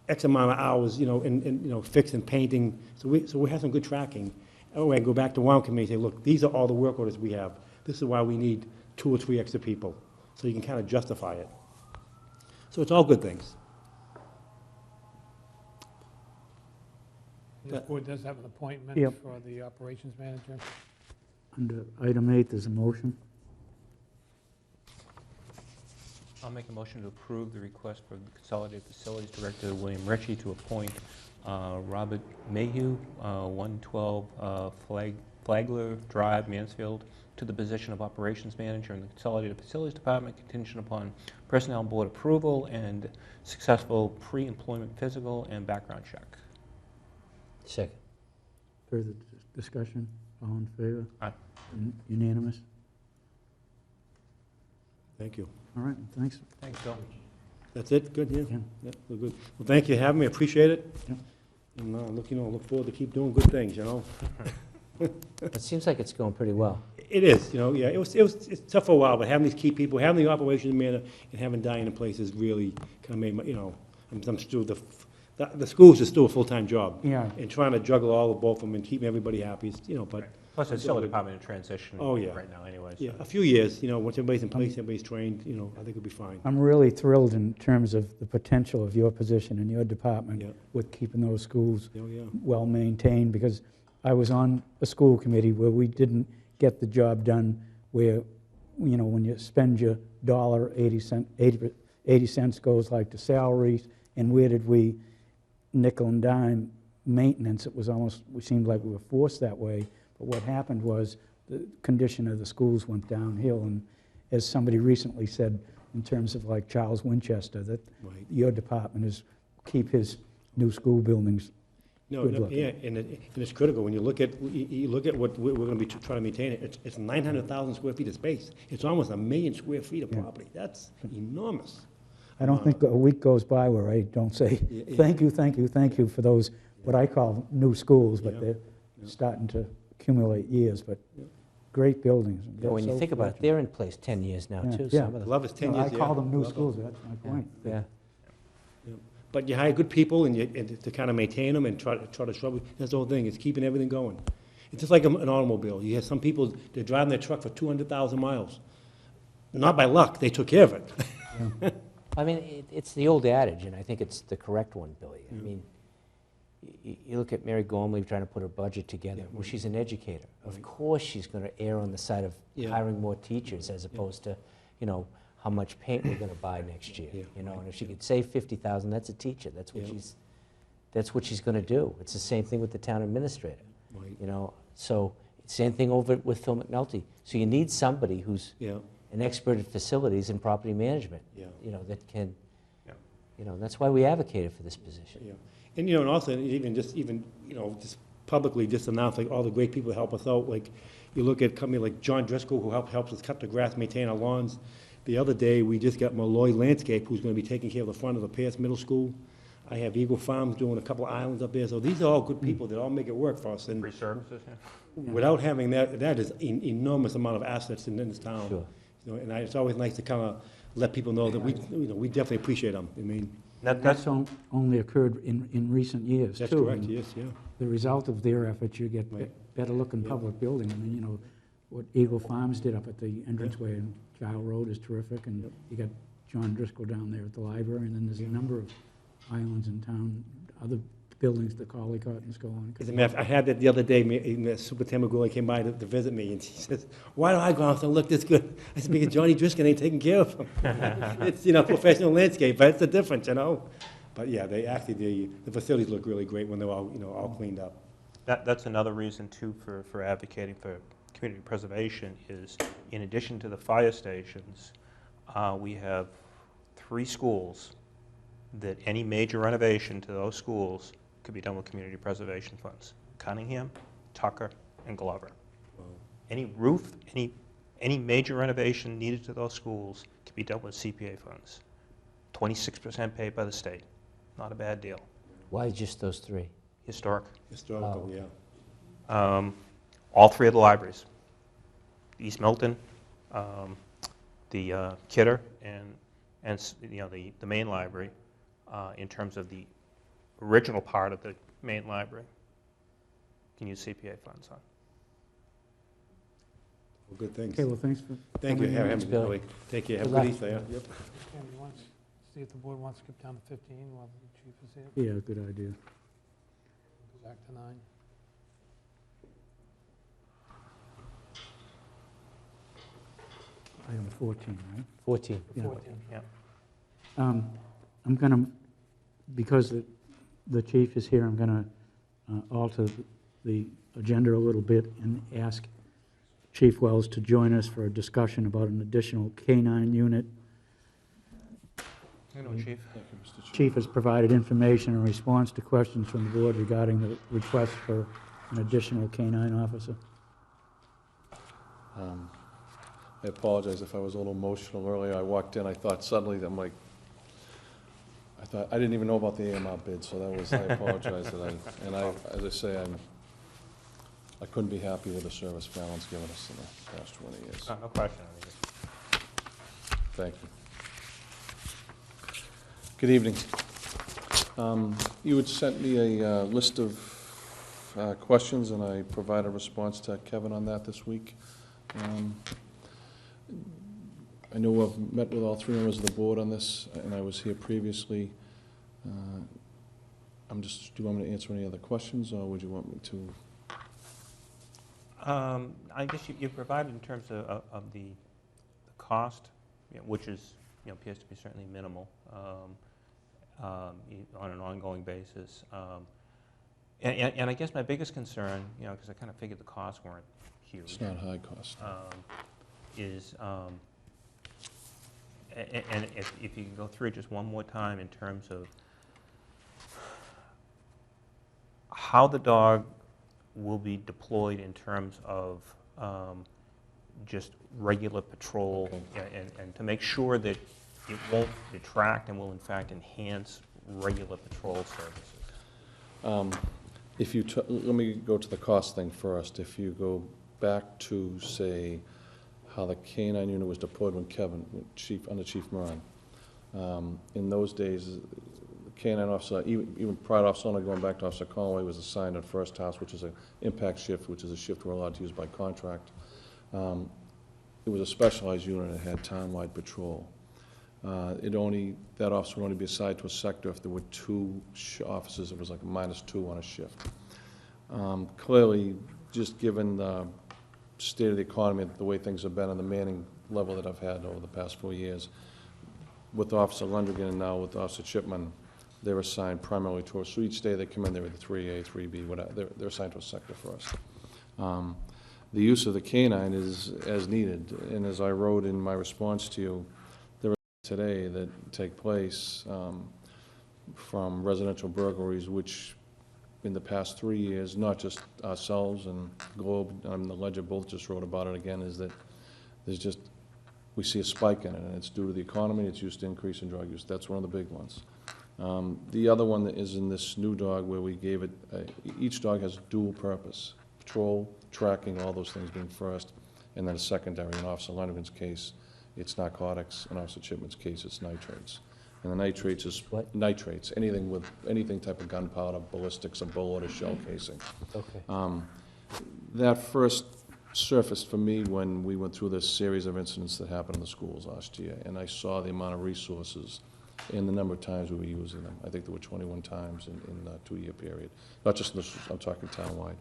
X amount of hours, in fixing, painting. So we have some good tracking. Oh, I go back to one committee and say, look, these are all the work orders we have. This is why we need 2 or 3 extra people. So you can kind of justify it. So it's all good things. This board does have an appointment Yep. for the operations manager. Under item 8, there's a motion. I'll make a motion to approve the request for the Consolidated Facilities Director, William Ritchie, to appoint Robert Mayhew, 112 Flagler Drive, Mansfield, to the position of Operations Manager in the Consolidated Facilities Department, contingent upon Personnel Board approval and successful pre-employment physical and background check. Second. Further discussion? All in favor? Aye. Unanimous? Thank you. All right, thanks. Thanks, Bill. That's it? Good, yeah? Yeah. Yeah, we're good. Well, thank you for having me, appreciate it. Yeah. And look forward to keep doing good things, It seems like it's going pretty well. It is, yeah, it's tough for a while, but having these key people, having the operations manager and having Diane in place has really kind of made I'm still, the schools is still a full-time job. Yeah. And trying to juggle all of both of them and keeping everybody happy, but. Plus, it's still a department in transition Oh, yeah. right now anyway. Yeah, So. a few years, once everybody's in place, everybody's trained, I think it'll be fine. I'm really thrilled in terms of the potential of your position and your department Yeah. with keeping those schools Oh, yeah. well-maintained, because I was on a school committee where we didn't get the job done, where, when you spend your dollar, 80 cents goes like to salaries, and where did we nickel and dime maintenance? It was almost, we seemed like we were forced that way. But what happened was the condition of the schools went downhill, and as somebody recently said, in terms of like Charles Winchester, that Right. your department is keep his new school buildings good looking. Yeah, and it's critical, when you look at what we're gonna be trying to maintain, it's 900,000 square feet of space. It's almost 1 million square feet of Yeah. property. That's enormous. I don't think a week goes by where I don't say, Yeah. thank you for those, what I call new schools, but Yeah. they're starting to accumulate years, but great buildings. They're When you so think about it, fortunate. they're in place 10 years now, Yeah. too. Yeah. Some of them. Love is 10 No, years, I yeah. call them new Love schools, it. that's my point. Yeah. But you hire good people and to kind of maintain them and try to trouble, that's the whole thing, it's keeping everything going. It's just like an automobile. You have some people, they're driving their truck for 200,000 miles. Not by luck, they took care of it. I mean, it's the old adage, and I think it's the correct one, Billy. I mean, you look at Mary Gormley trying to put her budget together. Well, she's an educator. Of course she's going to err on the side of Yeah. hiring more teachers as opposed to, how much paint we're going to buy next year. Yeah, And if she could save 50,000, that's a teacher. That's what Yeah. she's that's what she's going to do. It's the same thing with the town administrator. Right. You know, so same thing over with Phil McNulty. So you need somebody who's Yeah, an expert at facilities and property management. Yeah. You know, that can, Yeah. you know, that's why we advocated for this position. yeah. And, you know, and also even, you know, just publicly just announce like all the great people who help us out. Like, you look at a company like John Driscoll, who helps us cut the grass, maintain our lawns. The other day, we just got Malloy Landscape, who's gonna be taking care of the front of the Pierce Middle School. I have Eagle Farms doing a couple of islands up there, so these are all good people that all make it work for us. And Free services, yeah. without having that, that is an enormous amount of assets in this town. Sure. You know, and it's always nice to kind of let people know that we, you know, we definitely appreciate them. I mean, That's only occurred in recent years, too. that's correct, and yes, yeah. The result of their efforts, you get Right. better-looking Yeah. public building. I mean, you know, what Eagle Farms did up at the entranceway in Kyle Road is terrific, and you got John Driscoll down there at the library, and then there's a number of islands in town, other buildings, the Collie Cottons go on. As a matter of fact, I had that the other day, Superintendent Maguli came by to visit me, and she says, "Why do I go out and look this good?" I said, "Because Johnny Driscoll ain't taking care of them." It's, you know, professional landscape, but it's the difference, you know? But yeah, they actually, the facilities look really great when they're all, you know, all cleaned up. That's another reason, too, for advocating for community preservation is, in addition to the fire stations, we have 3 schools that any major renovation to those schools could be done with community preservation funds. Cunningham, Tucker, and Glover. Any roof, any major renovation needed to those schools can be done with CPA funds. 26% paid by the state. Not a bad deal. Why just those 3? Historic. Historical, Oh. yeah. All 3 of the libraries. East Milton, the Kidder, and you know, the main library, in terms of the original part of the main library, can use CPA funds on. Well, good things. Okay, well, thanks for Thank you, coming in. have a Billy. good, take care, have a Good good luck. Easter, yeah. Yep. Kim, you want to see if the board wants to skip down to 15 while the chief is here? Yeah, good idea. Go back to 9. Item 14, right? 14. Yeah. 14. Yeah. I'm going to, because the chief is here, I'm going to alter the agenda a little bit and ask Chief Wells to join us for a discussion about an additional K-9 unit. Chief. Thank you, Mr. Chair. Chief has provided information in response to questions from the board regarding the request for an additional K-9 officer. I apologize if I was a little emotional earlier. I walked in, I thought suddenly, I didn't even know about the AMR bid, so that was, I apologize that as I say, I couldn't be happy with the service Fallon's given us in the past 20 years. No question. Thank you. Good evening. You had sent me a list of questions, and I provided a response to Kevin on that this week. I know I've met with all 3 members of the board on this, and I was here previously. Do you want me to answer any other questions, or would you want me to? I guess you provided in terms of the cost, you know, which is, you know, appears to be certainly minimal on an ongoing basis. And I guess my biggest concern, you know, because I kind of figured the costs weren't huge. It's not high cost. Is, and if you can go through it just one more time in terms of how the dog will be deployed in terms of just regular patrol, and to make sure that it won't detract and will in fact enhance regular patrol services. Let me go to the cost thing first. If you go back to, say, how the K-9 unit was deployed when under Chief Moran. In those days, the K-9 officer, even prior to Officer Owner, going back to Officer Conway, was assigned at First House, which is an impact shift, which is a shift we're allowed to use by contract. It was a specialized unit that had town-wide patrol. That officer would only be assigned to a sector if there were 2 officers. It was like a -2 on a shift. Clearly, just given the state of the economy, the way things have been, and the manning level that I've had over the past 4 years, with Officer Lundgren and now with Officer Chipman, they're assigned primarily to us. So each day they come in, they're either 3A, 3B, whatever, they're assigned to a sector first. The use of the canine is as needed, and as I wrote in my response to you, there are today that take place from residential burglaries, which in the past 3 years, not just ourselves and Globe, the Ledger both just wrote about it again, is that there's just, we see a spike in it, and it's due to the economy, it's used to increase in drug use. That's one of the big ones. The other one that is in this new dog where we gave it, each dog has dual purpose, patrol, tracking, all those things being first, and then a secondary. In Officer Lennigan's case, it's narcotics. In Officer Chipman's case, it's nitrates. And the nitrates is nitrates, anything type of gunpowder, ballistics, a bullet, a shell casing. Okay. That first surfaced for me when we went through this series of incidents that happened in the schools last year, and I saw the amount of resources and the number of times we were using them. I think there were 21 times in a 2-year period. Not just in the, I'm talking townwide.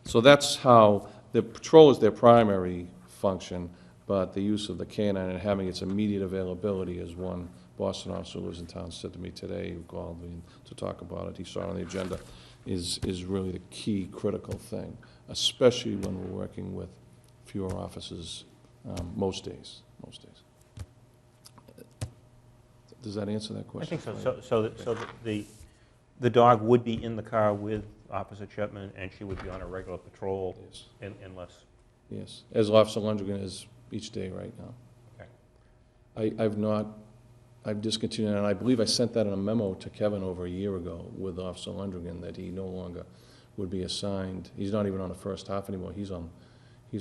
So that's how, the patrol is their primary function, but the use of the canine and having its immediate availability, as one Boston officer who lives in town said to me today, who called me to talk about it, he saw it on the agenda, is really the key critical thing, especially when we're working with fewer officers most days. Does that answer that question? I think so. So the dog would be in the car with Officer Chipman, and she would be on a regular patrol, Yes. Unless... Yes, as Officer Lundgren is each day right now. Okay. I've discontinued, and I believe I sent that in a memo to Kevin over a year ago with Officer Lundgren, that he no longer would be assigned. He's not even on the first half anymore. He's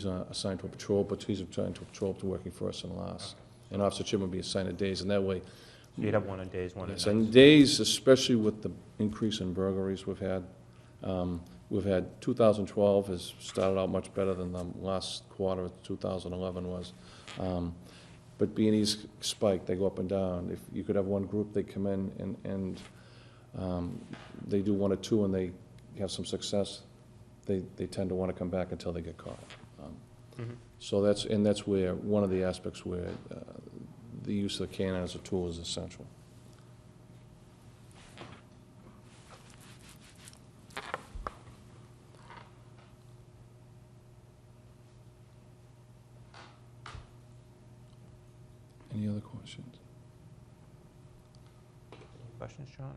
assigned to a patrol, but he's assigned to a patrol to working first and last. Okay. And Officer Chipman would be assigned to days, and that way... So you'd have one on days, one on nights. And days, especially with the increase in burglaries we've had. 2012 has started out much better than the last quarter of 2011 was. But B&E's spike, they go up and down. If you could have one group, they come in and they do 1 or 2 and they have some success, they tend to want to come back until they get caught. So that's where, one of the aspects where the use of the canine as a tool is essential. Any other questions? Questions, John?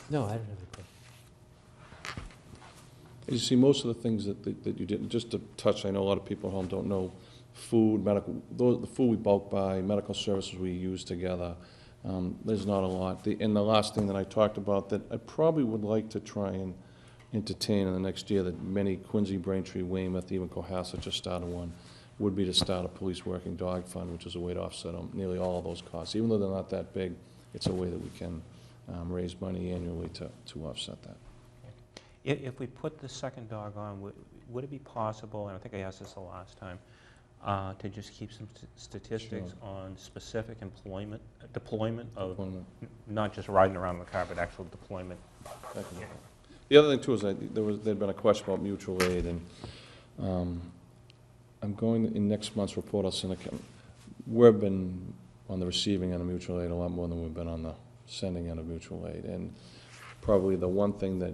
No, I don't have any questions. You see, most of the things that you did, just to touch, I know a lot of people at home don't know, food, medical, the food we bulk buy, medical services we use together, there's not a lot. And the last thing that I talked about that I probably would like to try and entertain in the next year, that many, Quincy, Braintree, Weymouth, even Cohasset just started one, would be to start a police working dog fund, which is a way to offset nearly all of those costs. Even though they're not that big, it's a way that we can raise money annually to offset that. If we put the second dog on, would it be possible, and I think I asked this the last time, to just keep some statistics on specific deployment of, not just riding around in the car, but actual deployment? The other thing too is there'd been a question about mutual aid, and I'm going in next month's report. I'll send we've been on the receiving end of mutual aid a lot more than we've been on the sending end of mutual aid, and probably the one thing that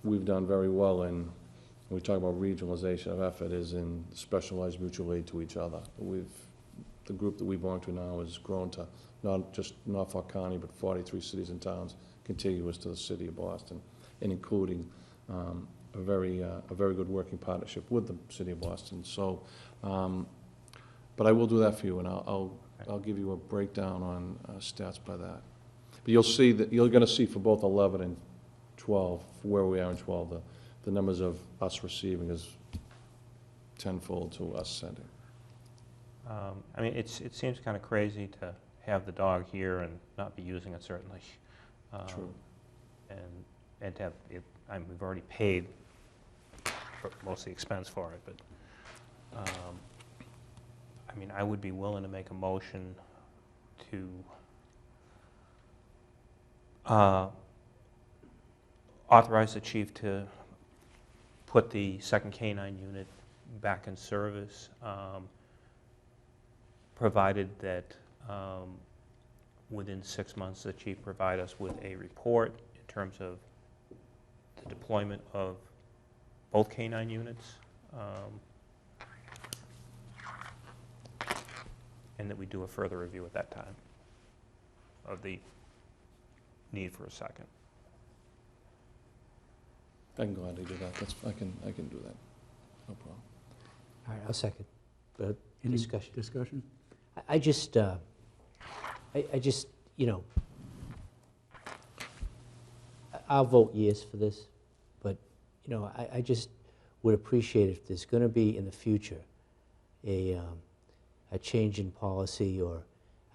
we've done very well in, when we talk about regionalization of effort, is in specialized mutual aid to each other. The group that we belong to now has grown to not just Norfolk County, but 43 cities and towns contiguous to the city of Boston, and including a very good working partnership with the city of Boston. So, but I will do that for you, and I'll give you a breakdown on stats by that. But you'll see that you're going to see for both 11 and 12, where we are in 12, the numbers of us receiving is tenfold to us sending. I mean, it seems kind of crazy to have the dog here and not be using it, certainly. True. And to have it, we've already paid for most of the expense for it, but I mean, I would be willing to make a motion to authorize the chief to put the second canine unit back in service, provided that within 6 months, the chief provide us with a report in terms of the deployment of both K-9 units, and that we do a further review at that time of the need for a second. I can gladly do that. I can do that. No problem. All right, I'll second. Any Discussion. discussion? I just, you know, I'll vote yes for this, but, you know, I just would appreciate if there's going to be in the future a change in policy or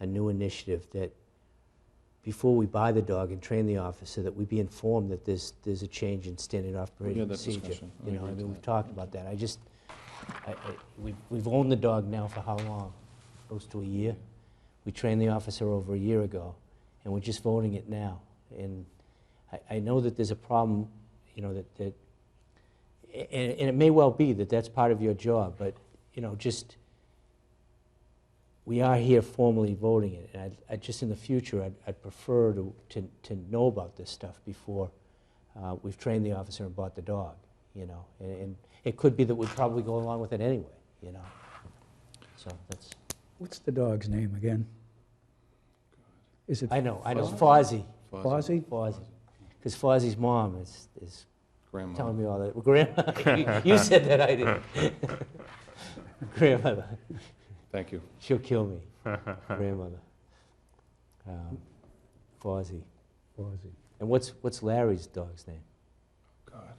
a new initiative that before we buy the dog and train the officer, that we be informed that there's a change in standard operating had that procedure. discussion. I You know, agree I with mean, we've that. talked about that. We've owned the dog now for how long? Close to a year. We trained the officer over a year ago, and we're just voting it now. And I know that there's a problem, you know, and it may well be that that's part of your job, but, you know, just, we are here formally voting it, and I just in the future, I'd prefer to know about this stuff before we've trained the officer and bought the dog, you know. And it could be that we'd probably go along with it anyway, you know. So that's... What's the dog's name again? Is it? I know, Fozzie. Fozzie? Fozzie. Because Fozzie's mom is Grandma. telling me all that. Grandma, you said that, I didn't. Grandmother. Thank you. She'll kill me. Grandmother. Fozzie. And what's Larry's dog's name? God.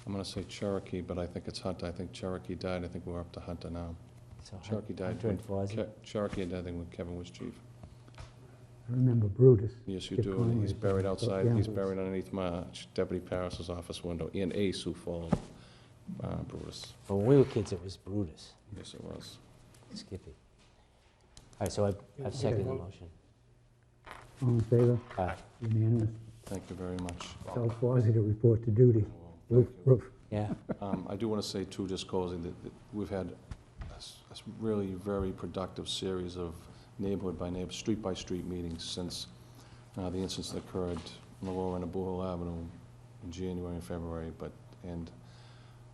I'm going to say Cherokee, but I think it's Hunter. I think Cherokee died. I think we're up to Hunter now. So Cherokee died. Hunter and Fozzie? Cherokee died, I think, when Kevin was chief. I remember Brutus. Yes, you Skip do. And Conway's he's buried dog. outside. Yeah, He's it was- buried underneath my Deputy Paris's office window in a Sioux Falls, Brutus. Well, when we were kids, it was Brutus. Yes, it was. Skippy. All right, so I've seconded the motion. All in favor? Aye. Unanimous. Thank you very much. Tell Fozzie to report to duty. Well, Roof, roof. Yeah. I do want to say, too, just closing, that we've had a really very productive series of neighborhood-by-neighborhood, street-by-street meetings since the incidents that occurred on the lower end of Blue Hill Avenue in January and February. And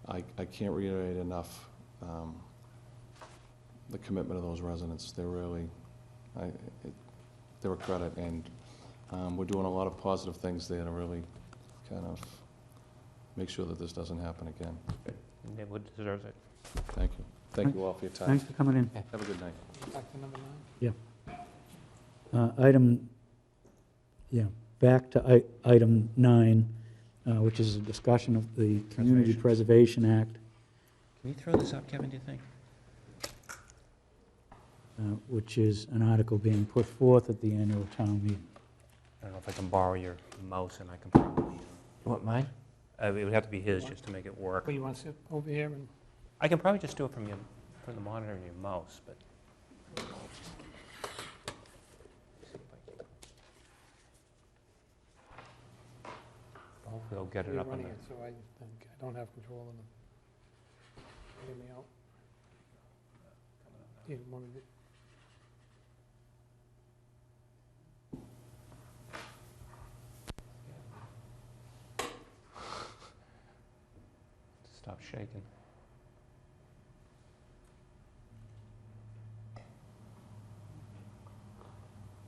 I can't reiterate enough the commitment of those residents. They're really, they're a credit, and we're doing a lot of positive things there to really kind of make sure that this doesn't happen again. Neighborhood deserves it. Thank you. Thank you all for your time. Thanks for coming in. Have a good night. Back to number 9. Back to item 9, which is a discussion of the Community Preservation Act, Can you throw this up, Kevin, do you think? which is an article being put forth at the annual town meeting. I don't know if I can borrow your mouse, and I can probably, You want mine? it would have to be his just to make it work. Well, you want to sit over here and... I can probably just do it from the monitor and your mouse, but. Hopefully I'll get it You're up on running here. it, so I think I don't have control of them. Hear me out. Either one of you. Stop shaking.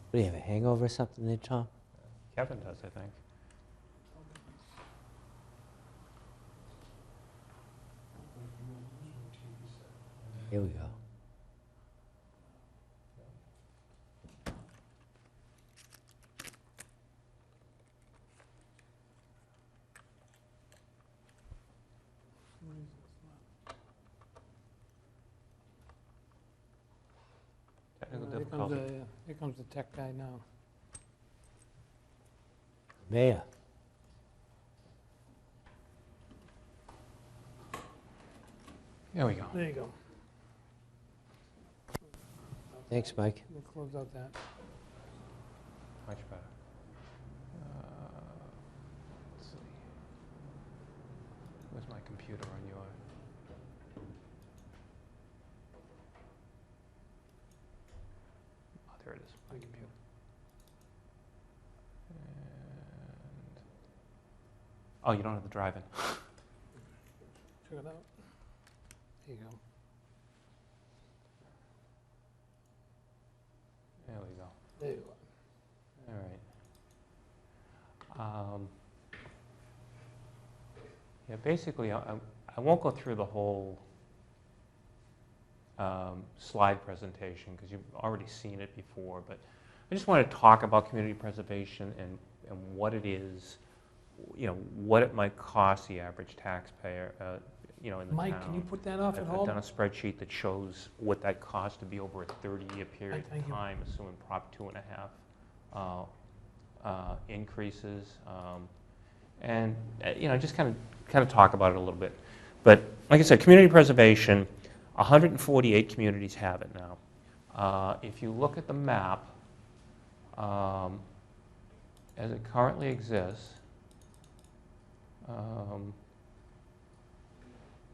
What, do you have a hangover or something there, Tom? Kevin does, I think. Here we go. Technical Here difficulty. comes the tech guy now. Mayor. There we go. There you go. Thanks, Mike. We'll close out that. Much better. Let's see. Where's my computer on your? my computer. Oh, you don't have the drive-in. Check it out. There you go. There we go. There you are. All right. Yeah, basically, I won't go through the whole slide presentation because you've already seen it before, but I just want to talk about community preservation and what it is, what it might cost the average taxpayer, in the town. Mike, can you put that off at I've home? done a spreadsheet that shows what that costs to be over a 30-year period Thank of you. time, assuming Prop 2.5 increases. And just kind of talk about it a little bit. But like I said, community preservation, 148 communities have it now. If you look at the map, as it currently exists, if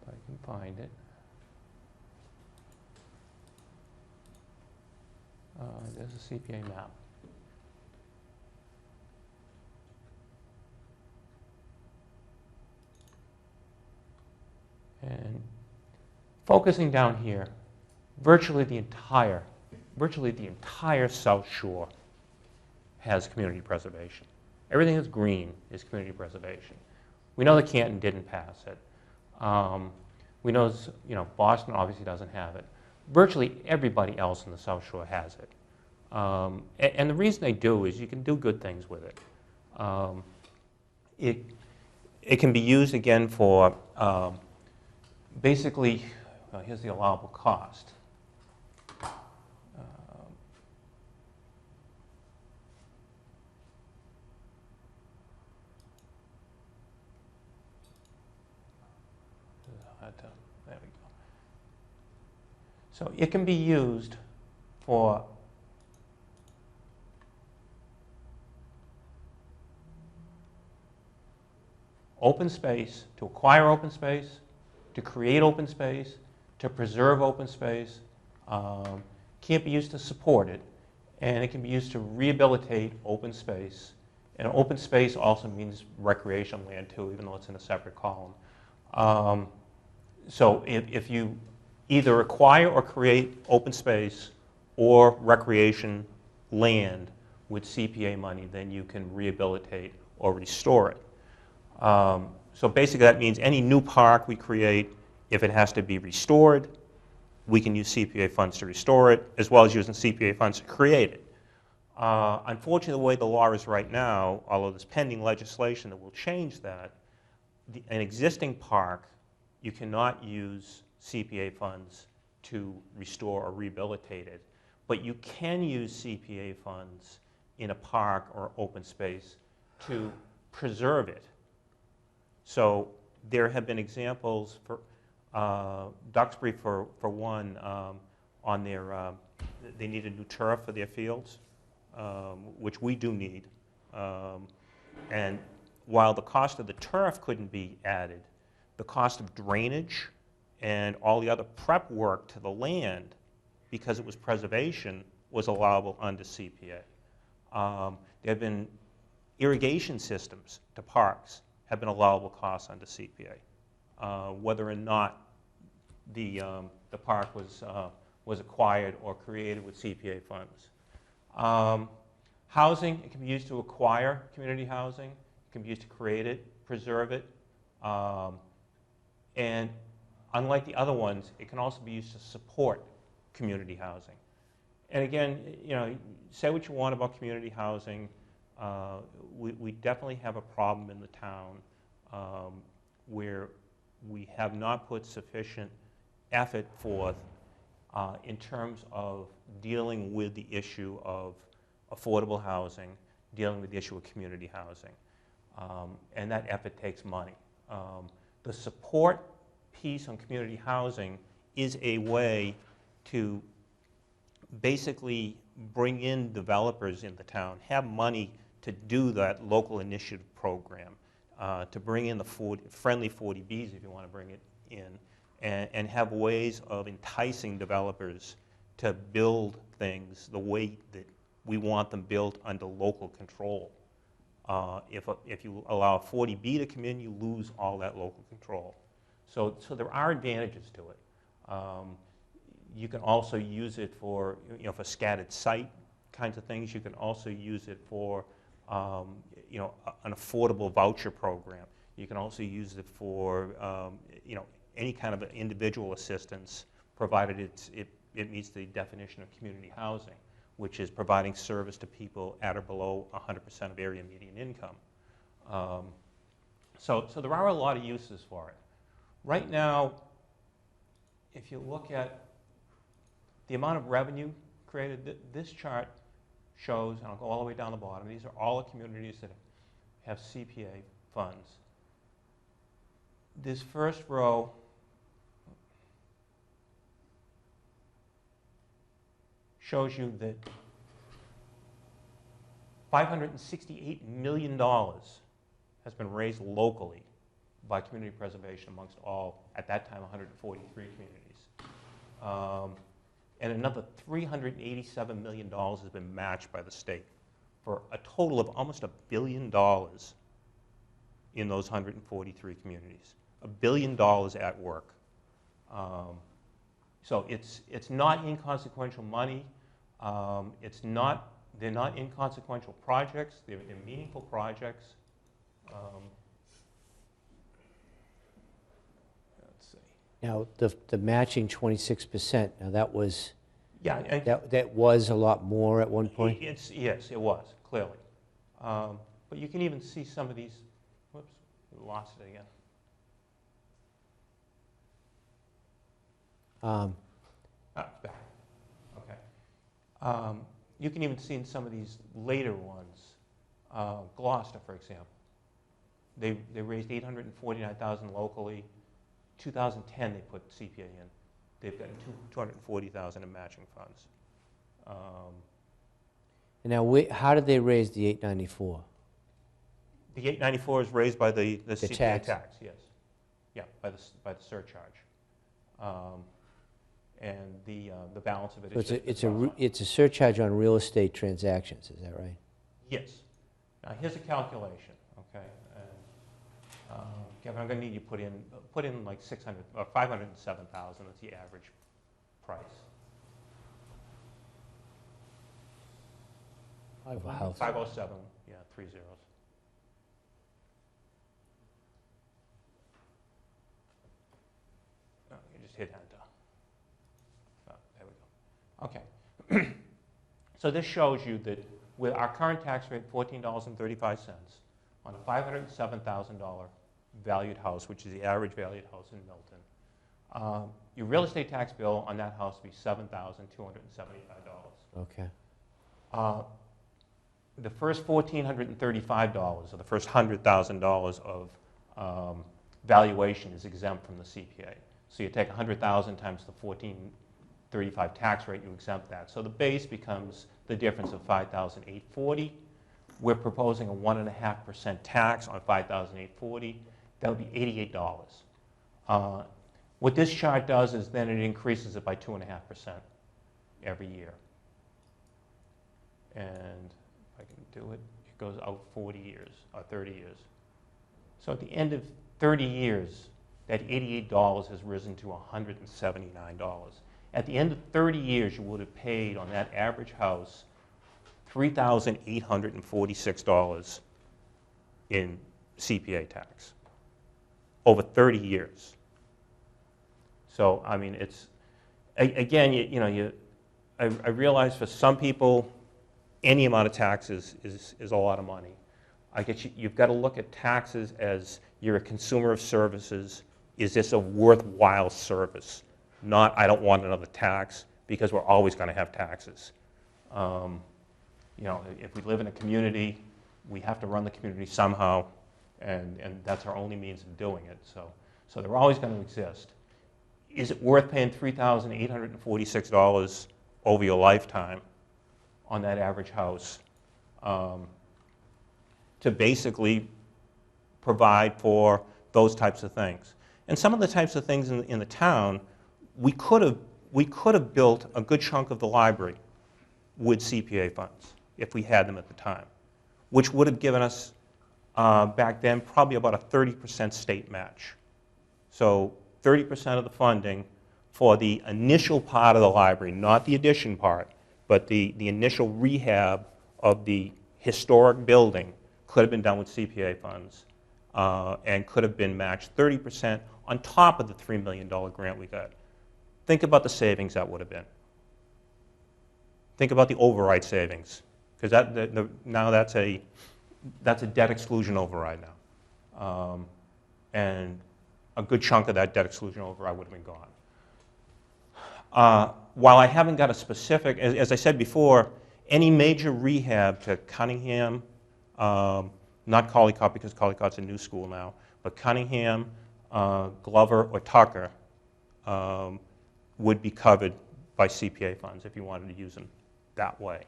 I can find it, there's a CPA map. And focusing down here, virtually the entire South Shore has community preservation. Everything that's green is community preservation. We know that Canton didn't pass it. We know, Boston obviously doesn't have it. Virtually everybody else in the South Shore has it. And the reason they do is you can do good things with it. It can be used again for basically, here's the allowable cost. There we go. So it can be used for open space, to acquire open space, to create open space, to preserve open space. Can't be used to support it, and it can be used to rehabilitate open space. And open space also means recreation land too, even though it's in a separate column. So if you either acquire or create open space or recreation land with CPA money, then you can rehabilitate or restore it. So basically that means any new park we create, if it has to be restored, we can use CPA funds to restore it, as well as using CPA funds to create it. Unfortunately, the way the law is right now, although there's pending legislation that will change that, an existing park, you cannot use CPA funds to restore or rehabilitate it, but you can use CPA funds in a park or open space to preserve it. So there have been examples for Duxbury, for one, on their, they needed new turf for their fields, which we do need. And while the cost of the turf couldn't be added, the cost of drainage and all the other prep work to the land, because it was preservation, was allowable under CPA. There have been irrigation systems to parks have been allowable costs under CPA, whether or not the park was acquired or created with CPA funds. Housing, it can be used to acquire community housing. It can be used to create it, preserve it. And unlike the other ones, it can also be used to support community housing. And again, say what you want about community housing. We definitely have a problem in the town where we have not put sufficient effort forth in terms of dealing with the issue of affordable housing, dealing with the issue of community housing. And that effort takes money. The support piece on community housing is a way to basically bring in developers in the town, have money to do that local initiative program, to bring in the friendly 40Bs if you want to bring it in, and have ways of enticing developers to build things the way that we want them built under local control. If you allow a 40B to come in, you lose all that local control. So there are advantages to it. You can also use it for, for scattered site kinds of things. You can also use it for, an affordable voucher program. You can also use it for, any kind of individual assistance, provided it meets the definition of community housing, which is providing service to people at or below 100% of area median income. So there are a lot of uses for it. Right now, if you look at the amount of revenue created, this chart shows, and I'll go all the way down the bottom, these are all the communities that have CPA funds. This first row shows you that $568 million has been raised locally by community preservation amongst all, at that time, 143 communities. And another $387 million has been matched by the state, for a total of almost $1 billion in those 143 communities. $1 billion at work. So it's not inconsequential money. They're not inconsequential projects. They're meaningful projects. Let's see. Now, the matching 26%, now that was, Yeah, that was a lot more at one point? Yes, it was, clearly. But you can even see some of these, whoops, we lost it again. Back. Okay. You can even see in some of these later ones, Gloucester, for example. They raised $849,000 locally. 2010, they put CPA in. They've got $240,000 in matching funds. And now, how did they raise the 894? The 894 is raised by the CPA tax, yes. Yeah, by the surcharge. And the balance of it is it's a surcharge on real estate transactions, is that right? Yes. Now here's a calculation, okay? And, Kevin, I'm going to need you to put in like 600 or 507,000. That's the average price. Of a house. 507, yeah, 3 zeros. Oh, you just hit enter. Oh, there we go. Okay. So this shows you that with our current tax rate, $14.35, on a $507,000 valued house, which is the average valued house in Milton, your real estate tax bill on that house would be $7,275. Okay. The first $1,435, or the first $100,000 of valuation is exempt from the CPA. So you take $100,000 times the $1,435 tax rate, you exempt that. So the base becomes the difference of $5,840. We're proposing a 1.5% tax on $5,840. That would be $88. What this chart does is then it increases it by 2.5% every year. And if I can do it, it goes out 40 years or 30 years. So at the end of 30 years, that $88 has risen to $179. At the end of 30 years, you would have paid on that average house $3,846 in CPA tax over 30 years. So, I mean, it's, again, I realize for some people, any amount of taxes is a lot of money. I get you've got to look at taxes as you're a consumer of services. Is this a worthwhile service? Not, I don't want another tax, because we're always going to have taxes. If we live in a community, we have to run the community somehow, and that's our only means of doing it. So they're always going to exist. Is it worth paying $3,846 over your lifetime on that average house to basically provide for those types of things? And some of the types of things in the town, we could have built a good chunk of the library with CPA funds, if we had them at the time, which would have given us, back then, probably about a 30% state match. So 30% of the funding for the initial part of the library, not the addition part, but the initial rehab of the historic building could have been done with CPA funds and could have been matched 30% on top of the $3 million grant we got. Think about the savings that would have been. Think about the override savings, because now that's a debt exclusion override now. And a good chunk of that debt exclusion override would have been gone. While I haven't got a specific, as I said before, any major rehab to Cunningham, not Collycott because Collycott's a new school now, but Cunningham, Glover, or Tucker would be covered by CPA funds if you wanted to use them that way.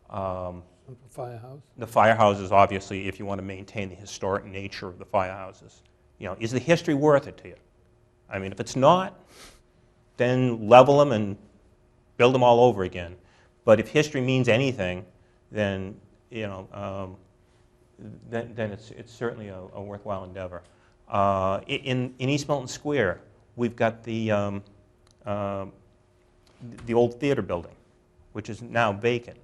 Firehouse? The firehouses, obviously, if you want to maintain the historic nature of the firehouses. You know, is the history worth it to you? I mean, if it's not, then level them and build them all over again. But if history means anything, then, you know, then it's certainly a worthwhile endeavor. In East Milton Square, we've got the old theater building, which is now vacant.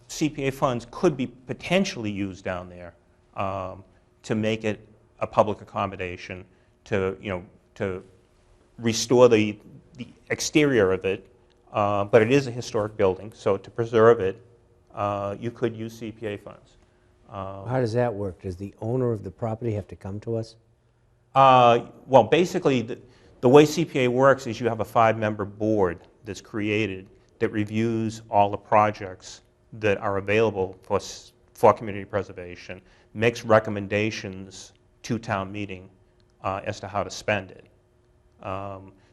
CPA funds could be potentially used down there to make it a public accommodation, to, you know, to restore the exterior of it, but it is a historic building, so to preserve it, you could use CPA funds. How does that work? Does the owner of the property have to come to us? Well, basically, the way CPA works is you have a 5-member board that's created that reviews all the projects that are available for community preservation, makes recommendations to town meeting as to how to spend it.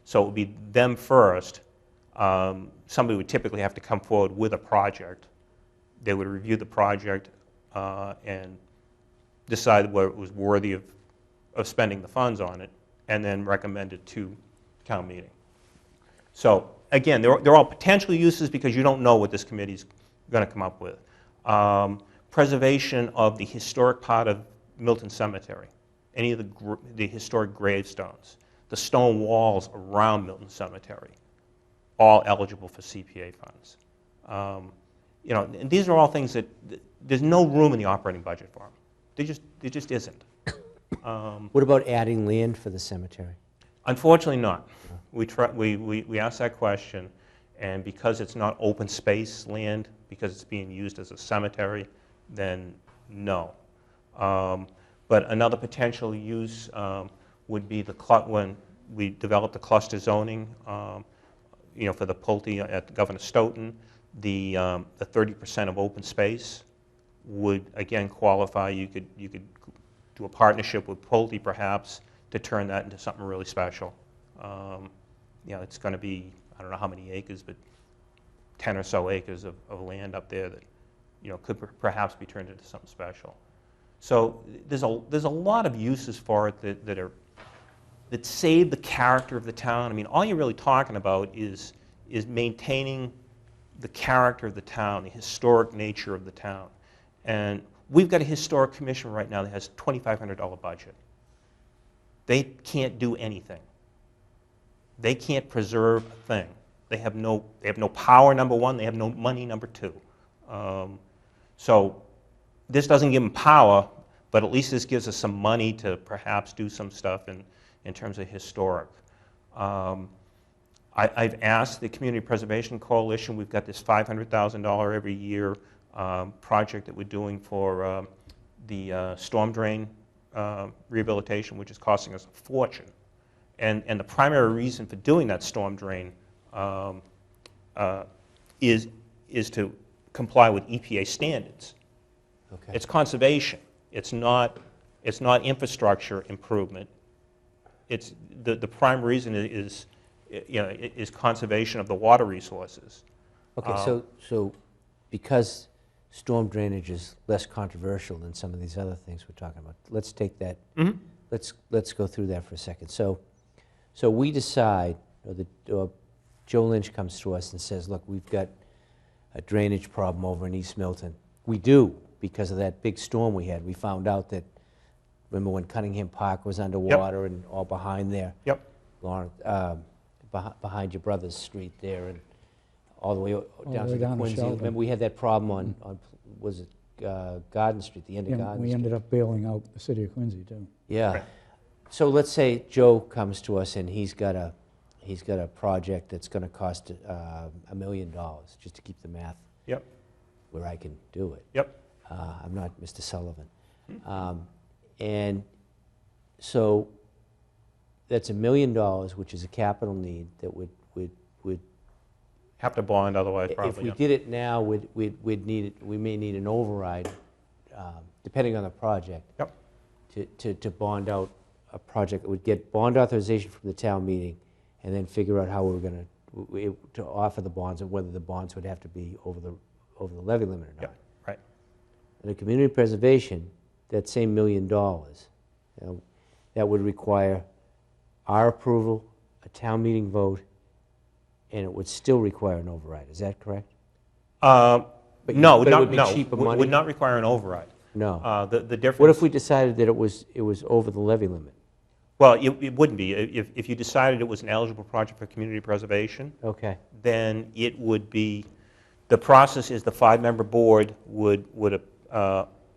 So it would be them first. Somebody would typically have to come forward with a project. They would review the project and decide whether it was worthy of spending the funds on it, and then recommend it to town meeting. So again, they're all potential uses because you don't know what this committee's going to come up with. Preservation of the historic part of Milton Cemetery, any of the historic gravestones, the stone walls around Milton Cemetery, all eligible for CPA funds. You know, and these are all things that there's no room in the operating budget for them. There just isn't. What about adding land for the cemetery? Unfortunately not. We asked that question, and because it's not open space land, because it's being used as a cemetery, then no. But another potential use would be when we developed the cluster zoning, you know, for the Pulte at Governor Stoughton, the 30% of open space would again qualify. You could do a partnership with Pulte perhaps to turn that into something really special. You know, it's going to be, I don't know how many acres, but 10 or so acres of land up there that, you know, could perhaps be turned into something special. So there's a lot of uses for it that save the character of the town. I mean, all you're really talking about is maintaining the character of the town, the historic nature of the town. And we've got a historic commission right now that has a $2,500 budget. They can't do anything. They can't preserve a thing. They have no power, number one. They have no money, number two. So this doesn't give them power, but at least this gives us some money to perhaps do some stuff in terms of historic. I've asked the Community Preservation Coalition. We've got this $500,000 every year project that we're doing for the storm drain rehabilitation, which is costing us a fortune. And the primary reason for doing that storm drain is to comply with EPA standards. Okay. It's conservation. It's not infrastructure improvement. It's the prime reason is you know, is conservation of the water resources. Okay, so because storm drainage is less controversial than some of these other things we're talking about, let's take that. Mm-hmm. Let's go through that for a second. So we decide, or Joe Lynch comes to us and says, look, we've got a drainage problem over in East Milton. We do, because of that big storm we had. We found out that, remember when Cunningham Park was underwater and all behind there? Yep. Lawrence, behind your brother's street there and all the way down the way to the down to Quincy. Sheldon. Remember we had that problem on was it Garden Street, the end of Yeah, Garden we Street? ended up bailing out the city of Quincy, too. Yeah. Right. So let's say Joe comes to us and he's got a project that's going to cost $1 million, just to keep the math Yep. where I can do it. Yep. I'm not Mr. Sullivan. And so that's $1 million, which is a capital need that would Have to bond otherwise, probably. if we yeah. did it now, we'd need it, we may need an override, depending on the project. Yep. To bond out a project. It would get bond authorization from the town meeting, and then figure out how we were going to offer the bonds, and whether the bonds would have to be over the levy limit or not. Yep. Right. And the community preservation, that same $1 million, that would require our approval, a town meeting vote, and it would still require an override. Is that correct? No, but no, it would be no. cheaper Would money? not require an override. No. The difference. What if we decided that it was over the levy limit? Well, it wouldn't be. If you decided it was an eligible project for community preservation, Okay. then it would be, the process is the 5-member board would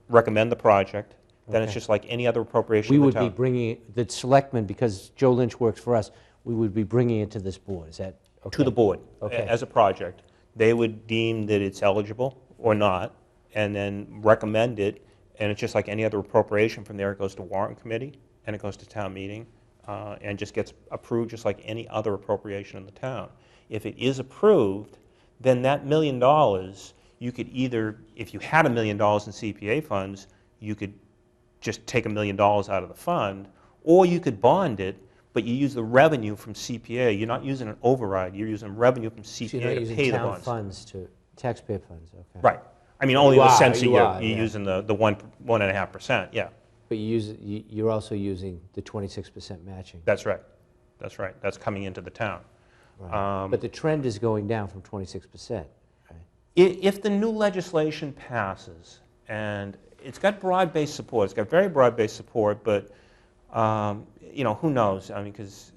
recommend the project. Then it's Okay. just like any other appropriation We of the would town. be bringing, the selectmen, because Joe Lynch works for us, we would be bringing it to this board. Is that okay? To the board, Okay. as a project. They would deem that it's eligible or not, and then recommend it, and it's just like any other appropriation. From there, it goes to warrant committee, and it goes to town meeting, and just gets approved just like any other appropriation in the town. If it is approved, then that $1 million, you could either, if you had $1 million in CPA funds, you could just take $1 million out of the fund, or you could bond it, but you use the revenue from CPA. You're not using an override. You're using revenue from So you're CPA not to using pay the town bonds. funds to, taxpayer funds, okay. Right. I mean, only in the sense that you're yeah. using the 1.5%, yeah. But you're also using the 26% matching. That's right. That's right. That's coming into the town. Right. But the trend is going down from 26%, right? If the new legislation passes, and it's got broad-based support, it's got very broad-based support, but who knows? I mean, because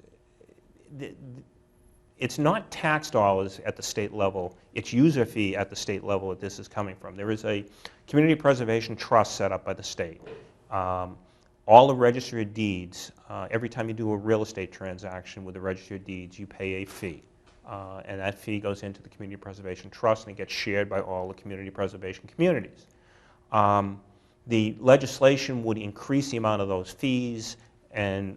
it's not tax dollars at the state level, it's user fee at the state level that this is coming from. There is a community preservation trust set up by the state. All the registry of deeds, every time you do a real estate transaction with the registry of deeds, you pay a fee. And that fee goes into the community preservation trust, and it gets shared by all the community preservation communities. The legislation would increase the amount of those fees and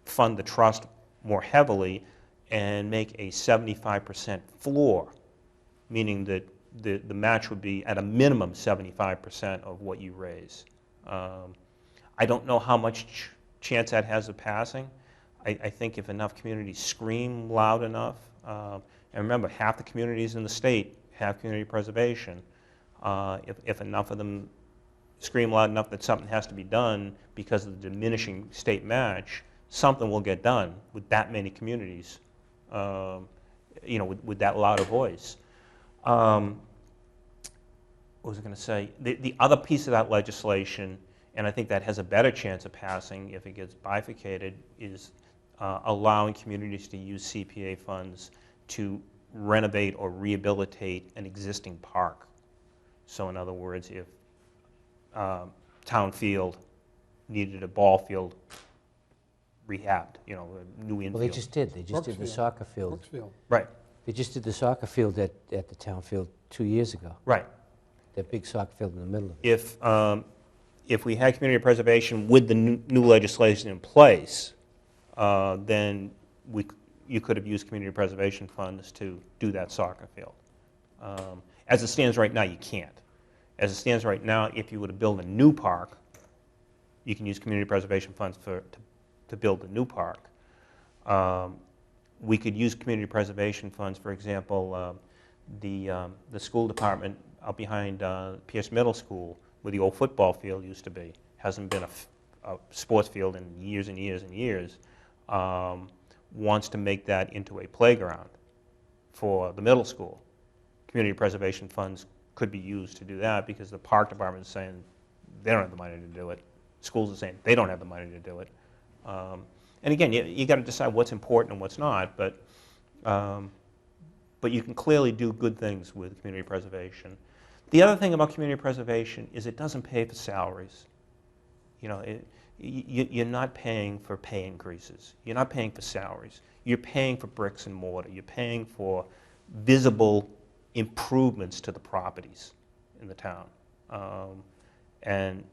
fund the trust more heavily and make a 75% floor, meaning that the match would be at a minimum 75% of what you raise. I don't know how much chance that has of passing. I think if enough communities scream loud enough, and remember, half the communities in the state have community preservation. If enough of them scream loud enough that something has to be done because of the diminishing state match, something will get done with that many communities, with that loud a voice. What was I going to say? The other piece of that legislation, and I think that has a better chance of passing if it gets bifurcated, is allowing communities to use CPA funds to renovate or rehabilitate an existing park. So in other words, if Town Field needed a ball field rehabbed, a new infield. Well, they just did. They just did the soccer field. Brooksfield. Right. They just did the soccer field at the town field 2 years ago. Right. That big soccer field in the middle of it. If we had community preservation with the new legislation in place, then you could have used community preservation funds to do that soccer field. As it stands right now, you can't. As it stands right now, if you were to build a new park, you can use community preservation funds to build a new park. We could use community preservation funds, for example, the school department out behind Pierce Middle School, where the old football field used to be, hasn't been a sports field in years and years and years, wants to make that into a playground for the middle school. community preservation funds could be used to do that, because the park department is saying they don't have the money to do it. Schools are saying they don't have the money to do it. And again, you got to decide what's important and what's not, but you can clearly do good things with community preservation. The other thing about community preservation is it doesn't pay for salaries. You know, you're not paying for pay increases. You're not paying for salaries. You're paying for bricks and mortar. You're paying for visible improvements to the properties in the town. And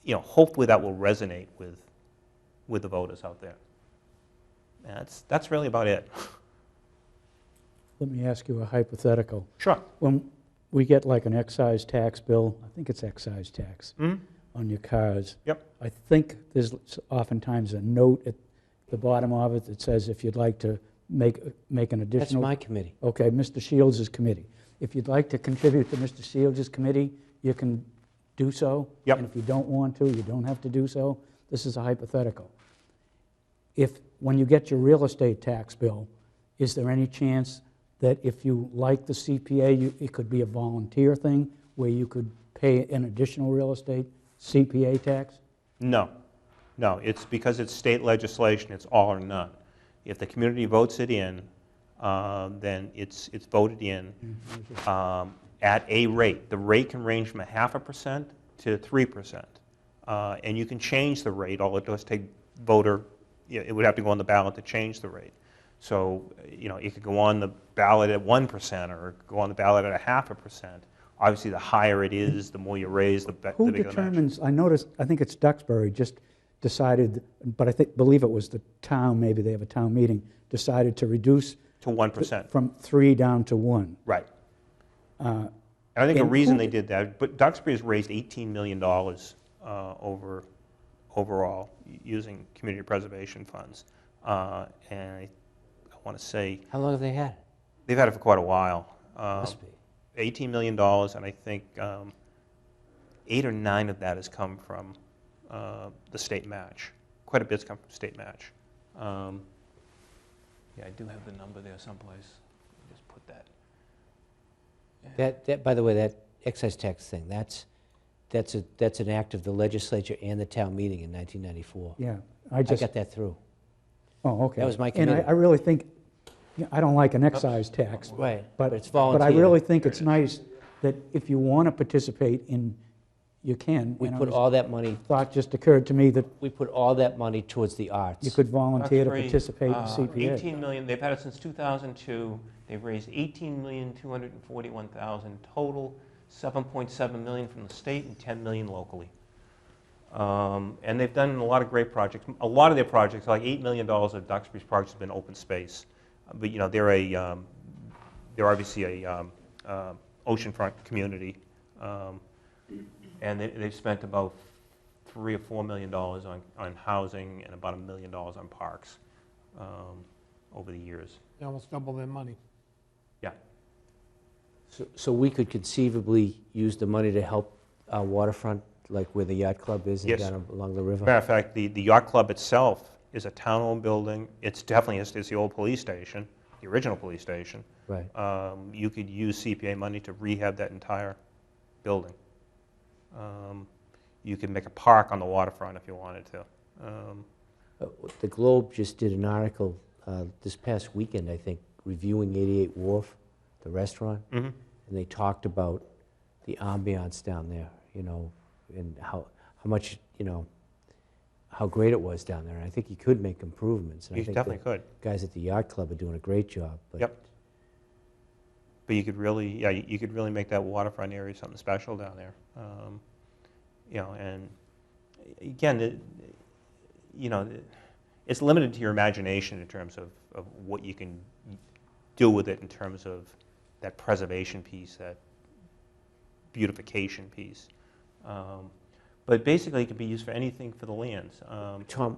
you know, hopefully that will resonate with the voters out there. And that's really about it. Let me ask you a hypothetical. Sure. When we get like an excise tax bill, I think it's excise tax, on your cars. Yep. I think there's oftentimes a note at the bottom of it that says if you'd like to make an additional... That's my committee. Okay, Mr. Shields' committee. If you'd like to contribute to Mr. Shields' committee, you can do so. Yep. And if you don't want to, you don't have to do so. This is a hypothetical. When you get your real estate tax bill, is there any chance that if you like the CPA, it could be a volunteer thing where you could pay an additional real estate CPA tax? No. No, it's because it's state legislation, it's all or none. If the community votes it in, then it's voted in at a rate. The rate can range from 0.5% to 3%. And you can change the rate. All it does take voter, it would have to go on the ballot to change the rate. So, you know, it could go on the ballot at 1% or go on the ballot at 0.5%. Obviously, the higher it is, the more you raise, the bigger the match. Who determines, I think it's Duxbury just decided, but believe it was the town, maybe they have a town meeting, decided to reduce to 1%. From 3 down to 1. Right. And I think the reason they did that, but Duxbury has raised $18 million overall using community preservation funds. And I want to say... How long have they had it? They've had it for quite a while. Must be. $18 million, and I think 8 or 9 of that has come from the state match. Quite a bit's come from state match. Yeah, I do have the number there someplace. Just put that. Yeah. That, by the way, that excise tax thing, that's an act of the legislature and the town meeting in 1994. Yeah, I got that through. Oh, okay. That was my committee. And I really think, I don't like an excise tax. Right, but it's volunteer. But I really think it's nice that if you want to participate in, you can. We put all that money... Thought just occurred to me that... We put all that money towards the arts. You could volunteer to Duxbury, participate in CPA. 18 million, they've had it since 2002. They've raised $18,241,000 total, 7.7 million from the state and 10 million locally. And they've done a lot of great projects. A lot of their projects, like $8 million of Duxbury's projects, have been open space. But you know, they're obviously a oceanfront community, and they've spent about $3 or $4 million on housing and about $1 million on parks over the years. They almost double their money. Yeah. So we could conceivably use the money to help our waterfront, like where the yacht club is and down along the river? Matter of fact, the yacht club itself is a town-owned building. It's definitely it's the old police station, the original police station. Right. You could use CPA money to rehab that entire building. You could make a park on the waterfront if you wanted to. The Globe just did an article this past weekend, I think, reviewing 88 Wharf, the restaurant, and they talked about the ambiance down there, you know, and how much, you know, how great it was down there. And I think you could make improvements. And You I think definitely the could. Guys at the yacht club are doing a great job. But Yep. But you could really, you could really make that waterfront area something special down there. You know, and again, you know, it's limited to your imagination in terms of what you can do with it in terms of that preservation piece, that beautification piece. But basically, it can be used for anything for the lands. Tom,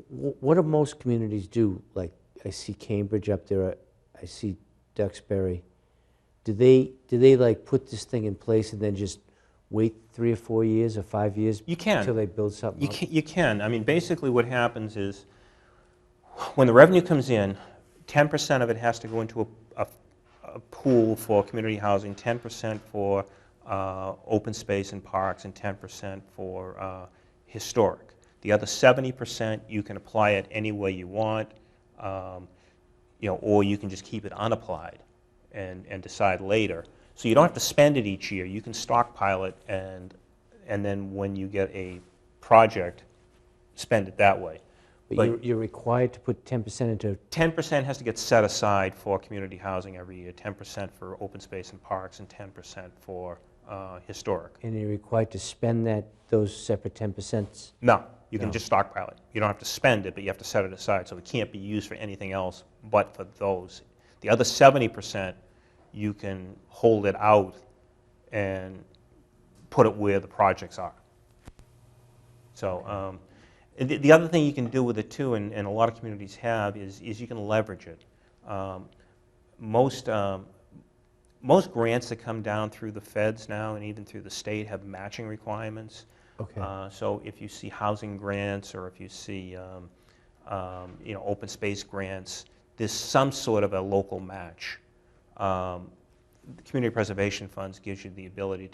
what do most communities do? Like, I see Cambridge up there, I see Duxbury. Do they like put this thing in place and then just wait 3 or 4 years or 5 years? You can. Until they build something up? You can. I mean, basically what happens is when the revenue comes in, 10% of it has to go into a pool for community housing, 10% for open space and parks, and 10% for historic. The other 70%, you can apply it any way you want, or you can just keep it unapplied and decide later. So you don't have to spend it each year. You can stockpile it, and then when you get a project, spend it that way. But you're required to put 10% into... 10% has to get set aside for community housing every year, 10% for open space and parks, and 10% for historic. And you're required to spend those separate 10%? No, you can No. just stockpile it. You don't have to spend it, but you have to set it aside, so it can't be used for anything else but for those. The other 70%, you can hold it out and put it where the projects are. So the other thing you can do with it too, and a lot of communities have, is you can leverage it. Most grants that come down through the feds now and even through the state have matching requirements. Okay. So if you see housing grants or if you see open space grants, there's some sort of a local match. The Community Preservation Funds gives you the ability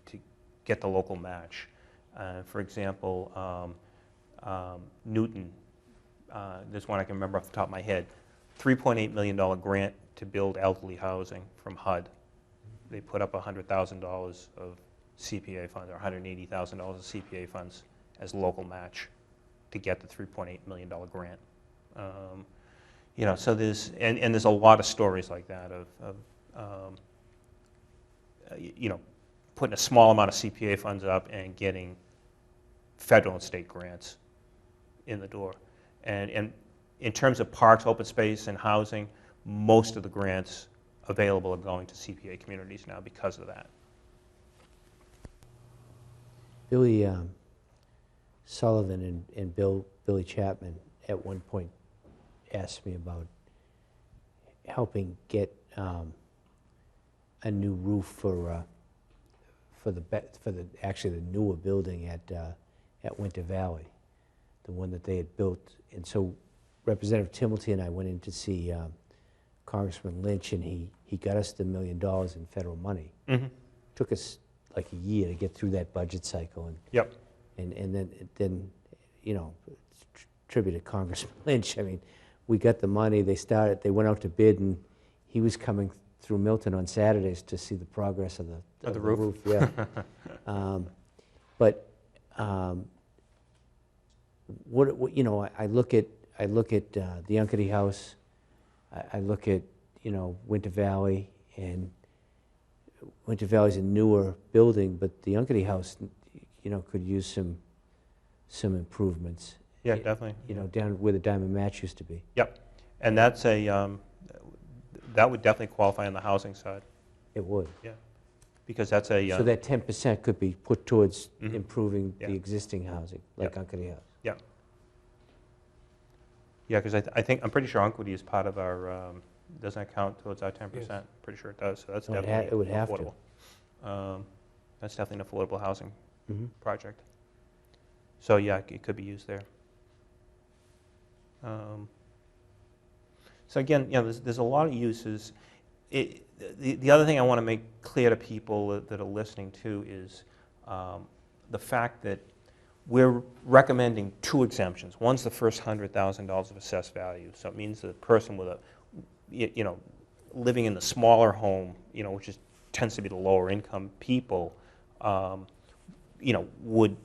to get the local match. For example, Newton, there's one I can remember off the top of my head, $3.8 million grant to build elderly housing from HUD. They put up $100,000 of CPA funds, or $180,000 of CPA funds as local match to get the $3.8 million grant. So there's a lot of stories like that of putting a small amount of CPA funds up and getting federal and state grants in the door. And in terms of parks, open space, and housing, most of the grants available are going to CPA communities now because of that. Billy Sullivan and Billy Chapman at one point asked me about helping get a new roof for actually the newer building at Winter Valley, the one that they had built. And so Representative Timilty and I went in to see Congressman Lynch, and he got us the $1 million in federal money. Mm-hmm. Took us like a year to get through that budget cycle, and yep. And then tribute to Congressman Lynch. I mean, we got the money. They went out to bid, and he was coming through Milton on Saturdays to see the progress of the roof. Yeah. I look at the Unkety House. I look at Winter Valley, and Winter Valley's a newer building, but the Unkety House could use some improvements. Yeah, definitely. Down where the Diamond Match used to be. Yep, and that's that would definitely qualify on the housing side. It would. Yeah, because that's a... so that 10% could be put towards mm-hmm. improving the existing housing, like Unkety House. Yeah. Yeah, because I'm pretty sure Unkety is part of our, doesn't that count towards our 10%? Yes. Pretty sure it does, so that's No, definitely it would have affordable. That's definitely an affordable housing Mm-hmm. project. So yeah, it could be used there. So again, there's a lot of uses. The other thing I want to make clear to people that are listening too is the fact that we're recommending two exemptions. One's the first $100,000 of assessed value, so it means that a person with living in the smaller home, which tends to be the lower income people, would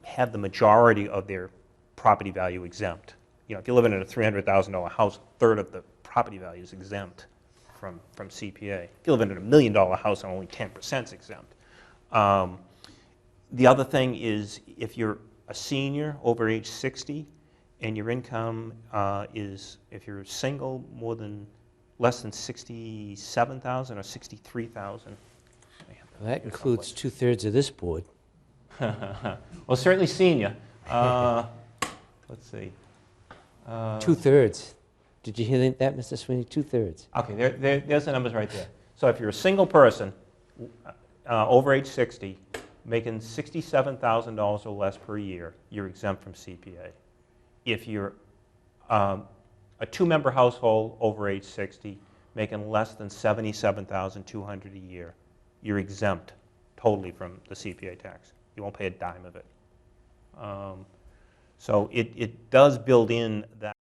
have the majority of their property value exempt. If you're living in a $300,000 house, a third of the property value is exempt from CPA. If you live in a $1 million house, only 10% is exempt. The other thing is, if you're a senior over age 60 and your income is, if you're single, less than $67,000 or $63,000. That includes 2/3 of this board. Well, certainly senior. Let's see. 2/3. Did you hear that, Mr. Sweeney? 2/3. Okay, there's the numbers right there. So if you're a single person over age 60, making $67,000 or less per year, you're exempt from CPA. If you're a two-member household over age 60, making less than $77,200 a year, you're exempt totally from the CPA tax. You won't pay a dime of it. So it does build in that